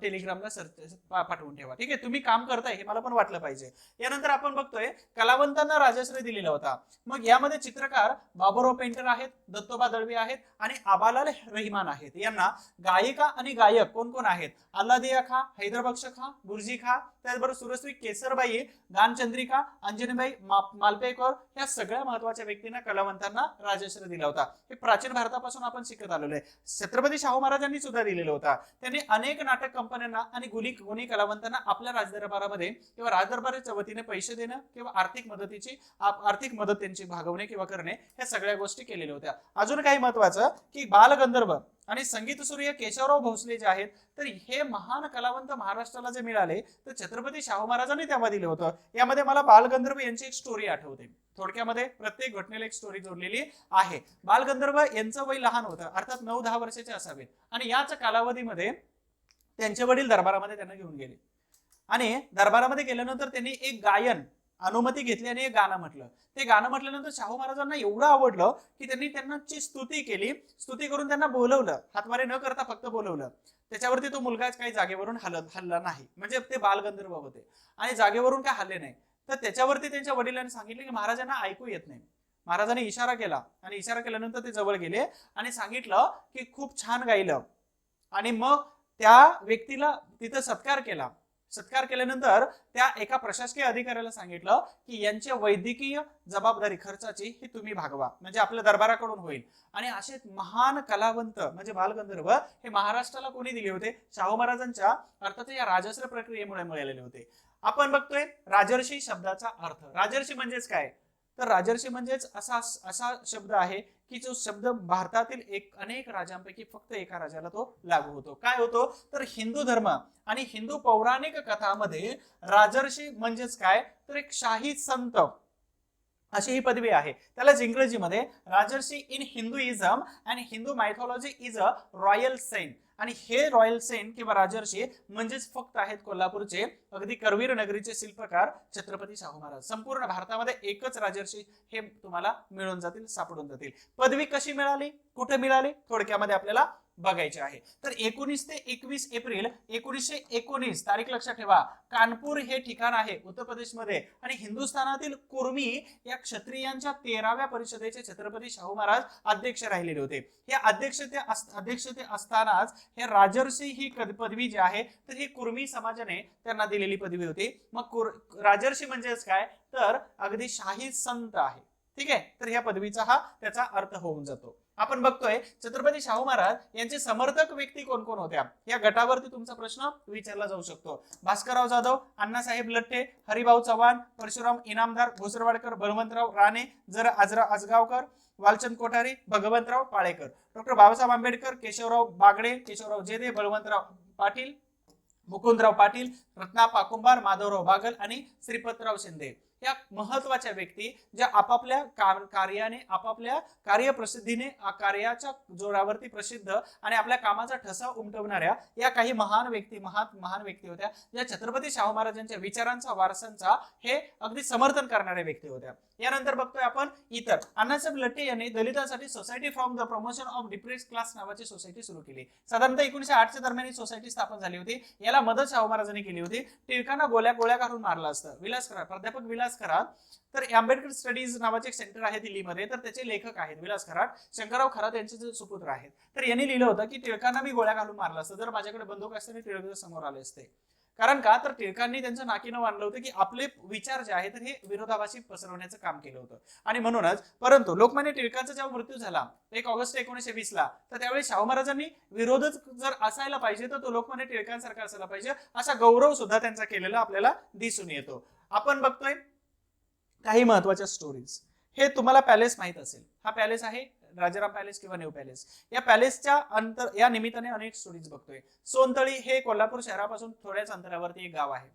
Speaker 1: टेलिग्रामला पाठवून ठेवा. ठीक आहे. तुम्ही काम करताय हे मला पण वाटलं पाहिजे. यानंतर आपण बघतोय कलावंतांना राजाश्रय दिलेला होता. मग यामध्ये चित्रकार बाबूराव पेंटर आहेत, दत्तोबा दळवी आहेत आणि आबालाल रहिमान आहेत. यांना गायिका आणि गायक कोण कोण आहेत? अल्लादिया खा, हैदरबक्ष खा, गुरुजी खा, त्याचबरोबर सुरश्री केसरबाई, गानचंद्रिका, अंजनीबाई मालपेकर या सगळ्या महत्वाच्या व्यक्तींना कलावंतांना राजाश्रय दिला होता. हे प्राचीन भारतापासून आपण शिकत आलेलो आहे. छत्रपती शाहू महाराजांनी सुद्धा दिलेला होता. त्यांनी अनेक नाटक कंपन्यांना आणि गुणी कलावंतांना आपल्या राजदरबारामध्ये किंवा राजदरबाराच्या वतीने पैसे देणं किंवा आर्थिक मदत त्यांची भागवणे किंवा करणे या सगळ्या गोष्टी केलेल्या होत्या. अजून काही महत्वाचं की बालगंधर्व आणि संगीत सूर्य केशवराव भोसले जे आहेत तर हे महान कलावंत महाराष्ट्राला जे मिळाले तर छत्रपती शाहू महाराजांनी तेव्हा दिलं होतं. यामध्ये मला बालगंधर्व यांची एक स्टोरी आठवते. थोडक्यामध्ये प्रत्येक घटनेला एक स्टोरी जोडलेली आहे. बालगंधर्व यांचं वय लहान होतं, अर्थात 9-10 वर्षाचे असावेत आणि याच कालावधीमध्ये त्यांचे वडील दरबारामध्ये त्यांना घेऊन गेले आणि दरबारामध्ये गेल्यानंतर त्यांनी एक गायन अनुमती घेतली आणि एक गाणं म्हटलं. ते गाणं म्हटल्यानंतर शाहू महाराजांना एवढं आवडलं की त्यांनी त्यांची स्तुती केली. स्तुती करून त्यांना बोलवलं, हातवारे न करता फक्त बोलवलं. त्याच्यावरती तो मुलगाच काही जागेवरून हल्ला नाही, म्हणजे ते बालगंधर्व होते आणि जागेवरून काय हल्ले नाही. तर त्याच्यावरती त्यांच्या वडिलांनी सांगितले की महाराजांना ऐकू येत नाही. महाराजांनी इशारा केला आणि इशारा केल्यानंतर ते जवळ गेले आणि सांगितलं की खूप छान गायलं आणि मग त्या व्यक्तीला तिथं सत्कार केला. सत्कार केल्यानंतर त्या एका प्रशासकीय अधिकाऱ्याला सांगितलं की यांची वैद्यकीय जबाबदारी खर्चाची ही तुम्ही भागवा, म्हणजे आपल्या दरबाराकडून होईल. आणि असे महान कलावंत म्हणजे बालगंधर्व हे महाराष्ट्राला कोणी दिले होते? शाहू महाराजांच्या अर्थात या राजश्रय प्रक्रियेमुळे मिळालेले होते. आपण बघतोय राजर्षी शब्दाचा अर्थ. राजर्षी म्हणजेच काय? तर राजर्षी म्हणजेच असा शब्द आहे की जो शब्द भारतातील अनेक राजांपैकी फक्त एका राजाला तो लागू होतो. काय होतो? तर हिंदू धर्म आणि हिंदू पौराणिक कथामध्ये राजर्षी म्हणजेच काय? तर एक शाही संत अशी ही पदवी आहे. त्यालाच इंग्रजीमध्ये Rajarshi in Hinduism and Hindu mythology is a royal saint. आणि हे रॉयल सेंट किंवा राजर्षी म्हणजेच फक्त आहेत कोल्हापूरचे अगदी करवीर नगरीचे शिल्पकार छत्रपती शाहू महाराज. संपूर्ण भारतामध्ये एकच राजर्षी हे तुम्हाला मिळून जातील, सापडून जातील. पदवी कशी मिळाली, कुठे मिळाली, थोडक्यामध्ये आपल्याला बघायचे आहे. तर 19 ते 21 एप्रिल 1919 तारीख लक्षात ठेवा. कानपूर हे ठिकाण आहे उत्तर प्रदेशमध्ये आणि हिंदुस्थानातील कुर्मी या क्षत्रियांच्या 13व्या परिषदेचे छत्रपती शाहू महाराज अध्यक्ष राहिलेले होते. या अध्यक्षते असतानाच हे राजर्षी ही पदवी जी आहे तर ही कुर्मी समाजाने त्यांना दिलेली पदवी होती. मग राजर्षी म्हणजेच काय तर अगदी शाही संत आहे. ठीक आहे, तर ह्या पदवीचा हा त्याचा अर्थ होऊन जातो. आपण बघतोय छत्रपती शाहू महाराज यांचे समर्थक व्यक्ती कोण कोण होत्या या गटावरती तुमचा प्रश्न विचारला जाऊ शकतो. भास्करराव जाधव, अण्णासाहेब लठ्ठे, हरिभाऊ चव्हाण, परशुराम इनामदार, घोसरवाडकर, बळवंतराव राणे, जर आजरा आजगावकर, वालचंद कोठारी, भगवंतराव पाळेकर, डॉक्टर बाबासाहेब आंबेडकर, केशवराव बागडे, केशवराव जेदे, बळवंतराव पाटील, मुकुंदराव पाटील, रत्ना पाकुंबार, माधवराव बागल आणि श्रीपतराव शिंदे या महत्वाच्या व्यक्ती ज्या आपापल्या कार्याने आपापल्या कार्यप्रसिद्धीने कार्याच्या जोरावरती प्रसिद्ध आणि आपल्या कामाचा ठसा उमटवणाऱ्या या काही महान व्यक्ती होत्या ज्या छत्रपती शाहू महाराजांच्या विचारांचा वारसांचा हे अगदी समर्थन करणाऱ्या व्यक्ती होत्या. यानंतर बघतोय आपण इतर अण्णासाहेब लठ्ठे यांनी दलितांसाठी society from the promotion of depressed class नावाची सोसायटी सुरू केली. साधारणतः 1908 च्या दरम्यान ही सोसायटी स्थापन झाली होती. याला मदत शाहू महाराजांनी केली होती. टिळकांना गोळ्या घालून मारलं असतं. विलास कराड, प्राध्यापक विलास कराड, तर आंबेडकर स्टडीज नावाचे एक सेंटर आहे दिल्लीमध्ये, तर त्याचे लेखक आहेत विलास कराड, शंकरराव खरात यांचे सुपुत्र आहेत. तर यांनी लिहिलं होतं की टिळकांना मी गोळ्या घालून मारलं असतं जर माझ्याकडे बंदूक असते आणि टिळक समोर आले असते. कारण का तर टिळकांनी त्यांचं नाकीनं मानलं होतं की आपले विचार जे आहेत हे विरोधाभासी पसरवण्याचं काम केलं होतं आणि म्हणूनच. परंतु लोकमान्य टिळकांचा जेव्हा मृत्यू झाला 1 ऑगस्ट 1920 ला, तर त्यावेळी शाहू महाराजांनी विरोधच जर असायला पाहिजे तर तो लोकमान्य टिळकांसारखा असायला पाहिजे असा गौरव सुद्धा त्यांचा केलेला आपल्याला दिसून येतो. आपण बघतोय काही महत्वाच्या स्टोरीज. हे तुम्हाला पॅलेस माहित असेल, हा पॅलेस आहे राजाराम पॅलेस किंवा न्यू पॅलेस. या पॅलेसच्या या निमित्ताने अनेक स्टोरीज बघतोय. सोनतळी हे कोल्हापूर शहरापासून थोड्याच अंतरावरती एक गाव आहे.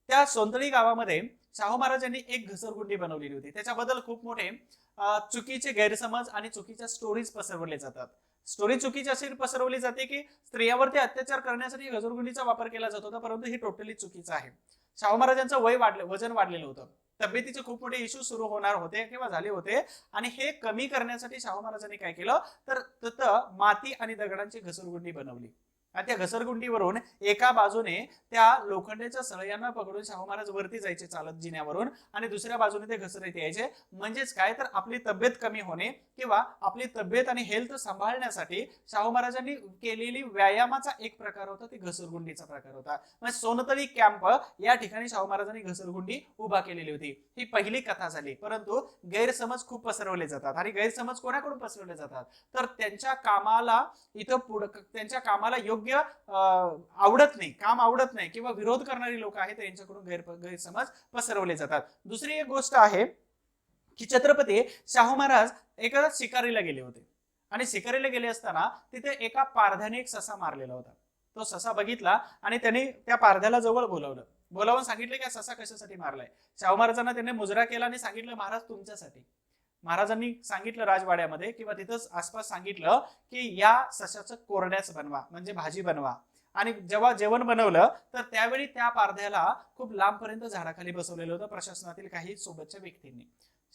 Speaker 1: त्या सोनतळी गावामध्ये शाहू महाराजांनी एक घसरगुंडी बनवलेली होती. त्याच्याबद्दल खूप मोठे चुकीचे गैरसमज आणि चुकीच्या स्टोरीज पसरवले जातात. स्टोरी चुकीची अशी पसरवली जाते की स्त्रियांवरती अत्याचार करण्यासाठी घसरगुंडीचा वापर केला जात होता, परंतु ही टोटली चुकीचं आहे. शाहू महाराजांचं वजन वाढलेलं होतं, तब्येतीचे खूप मोठे इश्यू सुरू होणार होते किंवा झाले होते आणि हे कमी करण्यासाठी शाहू महाराजांनी काय केलं तर तिथं माती आणि दगडांची घसरगुंडी बनवली आणि त्या घसरगुंडीवरून एका बाजूने त्या लोखंडाच्या सळयांना पकडून शाहू महाराज वरती जायचे चालत जिन्यावरून आणि दुसऱ्या बाजूने ते घसरत यायचे. म्हणजेच काय तर आपली तब्येत कमी होणे किंवा आपली तब्येत आणि हेल्थ सांभाळण्यासाठी शाहू महाराजांनी केलेली व्यायामाचा एक प्रकार होता, ती घसरगुंडीचा प्रकार होता. म्हणजे सोनतळी कॅम्प या ठिकाणी शाहू महाराजांनी घसरगुंडी उभा केलेली होती. ही पहिली कथा झाली. परंतु गैरसमज खूप पसरवले जातात आणि गैरसमज कोणाकडून पसरवले जातात तर त्यांच्या कामाला त्यांच्या कामाला योग्य आवडत नाही, काम आवडत नाही किंवा विरोध करणारी लोक आहेत यांच्याकडून गैरसमज पसरवले जातात. दुसरी एक गोष्ट आहे की छत्रपती शाहू महाराज एका शिकारीला गेले होते आणि शिकारीला गेले असताना तिथे एका पारध्याने एक ससा मारलेला होता. तो ससा बघितला आणि त्यांनी त्या पारध्याला जवळ बोलावून सांगितलं की हा ससा कशासाठी मारलाय. शाहू महाराजांना त्यांनी मुजरा केला आणि सांगितलं महाराज तुमच्यासाठी. महाराजांनी सांगितलं राजवाड्यामध्ये किंवा तिथंच आसपास सांगितलं की या सशाचं कोरड्याच बनवा म्हणजे भाजी बनवा. आणि जेव्हा जेवण बनवलं तर त्यावेळी त्या पारध्याला खूप लांबपर्यंत झाडाखाली बसवलेलं होतं प्रशासनातील काही सोबतच्या व्यक्तींनी.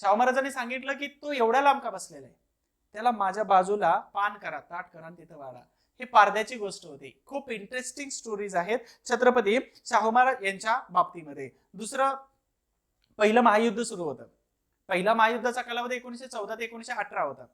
Speaker 1: शाहू महाराजांनी सांगितलं की तो एवढ्या लांब का बसलेला आहे, त्याला माझ्या बाजूला पान करा, ताट करा आणि तिथं वाढा. ही पारध्याची गोष्ट होती. खूप इंटरेस्टिंग स्टोरीज आहेत छत्रपती शाहू महाराज यांच्या बाबतीमध्ये. दुसरं, पहिलं महायुद्ध सुरू होतं. पहिल्या महायुद्धाचा कालावधी 1914 ते 1918 होता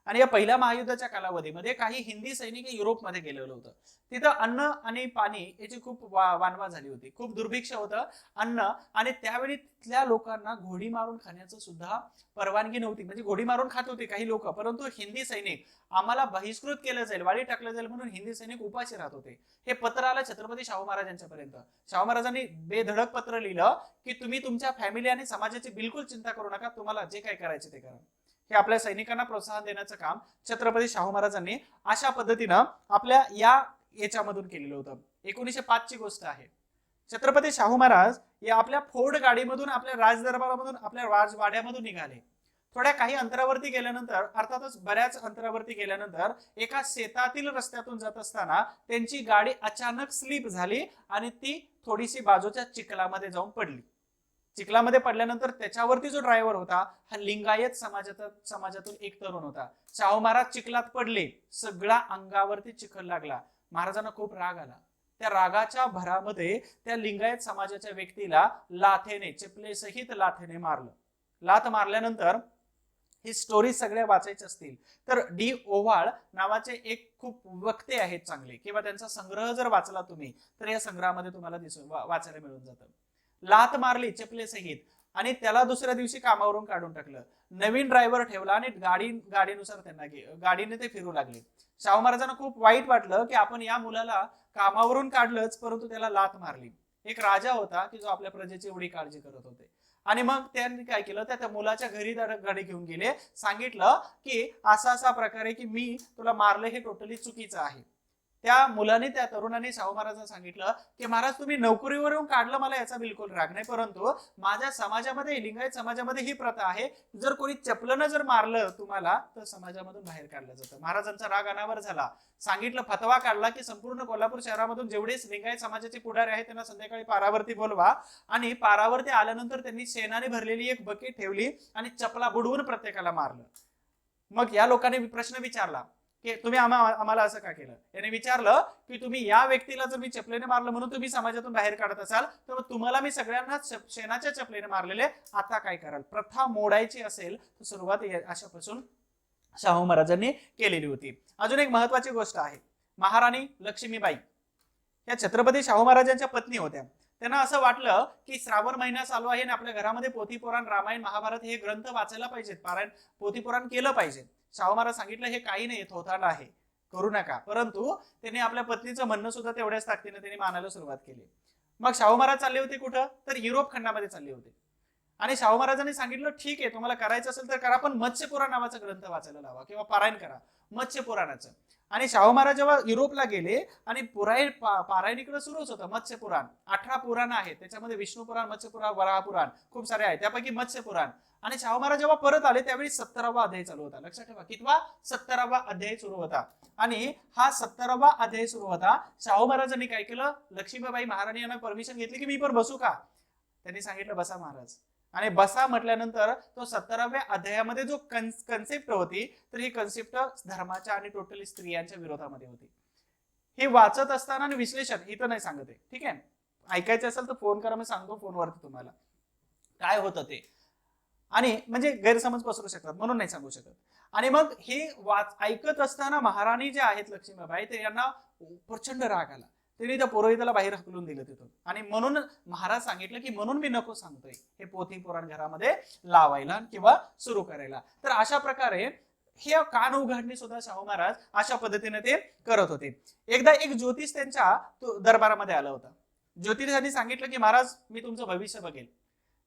Speaker 1: आणि या पहिल्या महायुद्धाच्या कालावधीमध्ये काही हिंदी सैनिक युरोपमध्ये गेलेलं होतं. तिथं अन्न आणि पाणी याची खूप वानवा झाली होती, खूप दुर्भिक्ष होतं अन्न आणि त्यावेळी तिथल्या लोकांना घोडी मारून खाण्याचं सुद्धा परवानगी नव्हती. म्हणजे घोडी मारून खात होते काही लोक, परंतु हिंदी सैनिक आम्हाला बहिष्कृत केलं जाईल, वाळी टाकलं जाईल म्हणून हिंदी सैनिक उपाशी राहत होते. हे पत्र आलं छत्रपती शाहू महाराजांच्या पर्यंत. शाहू महाराजांनी बेधडक पत्र लिहिलं की तुम्ही तुमच्या फॅमिली आणि समाजाची बिलकुल चिंता करू नका, तुम्हाला जे काय करायचे ते करा. हे आपल्या सैनिकांना प्रोत्साहन देण्याचं काम छत्रपती शाहू महाराजांनी अशा पद्धतीनं आपल्या याच्यामधून केलेलं होतं. 1905 ची गोष्ट आहे. छत्रपती शाहू महाराज या आपल्या फोर्ड गाडीमधून आपल्या राजदरबारामधून आपल्या राजवाड्यामधून निघाले. थोड्या काही अंतरावरती गेल्यानंतर, अर्थातच बऱ्याच अंतरावरती गेल्यानंतर एका शेतातील रस्त्यातून जात असताना त्यांची गाडी अचानक स्लिप झाली आणि ती थोडीशी बाजूच्या चिखलामध्ये जाऊन पडली. चिखलामध्ये पडल्यानंतर त्याच्यावरती जो ड्रायव्हर होता हा लिंगायत समाजातून एक तरुण होता. शाहू महाराज चिखलात पडले, सगळा अंगावरती चिखल लागला. महाराजांना खूप राग आला. त्या रागाच्या भरामध्ये त्या लिंगायत समाजाच्या व्यक्तीला लाथेने, चपलेसहित लाथेने मारलं. लाथ मारल्यानंतर ही स्टोरी सगळ्या वाचायची असतील तर डी ओव्हाळ नावाचे एक खूप वक्ते आहेत चांगले, किंवा त्यांचा संग्रह जर वाचला तुम्ही तर या संग्रहामध्ये तुम्हाला वाचायला मिळून जातं. लाथ मारली चपलेसहित आणि त्याला दुसऱ्या दिवशी कामावरून काढून टाकलं. नवीन ड्रायव्हर ठेवला आणि गाडीनुसार त्यांना गाडीने ते फिरू लागले. शाहू महाराजांना खूप वाईट वाटलं की आपण या मुलाला कामावरून काढलंच, परंतु त्याला लाथ मारली. एक राजा होता की जो आपल्या प्रजेची एवढी काळजी करत होते. आणि मग त्यांनी काय केलं, त्या मुलाच्या घरी गाडी घेऊन गेले. सांगितलं की असा प्रकार आहे की मी तुला मारलं हे टोटली चुकीचं आहे. त्या मुलाने, त्या तरुणाने शाहू महाराजांना सांगितलं की महाराज तुम्ही नोकरीवरून काढलं, मला याचा बिलकुल राग नाही, परंतु माझ्या समाजामध्ये, लिंगायत समाजामध्ये ही प्रथा आहे, जर कोणी चपलनं जर मारलं तुम्हाला तर समाजामधून बाहेर काढलं जातं. महाराजांचा राग अनावर झाला. सांगितलं, फतवा काढला की संपूर्ण कोल्हापूर शहरामधून जेवढे लिंगायत समाजाचे पुढारी आहेत त्यांना संध्याकाळी पारावरती बोलवा. आणि पारावरती आल्यानंतर त्यांनी शेणाने भरलेली एक बकेट ठेवली आणि चपला बुडवून प्रत्येकाला मारलं. मग या लोकांनी प्रश्न विचारला की तुम्ही आम्हाला असं का केलं. याने विचारलं की तुम्ही या व्यक्तीला जर मी चपलेने मारलं म्हणून तुम्ही समाजातून बाहेर काढत असाल तर तुम्हाला मी सगळ्यांना शेणाच्या चपलेने मारलेले, आता काय कराल. प्रथा मोडायची असेल तर सुरुवात अशापासून शाहू महाराजांनी केलेली होती. अजून एक महत्वाची गोष्ट आहे, महाराणी लक्ष्मीबाई या छत्रपती शाहू महाराजांच्या पत्नी होत्या. त्यांना असं वाटलं की श्रावण महिना चालू आहे आणि आपल्या घरामध्ये पोथीपुराण, रामायण, महाभारत हे ग्रंथ वाचायला पाहिजेत, पारायण, पोथीपुराण केलं पाहिजे. शाहू महाराज सांगितलं हे काही नाही, थोतांड आहे, करू नका. परंतु त्यांनी आपल्या पत्नीचं म्हणणं सुद्धा तेवढ्याच ताकदीने त्यांनी मानायला सुरुवात केली. मग शाहू महाराज चालले होते कुठं, तर युरोप खंडामध्ये चालले होते. आणि शाहू महाराजांनी सांगितलं ठीक आहे, तुम्हाला करायचं असेल तर करा, पण मत्स्यपुराण नावाचा ग्रंथ वाचायला लावा किंवा पारायण करा मत्स्यपुराणाचं. आणि शाहू महाराज जेव्हा युरोपला गेले आणि पारायण इकडे सुरूच होतं. मत्स्यपुराण 18 पुराण आहेत, त्याच्यामध्ये विष्णू पुराण, मत्स्यपुराण, वराह पुराण खूप सारे आहेत, त्यापैकी मत्स्यपुराण. आणि शाहू महाराज जेव्हा परत आले त्यावेळी 17वा अध्याय चालू होता. लक्षात ठेवा, कितवा? 17वा अध्याय सुरू होता. आणि हा 17वा अध्याय सुरू होता. शाहू महाराजांनी काय केलं, लक्ष्मीबाई महाराणी यांना परमिशन घेतली की मी पण बसू का. त्यांनी सांगितलं बसा महाराज. आणि बसा म्हटल्यानंतर तो 17व्या अध्यायामध्ये जो कन्सेप्ट होती, तर ही कन्सेप्ट धर्माच्या आणि टोटली स्त्रियांच्या विरोधामध्ये होती. हे वाचत असताना आणि विश्लेषण इथं नाही सांगत आहे, ठीक आहे. ऐकायचं असेल तर फोन करा, मी सांगतो फोनवरती तुम्हाला काय होतं ते. आणि म्हणजे गैरसमज पसरू शकतात म्हणून नाही सांगू शकत. आणि मग हे ऐकत असताना महाराणी जे आहेत लक्ष्मीबाई, ते यांना प्रचंड राग आला. त्यांनी त्या पुरोहिताला बाहेर हकलून दिलं तिथून. आणि म्हणून महाराज सांगितलं की म्हणून मी नको सांगतोय हे पोथी पुराण घरामध्ये लावायला किंवा सुरू करायला. तर अशा प्रकारे हे कान उघडणी सुद्धा शाहू महाराज अशा पद्धतीने ते करत होते. एकदा एक ज्योतिष त्यांच्या दरबारामध्ये आला होता. ज्योतिषांनी सांगितलं की महाराज मी तुमचं भविष्य बघेल.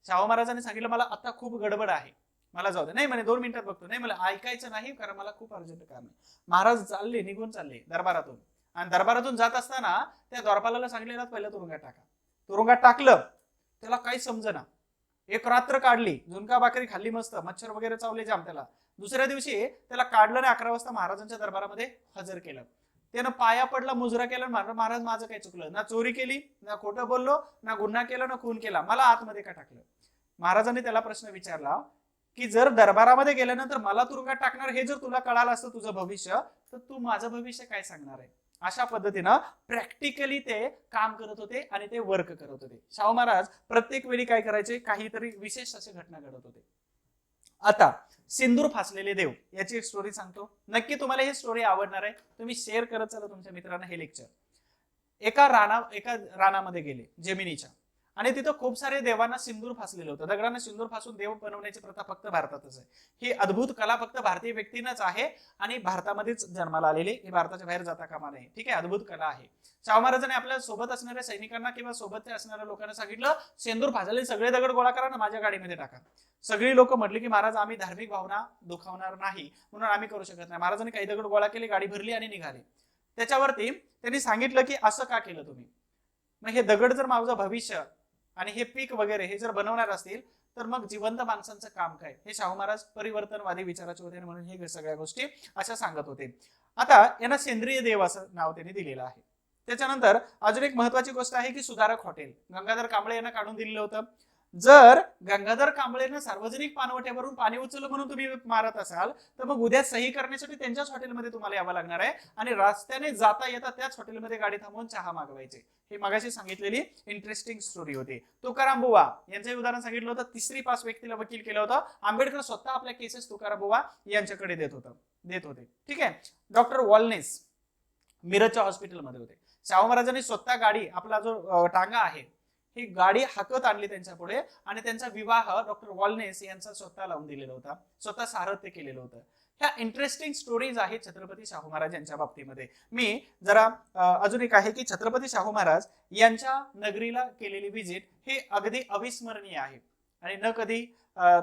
Speaker 1: शाहू महाराजांनी सांगितलं मला आता खूप गडबड आहे, मला जाऊ दे. नाही म्हणे 2 मिनिटात बघतो. नाही, मला ऐकायचं नाही कारण मला खूप अर्जंट काम आहे. महाराज निघून चालले दरबारातून. आणि दरबारातून जात असताना त्या द्वारपालाला सांगितलेलं पहिलं तुरुंगात टाका. तुरुंगात टाकलं, त्याला काही समजना. एक रात्र काढली, झुणका भाकरी खाल्ली मस्त, मच्छर वगैरे चावले जाम त्याला. दुसऱ्या दिवशी त्याला काढलं आणि 11 वाजता महाराजांच्या दरबारामध्ये हजर केलं. त्यानं पाया पडला, मुजरा केला. महाराज माझं काही चुकलं, ना चोरी केली, ना खोटं बोललो, ना गुन्हा केला, ना खून केला, मला आतमध्ये का टाकलं. महाराजांनी त्याला प्रश्न विचारला की जर दरबारामध्ये गेल्यानंतर मला तुरुंगात टाकणार हे जर तुला कळालं असतं तुझं भविष्य, तर तू माझं भविष्य काय सांगणार आहे. अशा पद्धतीनं प्रॅक्टिकली ते काम करत होते आणि ते वर्क करत होते. शाहू महाराज प्रत्येक वेळी काय करायचे, काहीतरी विशेष असे घटना घडत होते. आता सिंदूर फासलेले देव याची एक स्टोरी सांगतो. नक्की तुम्हाला ही स्टोरी आवडणार आहे. तुम्ही शेअर करत चला तुमच्या मित्रांना हे लेक्चर. एका रानामध्ये गेले जमिनीच्या, आणि तिथं खूप सारे देवांना सिंदूर फासलेलं होतं. दगडांना सिंदूर फासून देव बनवण्याची प्रथा फक्त भारतातच आहे. ही अद्भुत कला फक्त भारतीय व्यक्तींनाच आहे आणि भारतामध्येच जन्माला आलेली, हे भारताच्या बाहेर जाता कामा नये. ठीक आहे, अद्भुत कला आहे. शाहू महाराजांनी आपल्या सोबत असणाऱ्या सैनिकांना किंवा सोबत असणाऱ्या लोकांना सांगितलं सिंदूर फासलेले सगळे दगड गोळा करा ना माझ्या गाडीमध्ये टाका. सगळी लोक म्हटली की महाराज आम्ही धार्मिक भावना दुखावणार नाही म्हणून आम्ही करू शकत नाही. महाराजांनी काही दगड गोळा केले, गाडी भरली आणि निघाले. त्याच्यावरती त्यांनी सांगितलं की असं का केलं तुम्ही. मग हे दगड जर माझं भविष्य आणि हे पीक वगैरे हे जर बनवणार असतील तर मग जिवंत माणसांचं काम काय. हे शाहू महाराज परिवर्तनवादी विचाराचे होते म्हणून हे सगळ्या गोष्टी अशा सांगत होते. आता यांना सेंद्रिय देव असं नाव त्यांनी दिलेलं आहे. त्याच्यानंतर अजून एक महत्वाची गोष्ट आहे की सुधारक हॉटेल गंगाधर कांबळे यांना काढून दिलेलं होतं. जर गंगाधर कांबळेनं सार्वजनिक पाणवठ्यावरून पाणी उचललं म्हणून तुम्ही मारत असाल तर मग उद्या सही करण्यासाठी त्यांच्याच हॉटेलमध्ये तुम्हाला यावं लागणार आहे आणि रस्त्याने जाता येता त्याच हॉटेलमध्ये गाडी थांबवून चहा मागवायचे. हे मगाशी सांगितलेली इंटरेस्टिंग स्टोरी होती. तुकाराम बुवा यांचं उदाहरण सांगितलं होतं. 3री पास व्यक्तीला वकील केलं होतं. आंबेडकर स्वतः आपल्या केसेस तुकाराम बुवा यांच्याकडे देत होते. ठीक आहे. डॉक्टर वॉलनेस मिरजच्या हॉस्पिटलमध्ये होते. शाहू महाराजांनी स्वतः गाडी, आपला जो टांगा आहे ही गाडी हाकत आणली त्यांच्या पुढे आणि त्यांचा विवाह डॉक्टर वॉलनेस यांचा स्वतः लावून दिलेला होता. स्वतः सारथ्य केलेलं होतं. ह्या इंटरेस्टिंग स्टोरीज आहेत छत्रपती शाहू महाराज यांच्या बाबतीमध्ये. मी जरा अजून एक आहे की छत्रपती शाहू महाराज यांच्या नगरीला केलेली व्हिजिट हे अगदी अविस्मरणीय आहे आणि न कधी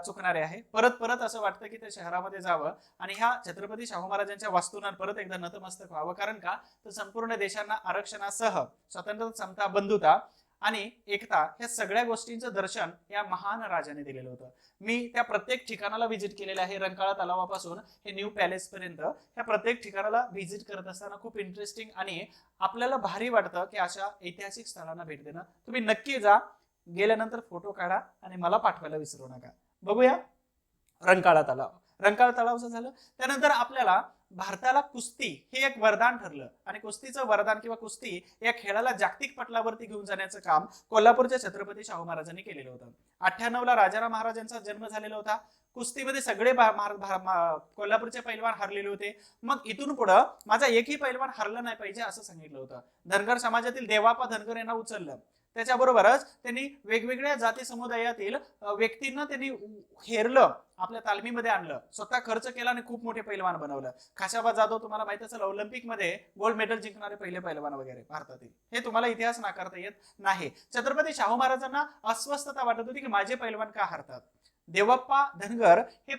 Speaker 1: चुकणारे आहे. परत परत असं वाटतं की त्या शहरामध्ये जावं आणि ह्या छत्रपती शाहू महाराजांच्या वास्तूंना परत एकदा नतमस्तक व्हावं. कारण का तर संपूर्ण देशांना आरक्षणासह स्वातंत्र्य, समता, बंधुता आणि एकता ह्या सगळ्या गोष्टींचं दर्शन या महान राजाने दिलेलं होतं. मी त्या प्रत्येक ठिकाणाला व्हिजिट केलेलं आहे. रंकाळा तलावापासून हे न्यू पॅलेस पर्यंत ह्या प्रत्येक ठिकाणाला व्हिजिट करत असताना खूप इंटरेस्टिंग आणि आपल्याला भारी वाटतं की अशा ऐतिहासिक स्थळांना भेट देणं. तुम्ही नक्की जा. गेल्यानंतर फोटो काढा आणि मला पाठवायला विसरू नका. बघूया रंकाळा तलाव. रंकाळा तलावचं झालं. त्यानंतर आपल्याला भारताला कुस्ती हे एक वरदान ठरलं आणि कुस्तीचं वरदान किंवा कुस्ती या खेळाला जागतिक पटलावरती घेऊन जाण्याचं काम कोल्हापूरच्या छत्रपती शाहू महाराजांनी केलेलं होतं. 98ला राजाराम महाराजांचा जन्म झालेला होता. कुस्तीमध्ये सगळे कोल्हापूरचे पैलवान हरलेले होते. मग इथून पुढं माझा एकही पैलवान हरला नाही पाहिजे असं सांगितलं होतं. धनगर समाजातील देवापा धनगर यांना उचललं. त्याच्याबरोबरच त्यांनी वेगवेगळ्या जाती समुदायातील व्यक्तींना त्यांनी हेरलं, आपल्या तालमीमध्ये आणलं, स्वतः खर्च केला आणि खूप मोठे पैलवान बनवलं. खाशाबा जाधव तुम्हाला माहित असेल ऑलिम्पिक मध्ये गोल्ड मेडल जिंकणारे पहिले पैलवान वगैरे भारतातील. हे तुम्हाला इतिहास नाकारता येत नाही. छत्रपती शाहू महाराजांना अस्वस्थता वाटत होती की माझे पैलवान का हरतात. देवप्पा धनगर हे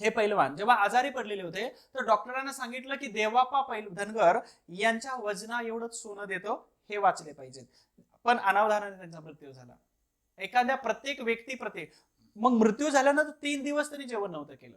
Speaker 1: पैलवान जेव्हा आजारी पडलेले होते तर डॉक्टरांना सांगितलं की देवाप्पा धनगर यांच्या वजना एवढंच सोनं देतो, हे वाचले पाहिजेत. पण अनावधानाने त्यांचा मृत्यू झाला. एखाद्या प्रत्येक व्यक्ती मग मृत्यू झाल्यानंतर 3 दिवस त्यांनी जेवण नव्हतं केलं.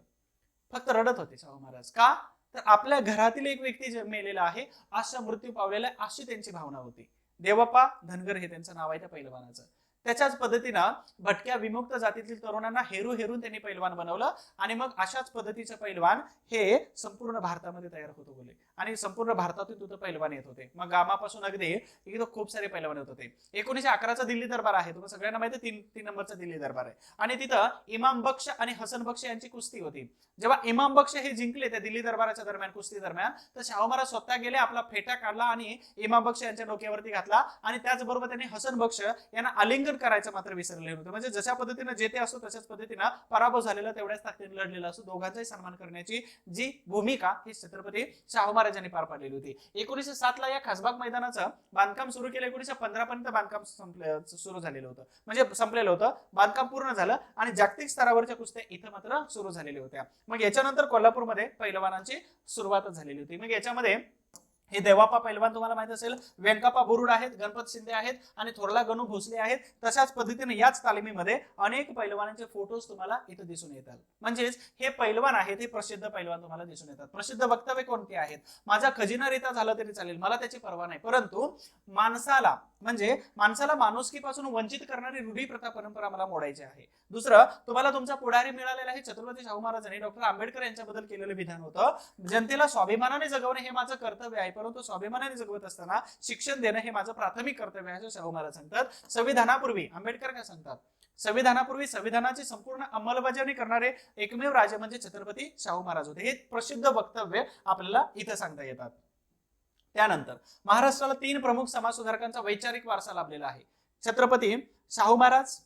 Speaker 1: फक्त रडत होते शाहू महाराज. का तर आपल्या घरातील एक व्यक्ती मेलेला आहे, अशा मृत्यू पावलेला आहे, अशी त्यांची भावना होती. देवप्पा धनगर हे त्यांचं नाव आहे त्या पैलवानाचं. त्याच्याच पद्धतीनं भटक्या विमुक्त जातीतील तरुणांना हेरून त्यांनी पैलवान बनवलं आणि मग अशाच पद्धतीचे पैलवान हे संपूर्ण भारतामध्ये तयार होत गेले आणि संपूर्ण भारतातून तिथं पैलवान येत होते. मग गामापासून अगदी इथं खूप सारे पैलवान येत होते. 1911चा दिल्ली दरबार आहे, तुम्हाला सगळ्यांना माहिती आहे. 3 नंबरचा दिल्ली दरबार आहे आणि तिथं इमाम बक्ष आणि हसन बक्ष यांची कुस्ती होती. जेव्हा इमाम बक्ष हे जिंकले त्या दिल्ली दरबाराच्या दरम्यान, कुस्ती दरम्यान, तर शाहू महाराज स्वतः गेले, आपला फेटा काढला आणि इमाम बक्ष यांच्या डोक्यावरती घातला आणि त्याचबरोबर त्यांनी हसन बक्ष यांना आलिंगन करायचं मात्र विसरले होते. म्हणजे जशा पद्धतीने जेते असतो तशाच पद्धतीने पराभव झालेला तेवढ्याच ताकदीने लढलेला असतो. दोघांचाही सन्मान करण्याची जी भूमिका ही छत्रपती शाहू महाराजांनी पार पाडलेली होती. 1907ला या खासबाग मैदानाचं बांधकाम सुरू केलं. 1915 पर्यंत बांधकाम सुरू झालेलं होतं, म्हणजे संपलेलं होतं. बांधकाम पूर्ण झालं आणि जागतिक स्तरावरच्या कुस्त्या इथं मात्र सुरू झालेल्या होत्या. मग याच्यानंतर कोल्हापूरमध्ये पैलवानांची सुरुवात झालेली होती. मग याच्यामध्ये हे देवापा पैलवान तुम्हाला माहित असेल, व्यंकापा बुरुड आहेत, गणपत शिंदे आहेत आणि थोरला गणू भोसले आहेत. तशाच पद्धतीने याच तालिमीमध्ये अनेक पैलवानांचे फोटोज तुम्हाला इथं दिसून येतात. म्हणजेच हे पैलवान आहेत, हे प्रसिद्ध पैलवान तुम्हाला दिसून येतात. प्रसिद्ध वक्तव्य कोणते आहेत? माझा खजिना रिता झाला तरी चालेल, मला त्याची पर्वा नाही, परंतु माणसाला माणुसकीपासून वंचित करणारी रूढी प्रथा परंपरा मला मोडायची आहे. दुसरं, तुम्हाला तुमचा पुढारी मिळालेला आहे छत्रपती शाहू महाराजांनी डॉक्टर आंबेडकर यांच्याबद्दल केलेलं विधान होतं, जनतेला स्वाभिमानाने जगवणे हे माझं कर्तव्य आहे, परंतु स्वाभिमानाने जगवत असताना शिक्षण देणं हे माझं प्राथमिक कर्तव्य आहे, असं शाहू महाराज सांगतात. संविधानापूर्वी आंबेडकर काय सांगतात? संविधानापूर्वी संविधानाची संपूर्ण अंमलबजावणी करणारे एकमेव राजे म्हणजे छत्रपती शाहू महाराज होते. हे प्रसिद्ध वक्तव्य आपल्याला इथं सांगता येतात. त्यानंतर महाराष्ट्राला 3 प्रमुख समाजसुधारकांचा वैचारिक वारसा लाभलेला आहे. छत्रपती शाहू महाराज,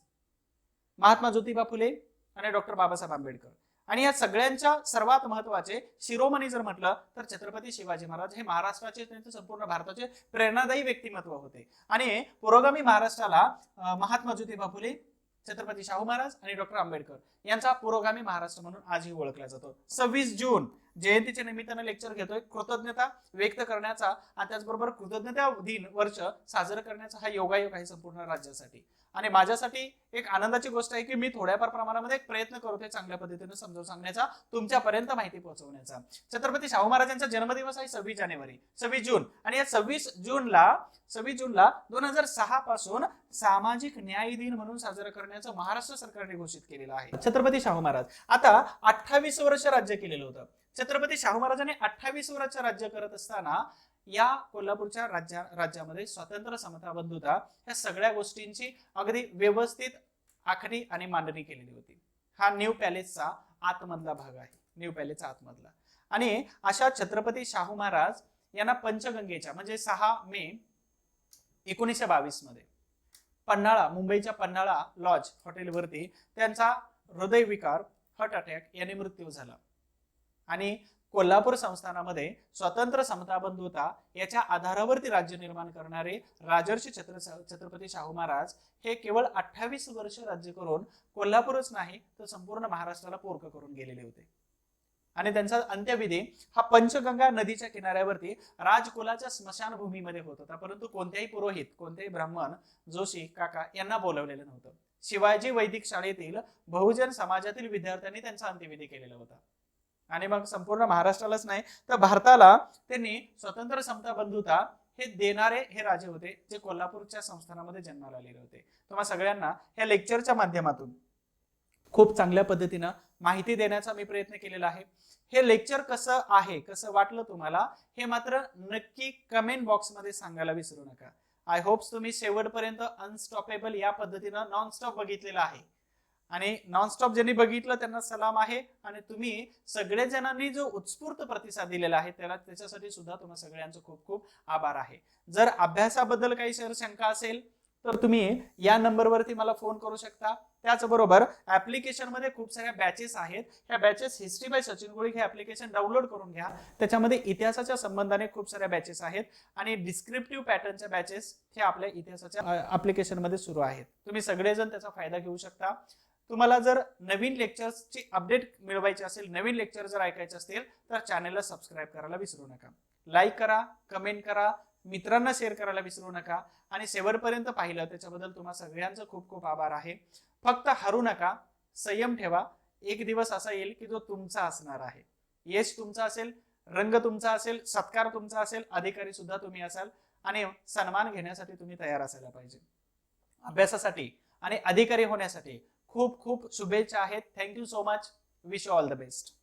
Speaker 1: महात्मा ज्योतिबा फुले आणि डॉक्टर बाबासाहेब आंबेडकर. आणि या सगळ्यांच्या सर्वात महत्वाचे शिरोमणी जर म्हटलं तर छत्रपती शिवाजी महाराज हे महाराष्ट्राचे, संपूर्ण भारताचे प्रेरणादायी व्यक्तिमत्व होते. आणि पुरोगामी महाराष्ट्राला महात्मा ज्योतिबा फुले, छत्रपती शाहू महाराज आणि डॉक्टर आंबेडकर यांचा पुरोगामी महाराष्ट्र म्हणून आजही ओळखला जातो. 26 जून जयंतीच्या निमित्तानं लेक्चर घेतोय. कृतज्ञता व्यक्त करण्याचा आणि त्याचबरोबर कृतज्ञता दिन वर्ष साजरं करण्याचा हा योगायोग आहे संपूर्ण राज्यासाठी. आणि माझ्यासाठी एक आनंदाची गोष्ट आहे की मी थोड्याफार प्रमाणामध्ये एक प्रयत्न करतोय चांगल्या पद्धतीने समजावून सांगण्याचा, तुमच्यापर्यंत माहिती पोहोचवण्याचा. छत्रपती शाहू महाराजांचा जन्मदिवस आहे 26 जानेवारी, 26 जून. आणि या 26 जूनला 2006 पासून सामाजिक न्याय दिन म्हणून साजरा करण्याचं महाराष्ट्र सरकारने घोषित केलेलं आहे. छत्रपती शाहू महाराज आता 28 वर्ष राज्य केलेलं होतं. छत्रपती शाहू महाराजांनी 28 वर्ष राज्य करत असताना या कोल्हापूरच्या राज्यामध्ये स्वातंत्र्य, समता, बंधुता या सगळ्या गोष्टींची अगदी व्यवस्थित आखणी आणि मांडणी केलेली होती. हा न्यू पॅलेसचा आतमधला भाग आहे, न्यू पॅलेसचा आतमधला. आणि अशा छत्रपती शाहू महाराज यांना पंचगंगेच्या म्हणजे 6 मे 1922 मध्ये पन्हाळा, मुंबईच्या पन्हाळा लॉज हॉटेलवरती त्यांचा हृदयविकार, हार्ट अटॅक याने मृत्यू झाला. आणि कोल्हापूर संस्थानामध्ये स्वतंत्र, समता, बंधुता याच्या आधारावरती राज्य निर्माण करणारे राजर्षी छत्रपती शाहू महाराज हे केवळ 28 वर्ष राज्य करून कोल्हापूरच नाही तर संपूर्ण महाराष्ट्राला पोरकं करून गेलेले होते. आणि त्यांचा अंत्यविधी हा पंचगंगा नदीच्या किनाऱ्यावरती राजकुलाच्या स्मशानभूमीमध्ये होत होता. परंतु कोणत्याही पुरोहित, कोणत्याही ब्राह्मण, जोशी काका यांना बोलवलेलं नव्हतं. शिवाजी वैदिक शाळेतील बहुजन समाजातील विद्यार्थ्यांनी त्यांचा अंत्यविधी केलेला होता. आणि मग संपूर्ण महाराष्ट्रालाच नाही तर भारताला त्यांनी स्वतंत्र, समता, बंधुता हे देणारे हे राजे होते जे कोल्हापूरच्या संस्थानामध्ये जन्माला आलेले होते. तुम्हा सगळ्यांना या लेक्चरच्या माध्यमातून खूप चांगल्या पद्धतीनं माहिती देण्याचा मी प्रयत्न केलेला आहे. हे लेक्चर कसं आहे, कसं वाटलं तुम्हाला हे मात्र नक्की कमेंट बॉक्समध्ये सांगायला विसरू नका. आय होप्स तुम्ही शेवटपर्यंत अनस्टॉपेबल या पद्धतीनं नॉनस्टॉप बघितलेलं आहे. आणि नॉनस्टॉप ज्यांनी बघितलं त्यांना सलाम आहे. आणि तुम्ही सगळे जणांनी जो उत्स्फूर्त प्रतिसाद दिलेला आहे त्याच्यासाठी सुद्धा तुम्हा सगळ्यांचं खूप खूप आभार आहे. जर अभ्यासाबद्दल काही शंका असेल तर तुम्ही या नंबरवरती मला फोन करू शकता. त्याचबरोबर ऍप्लिकेशन मध्ये खूप साऱ्या बॅचेस आहेत. ह्या बॅचेस हिस्ट्री बाय सचिन गोळी हे ऍप्लिकेशन डाउनलोड करून घ्या. त्याच्यामध्ये इतिहासाच्या संबंधाने खूप साऱ्या बॅचेस आहेत आणि डिस्क्रिप्टिव्ह पॅटर्नच्या बॅचेस हे आपल्या इतिहासाच्या ऍप्लिकेशन मध्ये सुरू आहेत. तुम्ही सगळेजण त्याचा फायदा घेऊ शकता. तुम्हाला जर नवीन लेक्चर्सची अपडेट मिळवायची असेल, नवीन लेक्चर जर ऐकायचे असतील तर चॅनलला सबस्क्राईब करायला विसरू नका. लाईक करा, कमेंट करा, मित्रांना शेअर करायला विसरू नका. आणि शेवटपर्यंत पाहिलं त्याच्याबद्दल तुम्हा सगळ्यांचं खूप खूप आभार आहे. फक्त हरू नका, संयम ठेवा. एक दिवस असा येईल की जो तुमचा असणार आहे. यश तुमचा असेल, रंग तुमचा असेल, सत्कार तुमचा असेल, अधिकारी सुद्धा तुम्ही असाल आणि सन्मान घेण्यासाठी तुम्ही तयार असायला पाहिजे. अभ्यासासाठी आणि अधिकारी होण्यासाठी खूप खूप शुभेच्छा आहेत. Thank you so much. Wish you all the best.